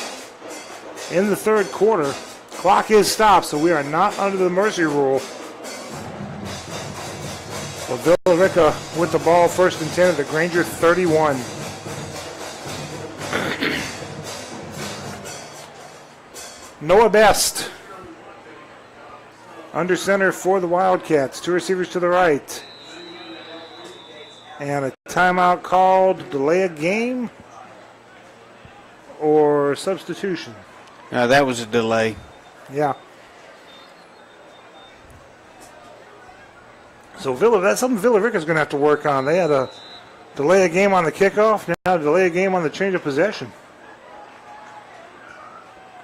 in the third quarter. Clock is stopped, so we are not under the mercy rule. Well, Villarica with the ball, 1st and 10 at the Granger 31. Noah Best, under center for the Wildcats. 2 receivers to the right. And a timeout called, delay a game or substitution? That was a delay. Yeah. So that's something Villarica's going to have to work on. They had a delay a game on the kickoff, now delay a game on the change of possession.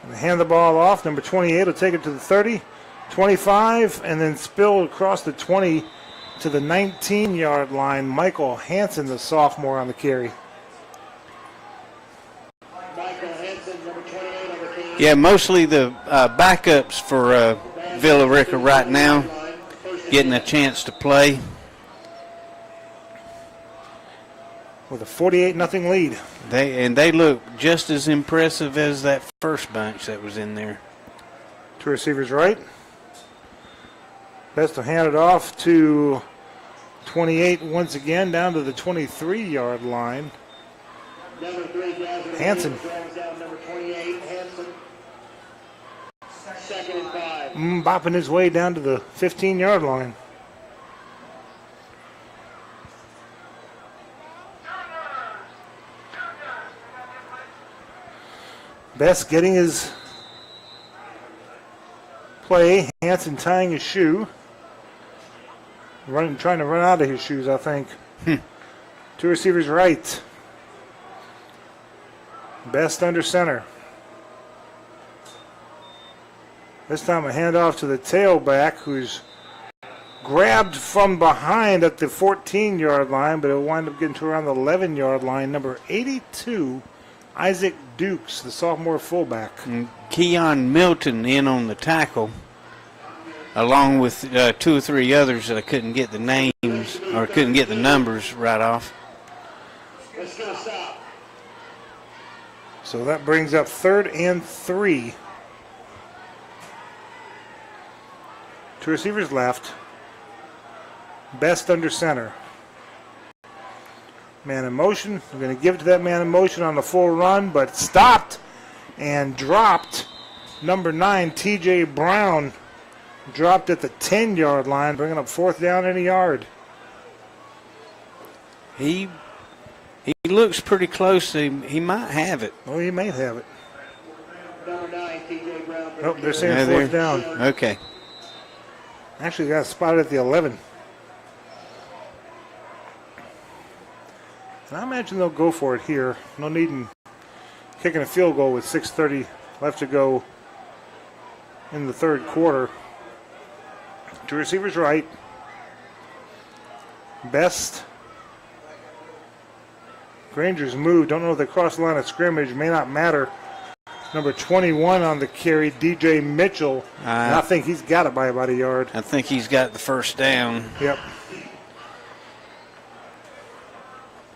And they hand the ball off. Number 28 will take it to the 30, 25, and then spill across the 20 to the 19-yard line. Michael Hansen, the sophomore, on the carry. Yeah, mostly the backups for Villarica right now getting a chance to play. With a 48-0 lead. They look just as impressive as that first bunch that was in there. 2 receivers right. Best to hand it off to 28 once again, down to the 23-yard line. Hansen. Bopping his way down to the 15-yard line. Best getting his play. Hansen tying his shoe. Trying to run out of his shoes, I think. 2 receivers right. Best under center. This time a handoff to the tailback, who's grabbed from behind at the 14-yard line, but it'll wind up getting to around the 11-yard line. Number 82, Isaac Dukes, the sophomore fullback. And Keon Milton in on the tackle, along with 2 or 3 others that I couldn't get the names or couldn't get the numbers right off. So that brings up 3rd and 3. 2 receivers left. Best under center. Man in motion. We're going to give it to that man in motion on the full run, but stopped and dropped. Number 9, T.J. Brown, dropped at the 10-yard line, bringing up 4th down and a yard. He looks pretty close. He might have it. Oh, he may have it. Number 9, T.J. Brown. Nope, they're saying 4th down. Okay. Actually got spotted at the 11. And I imagine they'll go for it here. No need in kicking a field goal with 6:30 left to go in the third quarter. Two receivers right. Best. Granger's moved. Don't know if they crossed the line of scrimmage. May not matter. Number 21 on the carry, DJ Mitchell. And I think he's got it by about a yard. I think he's got the first down. Yep.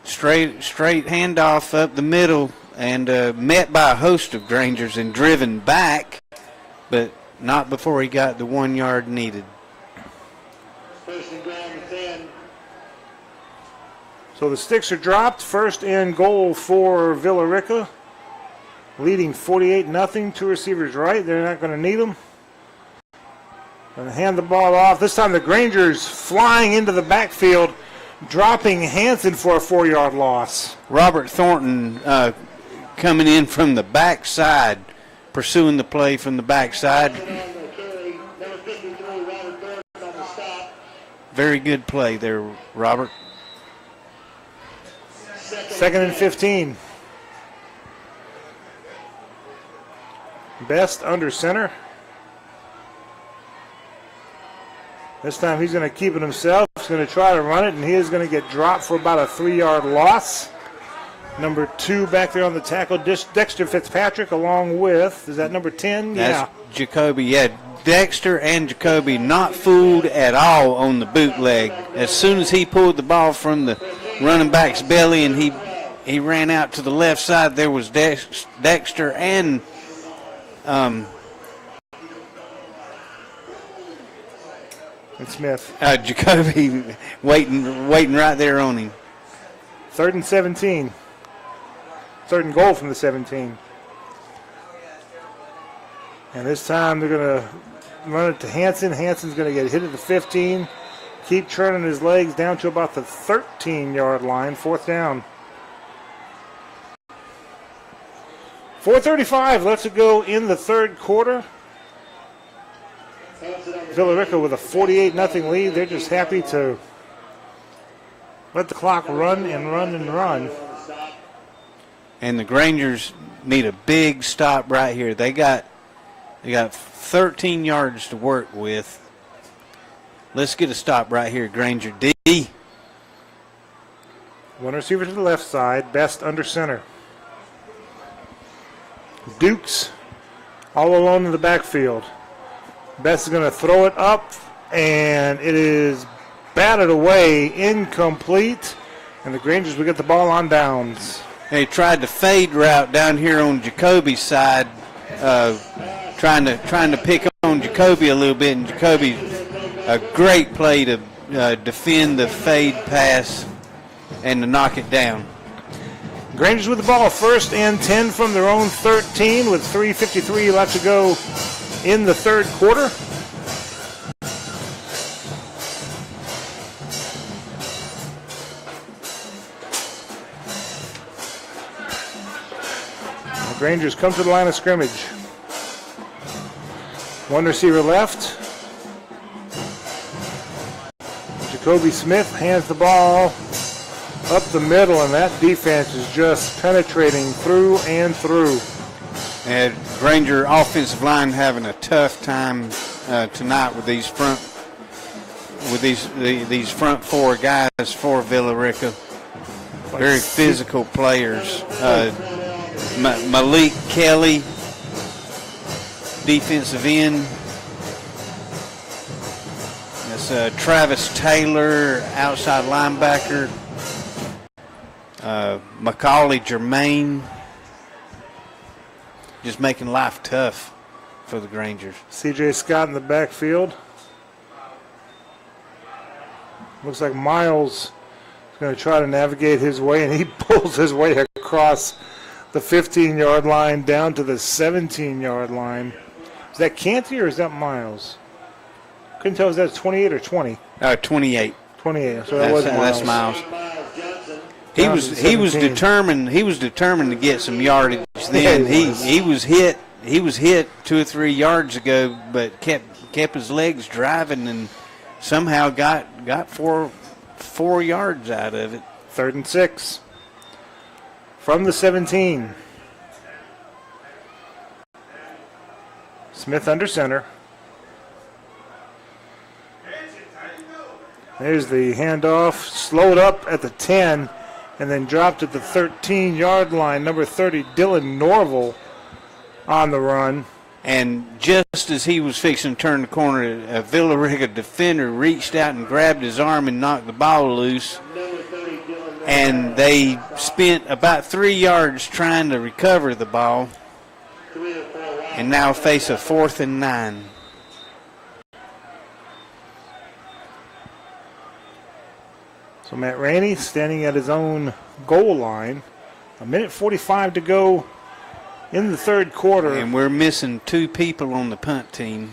Straight handoff up the middle and met by a host of Grangers and driven back, but not before he got the 1 yard needed. First and goal to 10. So the sticks are dropped. First and goal for Villa Rica. Leading 48-0. Two receivers right. They're not going to need them. Going to hand the ball off. This time the Grangers flying into the backfield, dropping Hansen for a 4-yard loss. Robert Thornton coming in from the backside, pursuing the play from the backside. Very good play there, Robert. Second and 15. Best under center. This time he's going to keep it himself. He's going to try to run it, and he is going to get dropped for about a 3-yard loss. Number 2 back there on the tackle, Dexter Fitzpatrick, along with, is that number 10? That's Jacoby. Yeah, Dexter and Jacoby not fooled at all on the bootleg. As soon as he pulled the ball from the running back's belly and he ran out to the left side, there was Dexter and and Smith. Jacoby waiting right there on him. 3rd and 17. 3rd and goal from the 17. And this time they're going to run it to Hansen. Hansen's going to get hit at the 15. Keep turning his legs down to about the 13-yard line. 4th down. 4:35 left to go in the third quarter. Villa Rica with a 48-0 lead. They're just happy to let the clock run and run and run. And the Grangers need a big stop right here. They got 13 yards to work with. Let's get a stop right here, Granger D. One receiver to the left side, Best under center. Dukes all alone in the backfield. Best is going to throw it up, and it is batted away, incomplete, and the Grangers will get the ball on downs. They tried the fade route down here on Jacoby's side, trying to pick on Jacoby a little bit, and Jacoby, a great play to defend the fade pass and to knock it down. Grangers with the ball, 1st and 10 from their own 13 with 3:53 left to go in the third quarter. The Grangers come to the line of scrimmage. One receiver left. Jacoby Smith hands the ball up the middle, and that defense is just penetrating through and through. And Granger offensive line having a tough time tonight with these front four guys for Villa Rica. Very physical players. Malik Kelly, defensive end. That's Travis Taylor, outside linebacker. Macaulay Germain, just making life tough for the Grangers. C.J. Scott in the backfield. Looks like Miles going to try to navigate his way, and he pulls his way across the 15-yard line down to the 17-yard line. Is that Canty or is that Miles? Couldn't tell if that's 28 or 20. 28. 28. So that was Miles. That's Miles. He was determined. He was determined to get some yardage. Then he was hit. He was hit 2 or 3 yards ago, but kept his legs driving and somehow got 4 yards out of it. 3rd and 6 from the 17. Smith under center. There's the handoff, slowed up at the 10, and then dropped at the 13-yard line. Number 30, Dylan Norville, on the run. And just as he was fixing to turn the corner, a Villa-Rica defender reached out and grabbed his arm and knocked the ball loose. And they spent about 3 yards trying to recover the ball. And now face a 4th and 9. So Matt Rainey standing at his own goal line. 1:45 to go in the 3rd quarter. And we're missing 2 people on the punt team.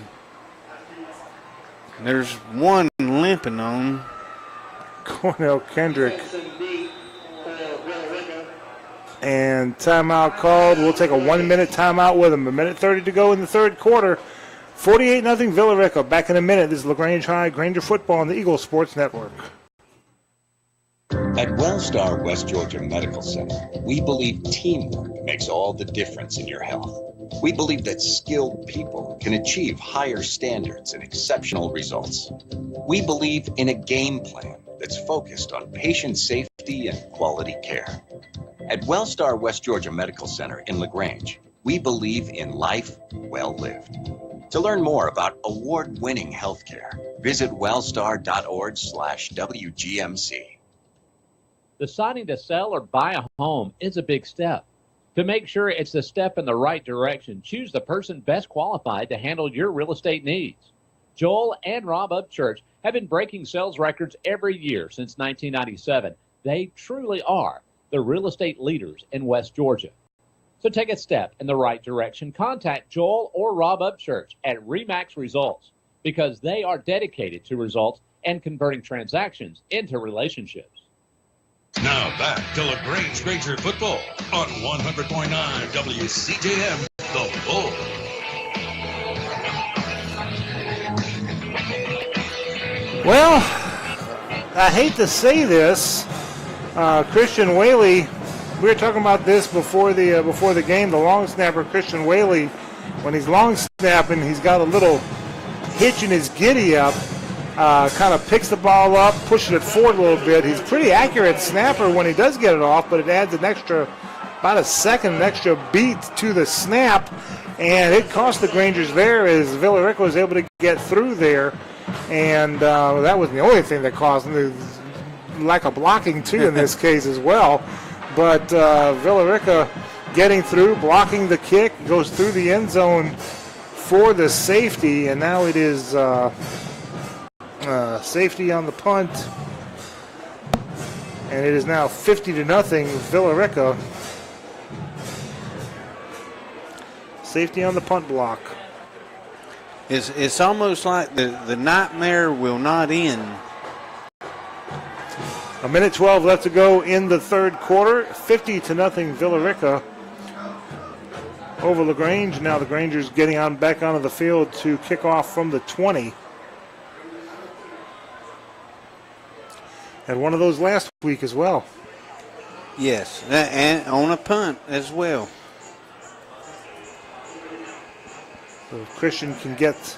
There's one limping on. Cornell Kendrick. And timeout called. We'll take a 1-minute timeout with him. 1:30 to go in the 3rd quarter. 48-0 Villa-Rica. Back in a minute. This is LaGrange High Granger football on the Eagle Sports Network. At Wellstar West Georgia Medical Center, we believe teamwork makes all the difference in your health. We believe that skilled people can achieve higher standards and exceptional results. We believe in a game plan that's focused on patient safety and quality care. At Wellstar West Georgia Medical Center in LaGrange, we believe in life well lived. To learn more about award-winning healthcare, visit wellstar.org/WGMC. Deciding to sell or buy a home is a big step. To make sure it's a step in the right direction, choose the person best qualified to handle your real estate needs. Joel and Rob Upchurch have been breaking sales records every year since 1997. They truly are the real estate leaders in West Georgia. So take a step in the right direction. Contact Joel or Rob Upchurch at RE/MAX Results because they are dedicated to results and converting transactions into relationships. Now back to LaGrange Granger football on 100.9 WCJM, The Bull. Well, I hate to say this, Christian Whaley. We were talking about this before the game. The long snapper Christian Whaley, when he's long snapping, he's got a little hitch in his giddy up. Kind of picks the ball up, pushes it forward a little bit. He's a pretty accurate snapper when he does get it off, but it adds about a second, an extra beat to the snap, and it cost the Grangers there as Villa-Rica was able to get through there, and that was the only thing that caused them. Lack of blocking, too, in this case as well, but Villa-Rica getting through, blocking the kick, goes through the end zone for the safety, and now it is safety on the punt, and it is now 50-0 Villa-Rica. Safety on the punt block. It's almost like the nightmare will not end. 1:12 left to go in the 3rd quarter. 50-0 Villa-Rica over LaGrange. Now the Grangers getting back onto the field to kick off from the 20. Had one of those last week as well. Yes, and on a punt as well. So if Christian can get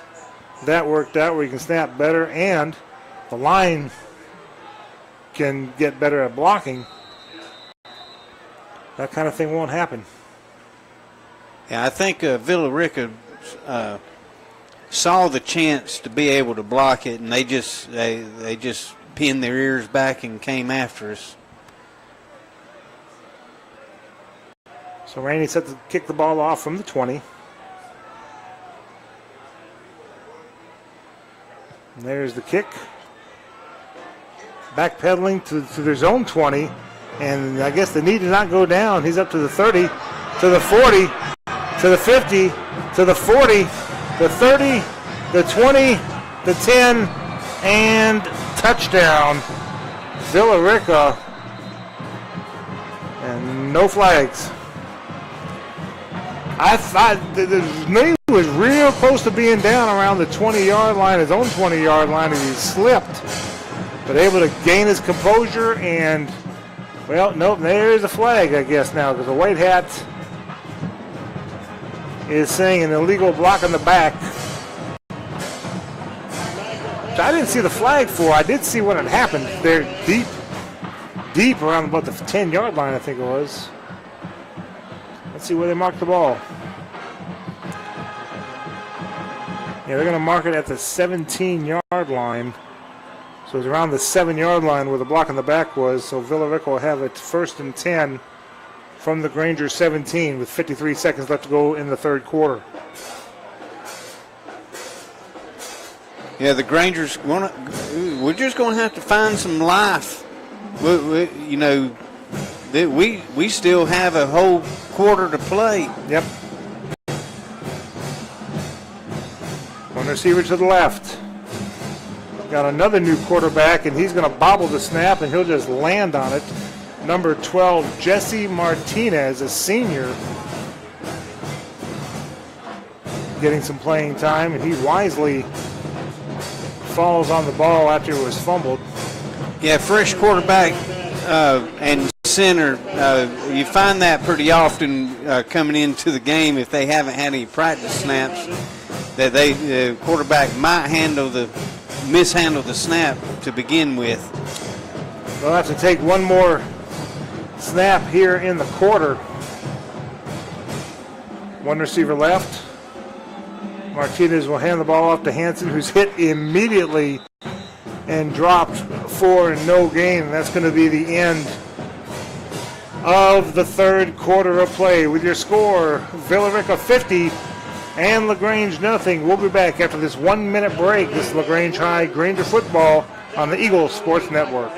that worked out where he can snap better and the line can get better at blocking, that kind of thing won't happen. Yeah, I think Villa-Rica saw the chance to be able to block it, and they just pinned their ears back and came after us. So Rainey set to kick the ball off from the 20. And there's the kick. backpedaling to their zone 20. And I guess the knee did not go down. He's up to the 30, to the 40, to the 50, to the 40, the 30, the 20, the 10, and touchdown. Villa Rica. And no flags. I thought the knee was real close to being down around the 20-yard line, his own 20-yard line, and he slipped. But able to gain his composure and, well, nope, there is a flag, I guess, now, because the white hat is saying an illegal block on the back. Which I didn't see the flag for. I did see what had happened. They're deep around about the 10-yard line, I think it was. Let's see where they marked the ball. Yeah, they're going to mark it at the 17-yard line. So it's around the 7-yard line where the block on the back was. So Villa Rica will have it 1st and 10 from the Granger 17 with 53 seconds left to go in the third quarter. Yeah, the Granger's we're just going to have to find some life. We still have a whole quarter to play. Yep. One receiver to the left. Got another new quarterback, and he's going to bobble the snap, and he'll just land on it. Number 12, Jesse Martinez, a senior, getting some playing time, and he wisely falls on the ball after it was fumbled. Yeah, fresh quarterback and center, you find that pretty often coming into the game if they haven't had any practice snaps, that the quarterback might mishandle the snap to begin with. They'll have to take one more snap here in the quarter. One receiver left. Martinez will hand the ball off to Hansen, who's hit immediately and dropped for no gain. That's going to be the end of the third quarter of play. With your score, Villa Rica 50 and LaGrange nothing. We'll be back after this 1-minute break. This is LaGrange High Granger football on the Eagle Sports Network.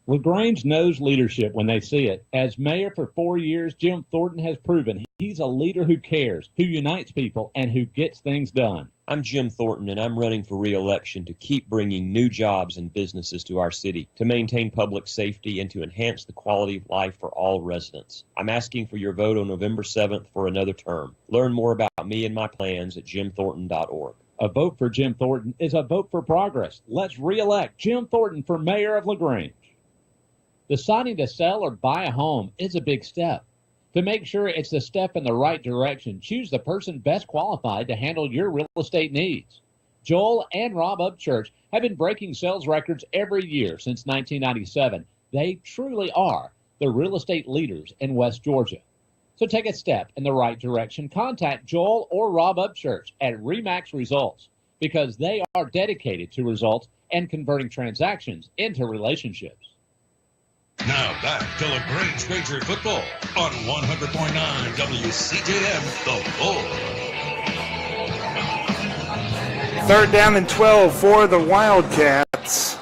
LaGrange knows leadership when they see it. As mayor for 4 years, Jim Thornton has proven he's a leader who cares, who unites people, and who gets things done. I'm Jim Thornton, and I'm running for re-election to keep bringing new jobs and businesses to our city, to maintain public safety, and to enhance the quality of life for all residents. I'm asking for your vote on November 7th for another term. Learn more about me and my plans at jimthornton.org. A vote for Jim Thornton is a vote for progress. Let's re-elect Jim Thornton for mayor of LaGrange. Deciding to sell or buy a home is a big step. To make sure it's a step in the right direction, choose the person best qualified to handle your real estate needs. Joel and Rob Upchurch have been breaking sales records every year since 1997. They truly are the real estate leaders in West Georgia. So take a step in the right direction. Contact Joel or Rob Upchurch at RE/MAX Results, because they are dedicated to results and converting transactions into relationships. Now back to LaGrange Granger football on 100.9 WCJM, The Bull. 3rd down and 12 for the Wildcats,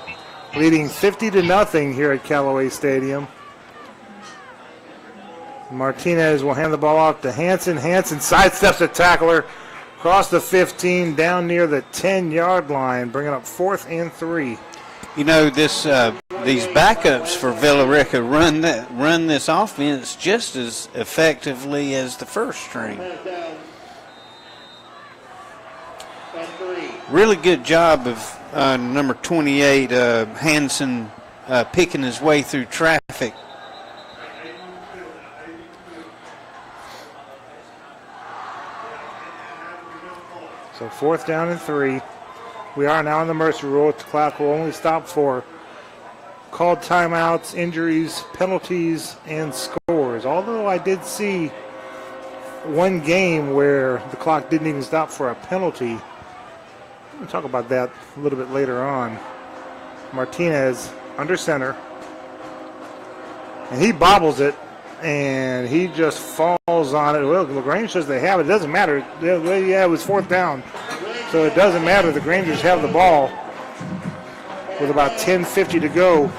leading 50-0 here at Callaway Stadium. Martinez will hand the ball off to Hansen. Hansen sidesteps a tackler across the 15 down near the 10-yard line, bringing up 4th and 3. You know, these backups for Villa Rica run this offense just as effectively as the first string. Really good job of number 28, Hansen, picking his way through traffic. So 4th down and 3. We are now in the Mercy rule. The clock will only stop for called timeouts, injuries, penalties, and scores. Although I did see one game where the clock didn't even stop for a penalty. We'll talk about that a little bit later on. Martinez under center. And he bobbles it, and he just falls on it. Well, LaGrange says they have it. It doesn't matter. Yeah, it was 4th down. So it doesn't matter. The Grangers have the ball. with about 10:50 to go.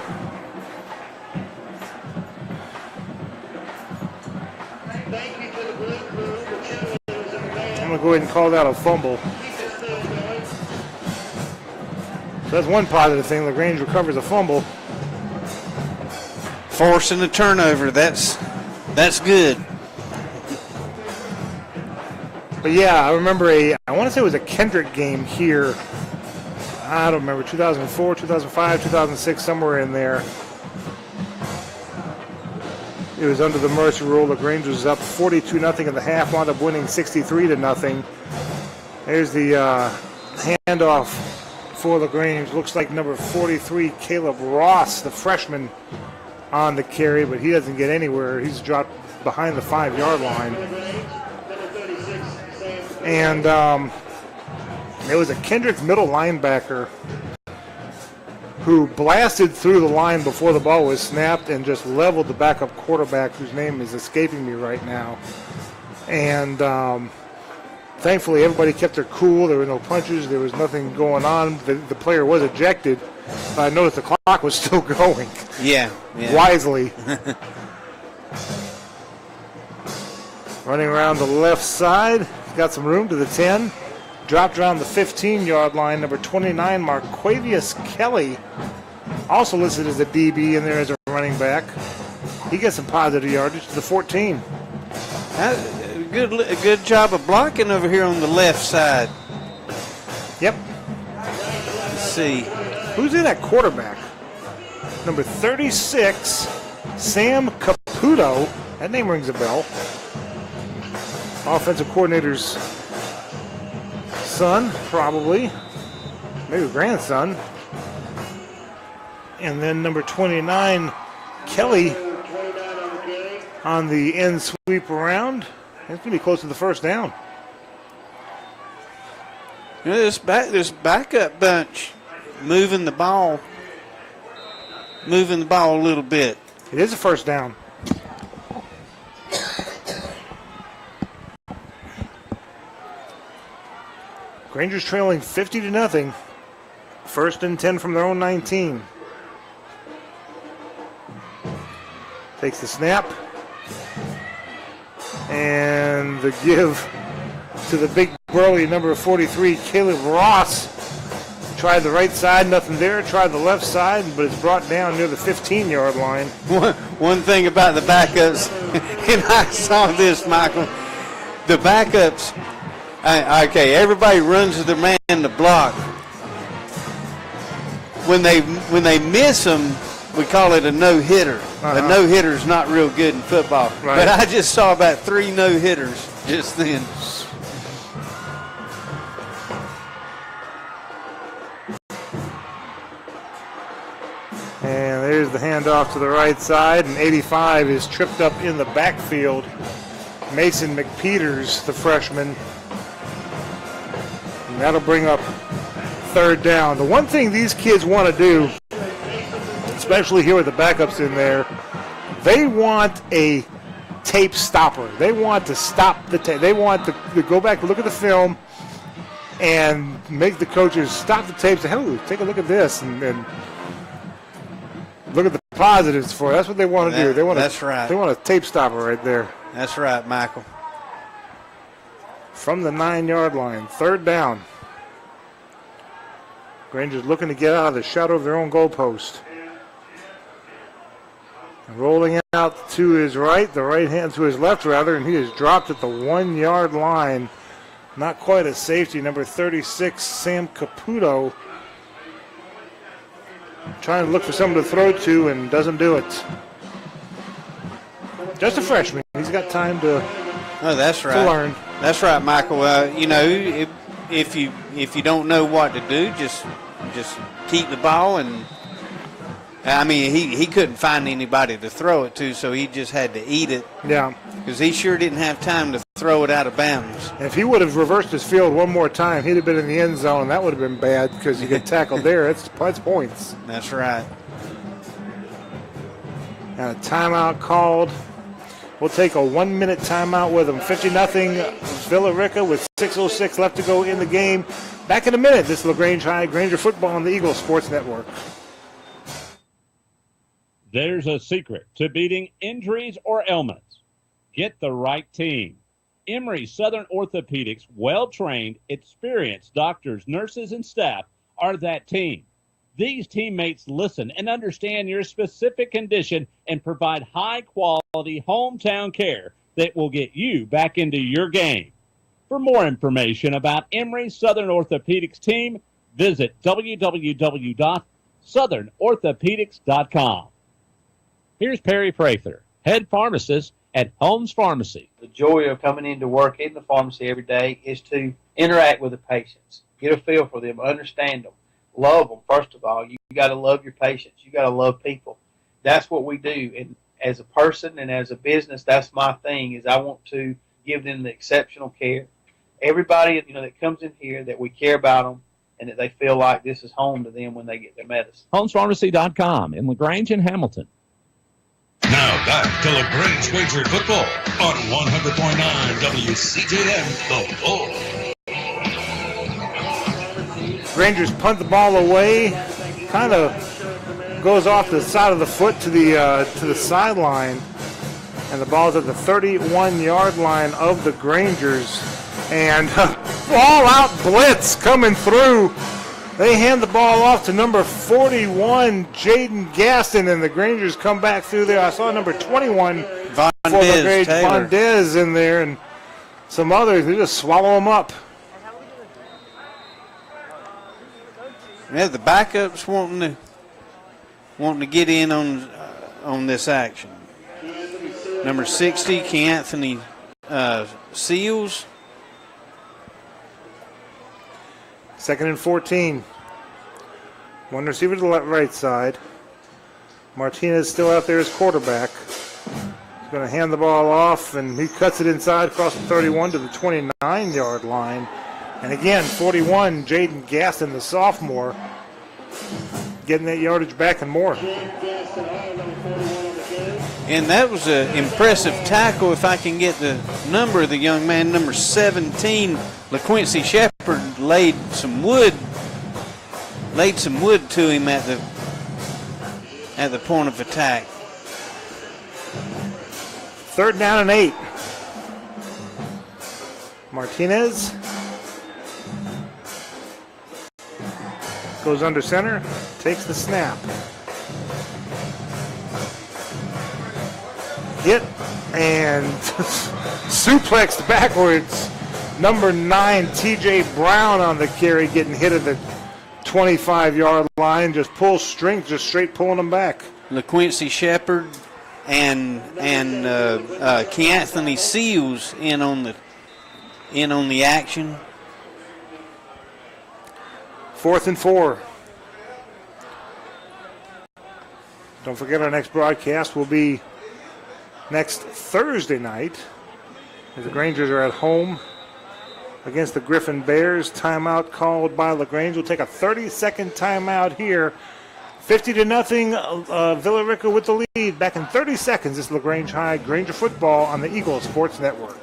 I'm going to go ahead and call that a fumble. So that's one positive thing. LaGrange recovers a fumble. Forcing a turnover, that's good. But yeah, I remember I want to say it was a Kendrick game here. I don't remember, 2004, 2005, 2006, somewhere in there. It was under the Mercer rule. LaGrange was up 42-0 in the half, wound up winning 63-0. There's the handoff for LaGrange. Looks like number 43, Caleb Ross, the freshman, on the carry, but he doesn't get anywhere. He's dropped behind the 5-yard line. And it was a Kendrick middle linebacker who blasted through the line before the ball was snapped and just leveled the backup quarterback, whose name is escaping me right now. And thankfully, everybody kept their cool. There were no punches. There was nothing going on. The player was ejected. I noticed the clock was still going. Yeah. Wisely. Running around the left side. He's got some room to the 10. Dropped around the 15-yard line. Number 29, Marquavius Kelly, also listed as a DB in there as a running back. He gets some positive yardage to the 14. A good job of blocking over here on the left side. Yep. Let's see. Who's in at quarterback? Number 36, Sam Caputo. That name rings a bell. Offensive coordinator's son, probably. Maybe grandson. And then number 29, Kelly, on the end sweep around. It's going to be close to the first down. You know, this backup bunch moving the ball a little bit. It is a first down. Granger's trailing 50-0. First and 10 from their own 19. Takes the snap. And the give to the big burly number 43, Caleb Ross. Tried the right side, nothing there. Tried the left side, but it's brought down near the 15-yard line. One thing about the backups, and I saw this, Michael, the backups, okay, everybody runs to their man to block. When they miss them, we call it a no-hitter. A no-hitter is not real good in football. Right. But I just saw about 3 no-hitters just then. And there's the handoff to the right side, and 85 is tripped up in the backfield. Mason McPeters, the freshman. And that'll bring up third down. The one thing these kids want to do, especially here with the backups in there, they want a tape stopper. They want to stop the tape. They want to go back and look at the film and make the coaches stop the tape. Say, hey, take a look at this and look at the positives for it. That's what they want to do. That's right. They want a tape stopper right there. That's right, Michael. From the 9-yard line, third down. Granger's looking to get out of the shadow of their own goalpost. Rolling out to his right, the right hand to his left rather, and he is dropped at the 1-yard line. Not quite a safety. Number 36, Sam Caputo, trying to look for someone to throw to and doesn't do it. Just a freshman. He's got time to learn. That's right, Michael. If you don't know what to do, just keep the ball. And I mean, he couldn't find anybody to throw it to, so he just had to eat it. Yeah. Because he sure didn't have time to throw it out of bounds. And if he would have reversed his field one more time, he'd have been in the end zone. That would have been bad because you get tackled there. That's points. That's right. And a timeout called. We'll take a 1-minute timeout with them. 50-0 Villa Rica with 6:06 left to go in the game. Back in a minute. This is LaGrange High Granger football on the Eagles Sports Network. There's a secret to beating injuries or ailments. Get the right team. Emory Southern Orthopedics, well-trained, experienced doctors, nurses, and staff are that team. These teammates listen and understand your specific condition and provide high-quality hometown care that will get you back into your game. For more information about Emory Southern Orthopedics team, visit www.southernorthopedics.com. Here's Perry Prather, head pharmacist at Holmes Pharmacy. The joy of coming into work in the pharmacy every day is to interact with the patients, get a feel for them, understand them, love them. First of all, you got to love your patients. You got to love people. That's what we do. And as a person and as a business, that's my thing. Is I want to give them the exceptional care. Everybody that comes in here, that we care about them, and that they feel like this is home to them when they get their medicine. HolmesPharmacy.com in LaGrange and Hamilton. Now back to LaGrange Granger football on 100.9 WCJM, The Bull. Rangers punt the ball away, kind of goes off the side of the foot to the sideline, and the ball's at the 31-yard line of the Grangers, and all-out blitz coming through. They hand the ball off to number 41, Jaden Gaston, and the Grangers come back through there. I saw number 21, Vondez in there, and some others. They just swallow them up. Yeah, the backups wanting to get in on this action. Number 60, Keanthony Seals. 2nd and 14. One receiver to the right side. Martinez still out there as quarterback. He's going to hand the ball off, and he cuts it inside across the 31 to the 29-yard line. And again, 41, Jaden Gaston, the sophomore, getting that yardage back and more. And that was an impressive tackle. If I can get the number of the young man, number 17, LaQuincy Shepard, laid some wood to him at the point of attack. 3rd down and 8. Martinez goes under center, takes the snap. Hit and suplexed backwards. Number 9, T.J. Brown on the carry, getting hit at the 25-yard line. Just pull strings, just straight pulling them back. LaQuincy Shepard and Keanthony Seals in on the action. 4th and 4. Don't forget, our next broadcast will be next Thursday night, as the Grangers are at home against the Griffin Bears. Timeout called by LaGrange. We'll take a 30-second timeout here. 50-0, Villa Rica with the lead. Back in 30 seconds, it's LaGrange High Granger football on the Eagles Sports Network.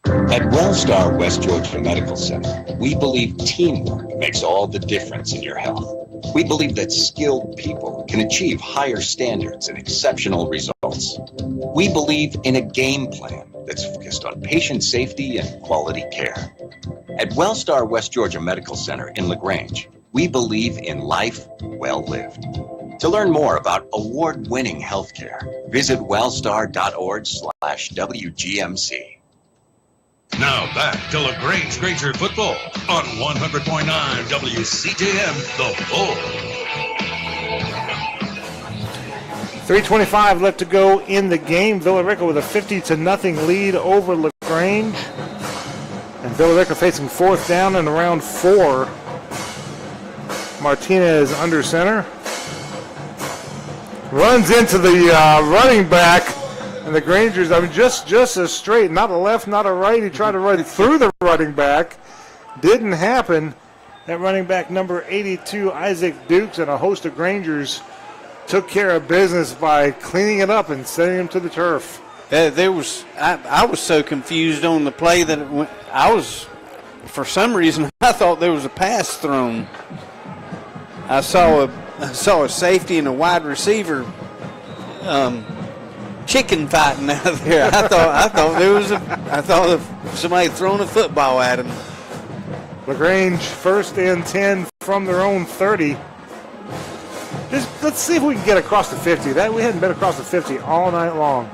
At Wellstar West Georgia Medical Center, we believe teamwork makes all the difference in your health. We believe that skilled people can achieve higher standards and exceptional results. We believe in a game plan that's focused on patient safety and quality care. At Wellstar West Georgia Medical Center in LaGrange, we believe in life well lived. To learn more about award-winning healthcare, visit wellstar.org/WGMC. Now back to LaGrange Granger football on 100.9 WCJM, The Bull. 3:25 left to go in the game. Villa Rica with a 50-0 lead over LaGrange. And Villa Rica facing 4th down and around 4. Martinez under center. Runs into the running back. And the Grangers, just a straight, not a left, not a right. He tried to run through the running back. Didn't happen. That running back, number 82, Isaac Dukes, and a host of Grangers took care of business by cleaning it up and sending him to the turf. I was so confused on the play that I for some reason, I thought there was a pass thrown. I saw a safety and a wide receiver chicken fighting out there. I thought somebody had thrown a football at him. LaGrange 1st and 10 from their own 30. Let's see if we can get across the 50. We hadn't been across the 50 all night long.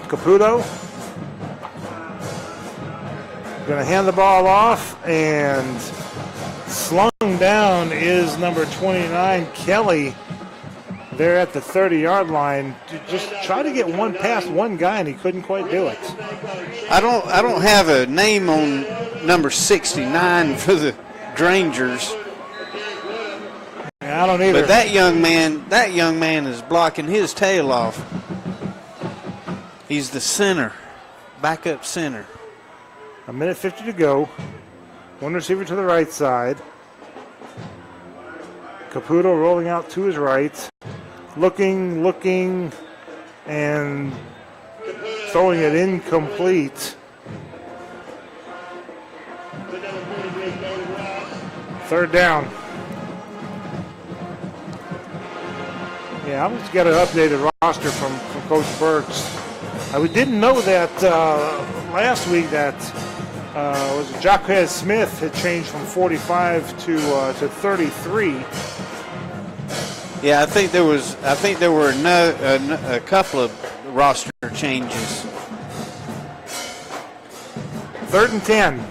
Caputo going to hand the ball off, and slung down is number 29, Kelly. They're at the 30-yard line. Just try to get one past one guy, and he couldn't quite do it. I don't have a name on number 69 for the Grangers. I don't either. But that young man is blocking his tail off. He's the center, backup center. 1:50 to go. One receiver to the right side. Caputo rolling out to his right. Looking, and throwing it incomplete. Third down. Yeah, I just got an updated roster from Coach Burks. We didn't know that last week that was Jacquez Smith had changed from 45 to 33. Yeah, I think there were a couple of roster changes. 3rd and 10.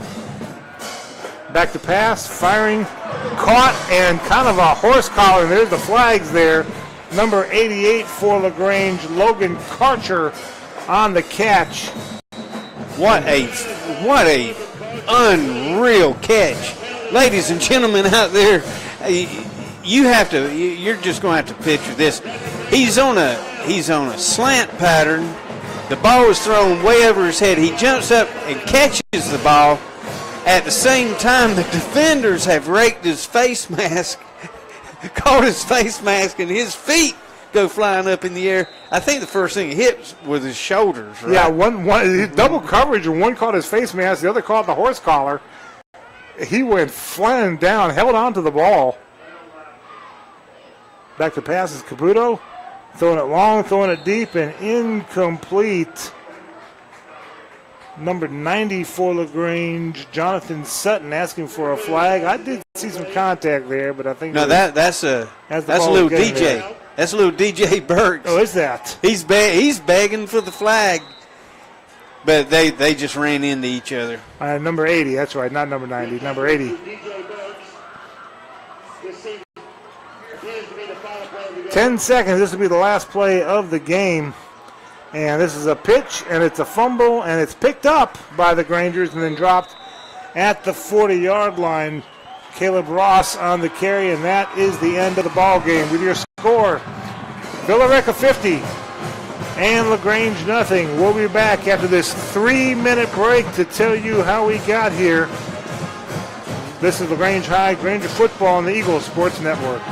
Back to pass, firing, caught, and kind of a horse collar. There's the flags there. Number 88 for LaGrange, Logan Karcher on the catch. What a unreal catch. Ladies and gentlemen out there, you're just going to have to picture this. He's on a slant pattern. The ball is thrown way over his head. He jumps up and catches the ball. At the same time, the defenders have raked his face mask, caught his face mask, and his feet go flying up in the air. I think the first thing he hit was his shoulders, right? Yeah, one double coverage, and one caught his face mask, the other caught the horse collar. He went flying down, held on to the ball. Back to pass is Caputo. Throwing it long, throwing it deep, and incomplete. Number 90 for LaGrange, Jonathan Sutton asking for a flag. I did see some contact there, but I think that's a little DJ. There. That's a little DJ Burks. Oh, is that? He's begging for the flag, but they just ran into each other. Number 80, that's right, not number 90, number 80. 10 seconds. This will be the last play of the game. And this is a pitch, and it's a fumble, and it's picked up by the Grangers and then dropped at the 40-yard line. Caleb Ross on the carry, and that is the end of the ball game. With your score, Villa Rica 50 and LaGrange nothing. We'll be back after this 3-minute break to tell you how we got here. This is LaGrange High, Granger Football on the Eagles Sports Network.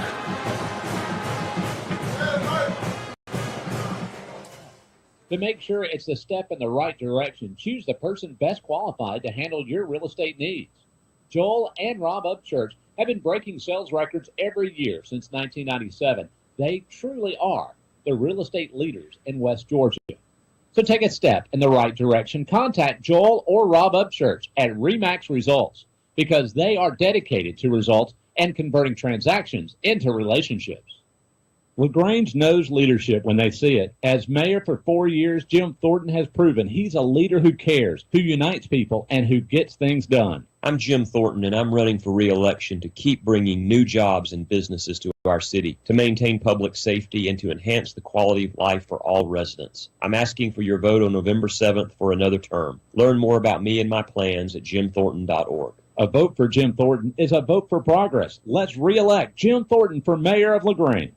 To make sure it's the step in the right direction, choose the person best qualified to handle your real estate needs. Joel and Rob Upchurch have been breaking sales records every year since 1997. They truly are the real estate leaders in West Georgia. So take a step in the right direction. Contact Joel or Rob Upchurch at RE/MAX Results because they are dedicated to results and converting transactions into relationships. LaGrange knows leadership when they see it. As mayor for 4 years, Jim Thornton has proven he's a leader who cares, who unites people, and who gets things done. I'm Jim Thornton, and I'm running for re-election to keep bringing new jobs and businesses to our city, to maintain public safety, and to enhance the quality of life for all residents. I'm asking for your vote on November 7th for another term. Learn more about me and my plans at jimthornton.org. A vote for Jim Thornton is a vote for progress. Let's re-elect Jim Thornton for mayor of LaGrange.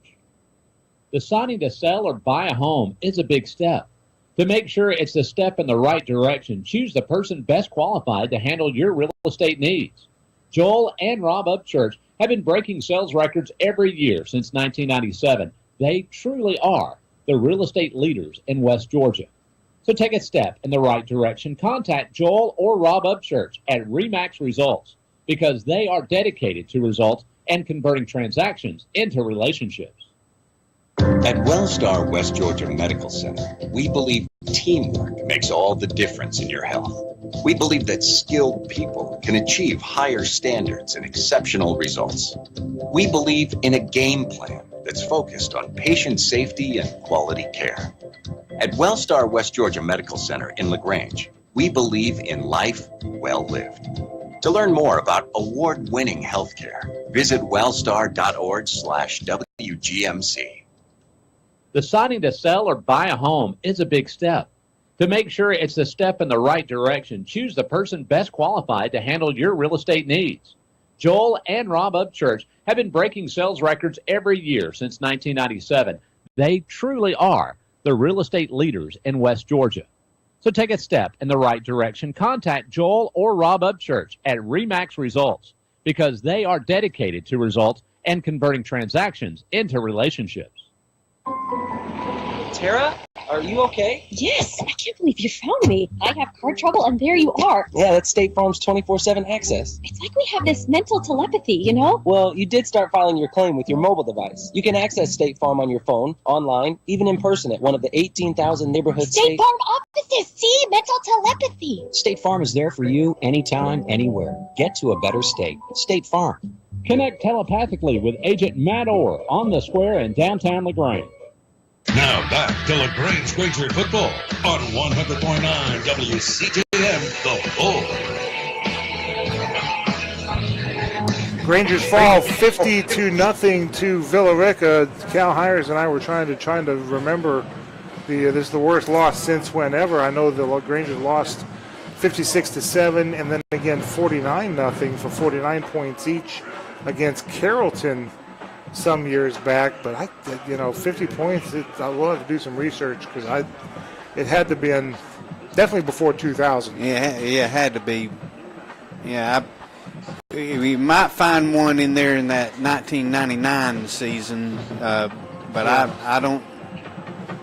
Deciding to sell or buy a home is a big step. To make sure it's the step in the right direction, choose the person best qualified to handle your real estate needs. Joel and Rob Upchurch have been breaking sales records every year since 1997. They truly are the real estate leaders in West Georgia. So take a step in the right direction. Contact Joel or Rob Upchurch at Remax Results because they are dedicated to results and converting transactions into relationships. At Wellstar West Georgia Medical Center, we believe teamwork makes all the difference in your health. We believe that skilled people can achieve higher standards and exceptional results. We believe in a game plan that's focused on patient safety and quality care. At Wellstar West Georgia Medical Center in LaGrange, we believe in life well lived. To learn more about award-winning healthcare, visit wellstar.org/WGMC. Deciding to sell or buy a home is a big step. To make sure it's a step in the right direction, choose the person best qualified to handle your real estate needs. Joel and Rob Upchurch have been breaking sales records every year since 1997. They truly are the real estate leaders in West Georgia. So take a step in the right direction. Contact Joel or Rob Upchurch at Remax Results because they are dedicated to results and converting transactions into relationships. Tara, are you okay? Yes, I can't believe you found me. I have car trouble and there you are. Yeah, that's State Farm's 24/7 access. It's like we have this mental telepathy, you know? Well, you did start filing your claim with your mobile device. You can access State Farm on your phone, online, even in person at one of the 18,000 neighborhood State Farm offices, see? Mental telepathy. State Farm is there for you anytime, anywhere. Get to a better state. State Farm. Connect telepathically with Agent Matt Orr on the square in downtown LaGrange. Now back to LaGrange Granger football on 100.9 WCJM, The Bull. Rangers fall 50-0 to Villa Rica. Cal Hires and I were trying to remember this is the worst loss since whenever. I know the Rangers lost 56-7 and then again 49-0 for 49 points each against Carrollton some years back. But 50 points. We'll have to do some research because it had to be definitely before 2000. Yeah, it had to be. Yeah, we might find one in there in that 1999 season, but I don't.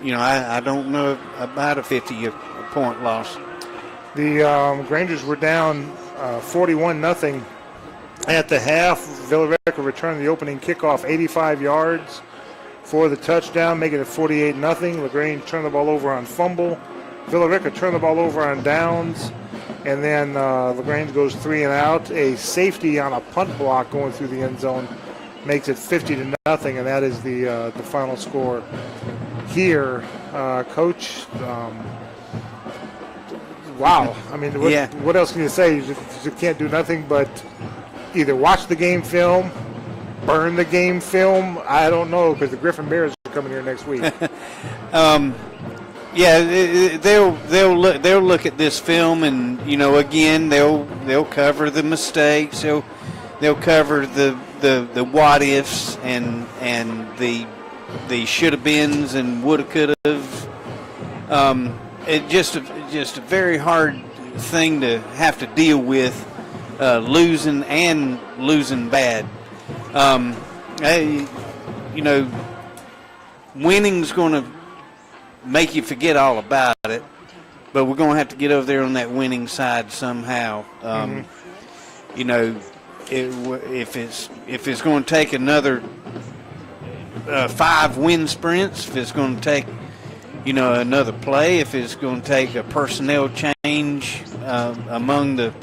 I don't know about a 50-point loss. The Rangers were down 41-0 at the half. Villa Rica returned the opening kickoff 85 yards for the touchdown, making it 48-0. LaGrange turned the ball over on fumble. Villa Rica turned the ball over on downs. And then LaGrange goes 3 and out. A safety on a punt block going through the end zone makes it 50-0, and that is the final score here. Coach, wow. I mean, what else can you say? You can't do nothing but either watch the game film, burn the game film. I don't know, because the Griffin Bears are coming here next week. Yeah, they'll look at this film, and again they'll cover the mistakes. They'll cover the what ifs and the should have beens and woulda coulda have. It's just a very hard thing to have to deal with, losing bad. Winning's going to make you forget all about it, but we're going to have to get over there on that winning side somehow. If it's going to take another 5 win sprints, if it's going to take another play, if it's going to take a personnel change among the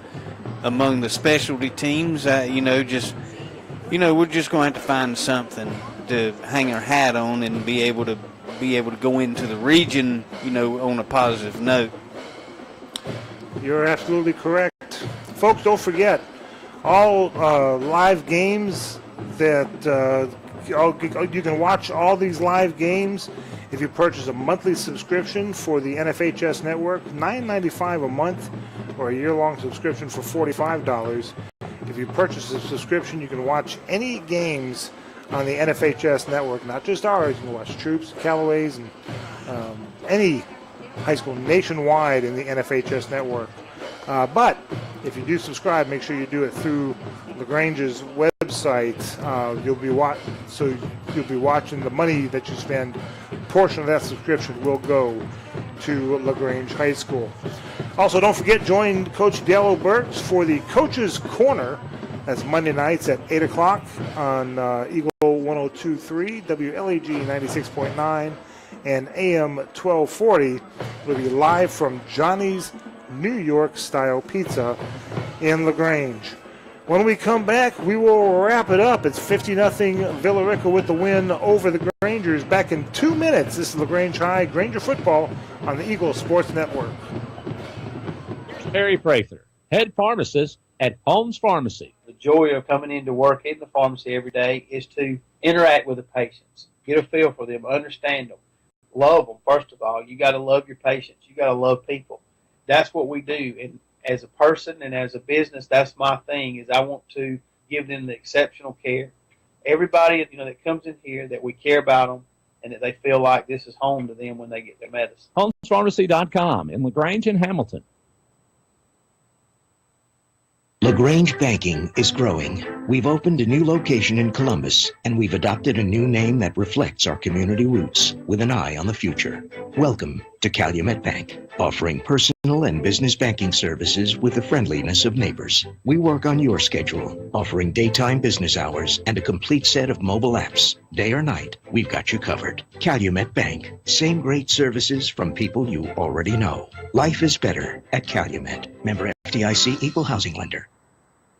specialty teams, we're just going to have to find something to hang our hat on and be able to go into the region, on a positive note. You're absolutely correct. Folks, don't forget, all live games that you can watch all these live games if you purchase a monthly subscription for the NFHS network, $9.95 a month, or a year-long subscription for $45. If you purchase a subscription, you can watch any games on the NFHS network, not just ours. You can watch Troops, Callaway's, and any high school nationwide in the NFHS network. But if you do subscribe, make sure you do it through LaGrange's website. You'll be watching the money that you spend. A portion of that subscription will go to LaGrange High School. Also, don't forget, join Coach Dale Burks for the Coach's Corner. That's Monday nights at 8 o'clock on Eagle 102.3, WLAG 96.9, and AM 1240. We'll be live from Johnny's New York-style pizza in LaGrange. When we come back, we will wrap it up. It's 50-0 Villa Rica with the win over the Grangers. Back in 2 minutes, this is LaGrange High Granger football on the Eagle Sports Network. Terry Prather, head pharmacist at Holmes Pharmacy. The joy of coming into work in the pharmacy every day is to interact with the patients, get a feel for them, understand them, love them. First of all, you got to love your patients. You got to love people. That's what we do. And as a person and as a business, that's my thing, is I want to give them the exceptional care. Everybody, that comes in here, that we care about them and that they feel like this is home to them when they get their medicine. HolmesPharmacy.com in LaGrange and Hamilton. LaGrange Banking is growing. We've opened a new location in Columbus, and we've adopted a new name that reflects our community roots with an eye on the future. Welcome to Calumet Bank, offering personal and business banking services with the friendliness of neighbors. We work on your schedule, offering daytime business hours and a complete set of mobile apps. Day or night, we've got you covered. Calumet Bank, same great services from people you already know. Life is better at Calumet. Member FDIC, equal housing lender.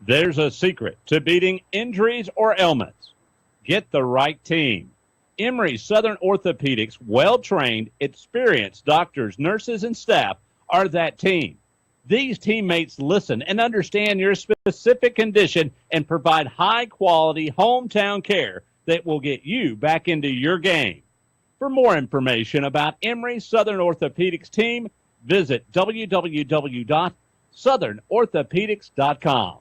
There's a secret to beating injuries or ailments. Get the right team. Emory Southern Orthopedics' well-trained, experienced doctors, nurses, and staff are that team. These teammates listen and understand your specific condition and provide high-quality hometown care that will get you back into your game. For more information about Emory Southern Orthopedics team, visit www.southernorthopedics.com.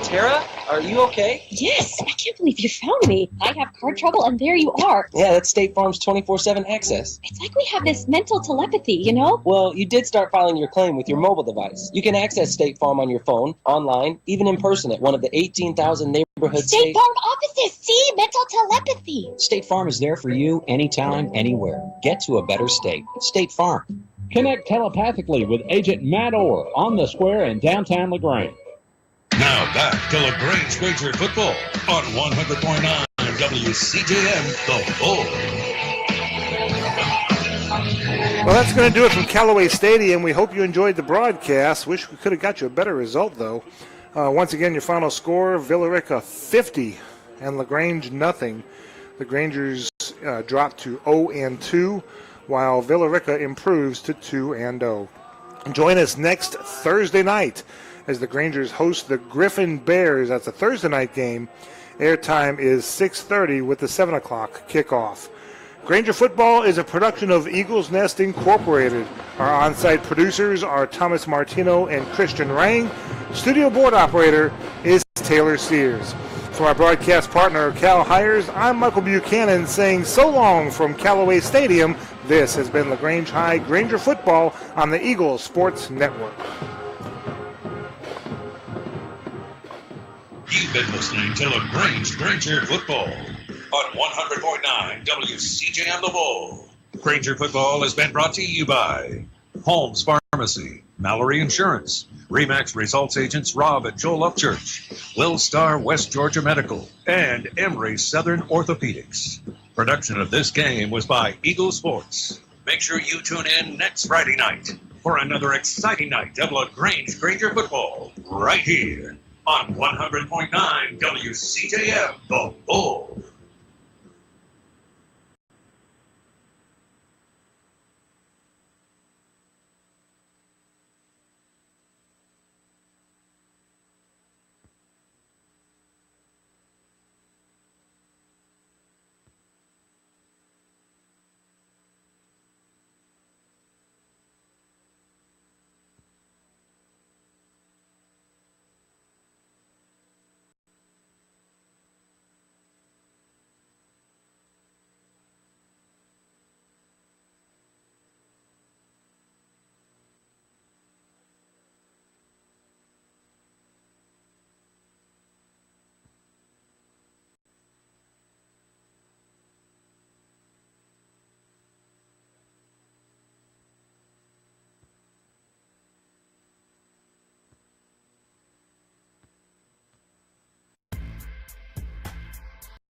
Tara, are you okay? Yes, I can't believe you found me. I have car trouble, and there you are. Yeah, that's State Farm's 24/7 access. It's like we have this mental telepathy, you know? Well, you did start filing your claim with your mobile device. You can access State Farm on your phone, online, even in person at one of the 18,000 neighborhood State Farm offices. See, mental telepathy. State Farm is there for you anytime, anywhere. Get to a better state. State Farm. Connect telepathically with Agent Matt Orr on the square in downtown LaGrange. Now back to LaGrange Granger football on 100.9 WCJM, The Bull. Well, that's going to do it from Callaway Stadium. We hope you enjoyed the broadcast. Wish we could have got you a better result, though. Once again, your final score, Villa Rica 50 and LaGrange nothing. The Grangers dropped to 0-2, while Villa Rica improves to 2-0. Join us next Thursday night as the Grangers host the Griffin Bears. That's a Thursday night game. Airtime is 6:30 with the 7 o'clock kickoff. Granger Football is a production of Eagles Nest Incorporated. Our on-site producers are Thomas Martino and Christian Rang. Studio board operator is Taylor Sears. From our broadcast partner, Cal Hires, I'm Michael Buchanan saying so long from Callaway Stadium. This has been LaGrange High Granger Football on the Eagle Sports Network. You've been listening to LaGrange Granger football on 100.9 WCJM The Bull. Granger football has been brought to you by Holmes Pharmacy, Mallory Insurance, Remax Results Agents Rob and Joel Upchurch, Willstar West Georgia Medical, and Emory Southern Orthopedics. Production of this game was by Eagle Sports. Make sure you tune in next Friday night for another exciting night of LaGrange Granger football right here on 100.9 WCJM The Bull.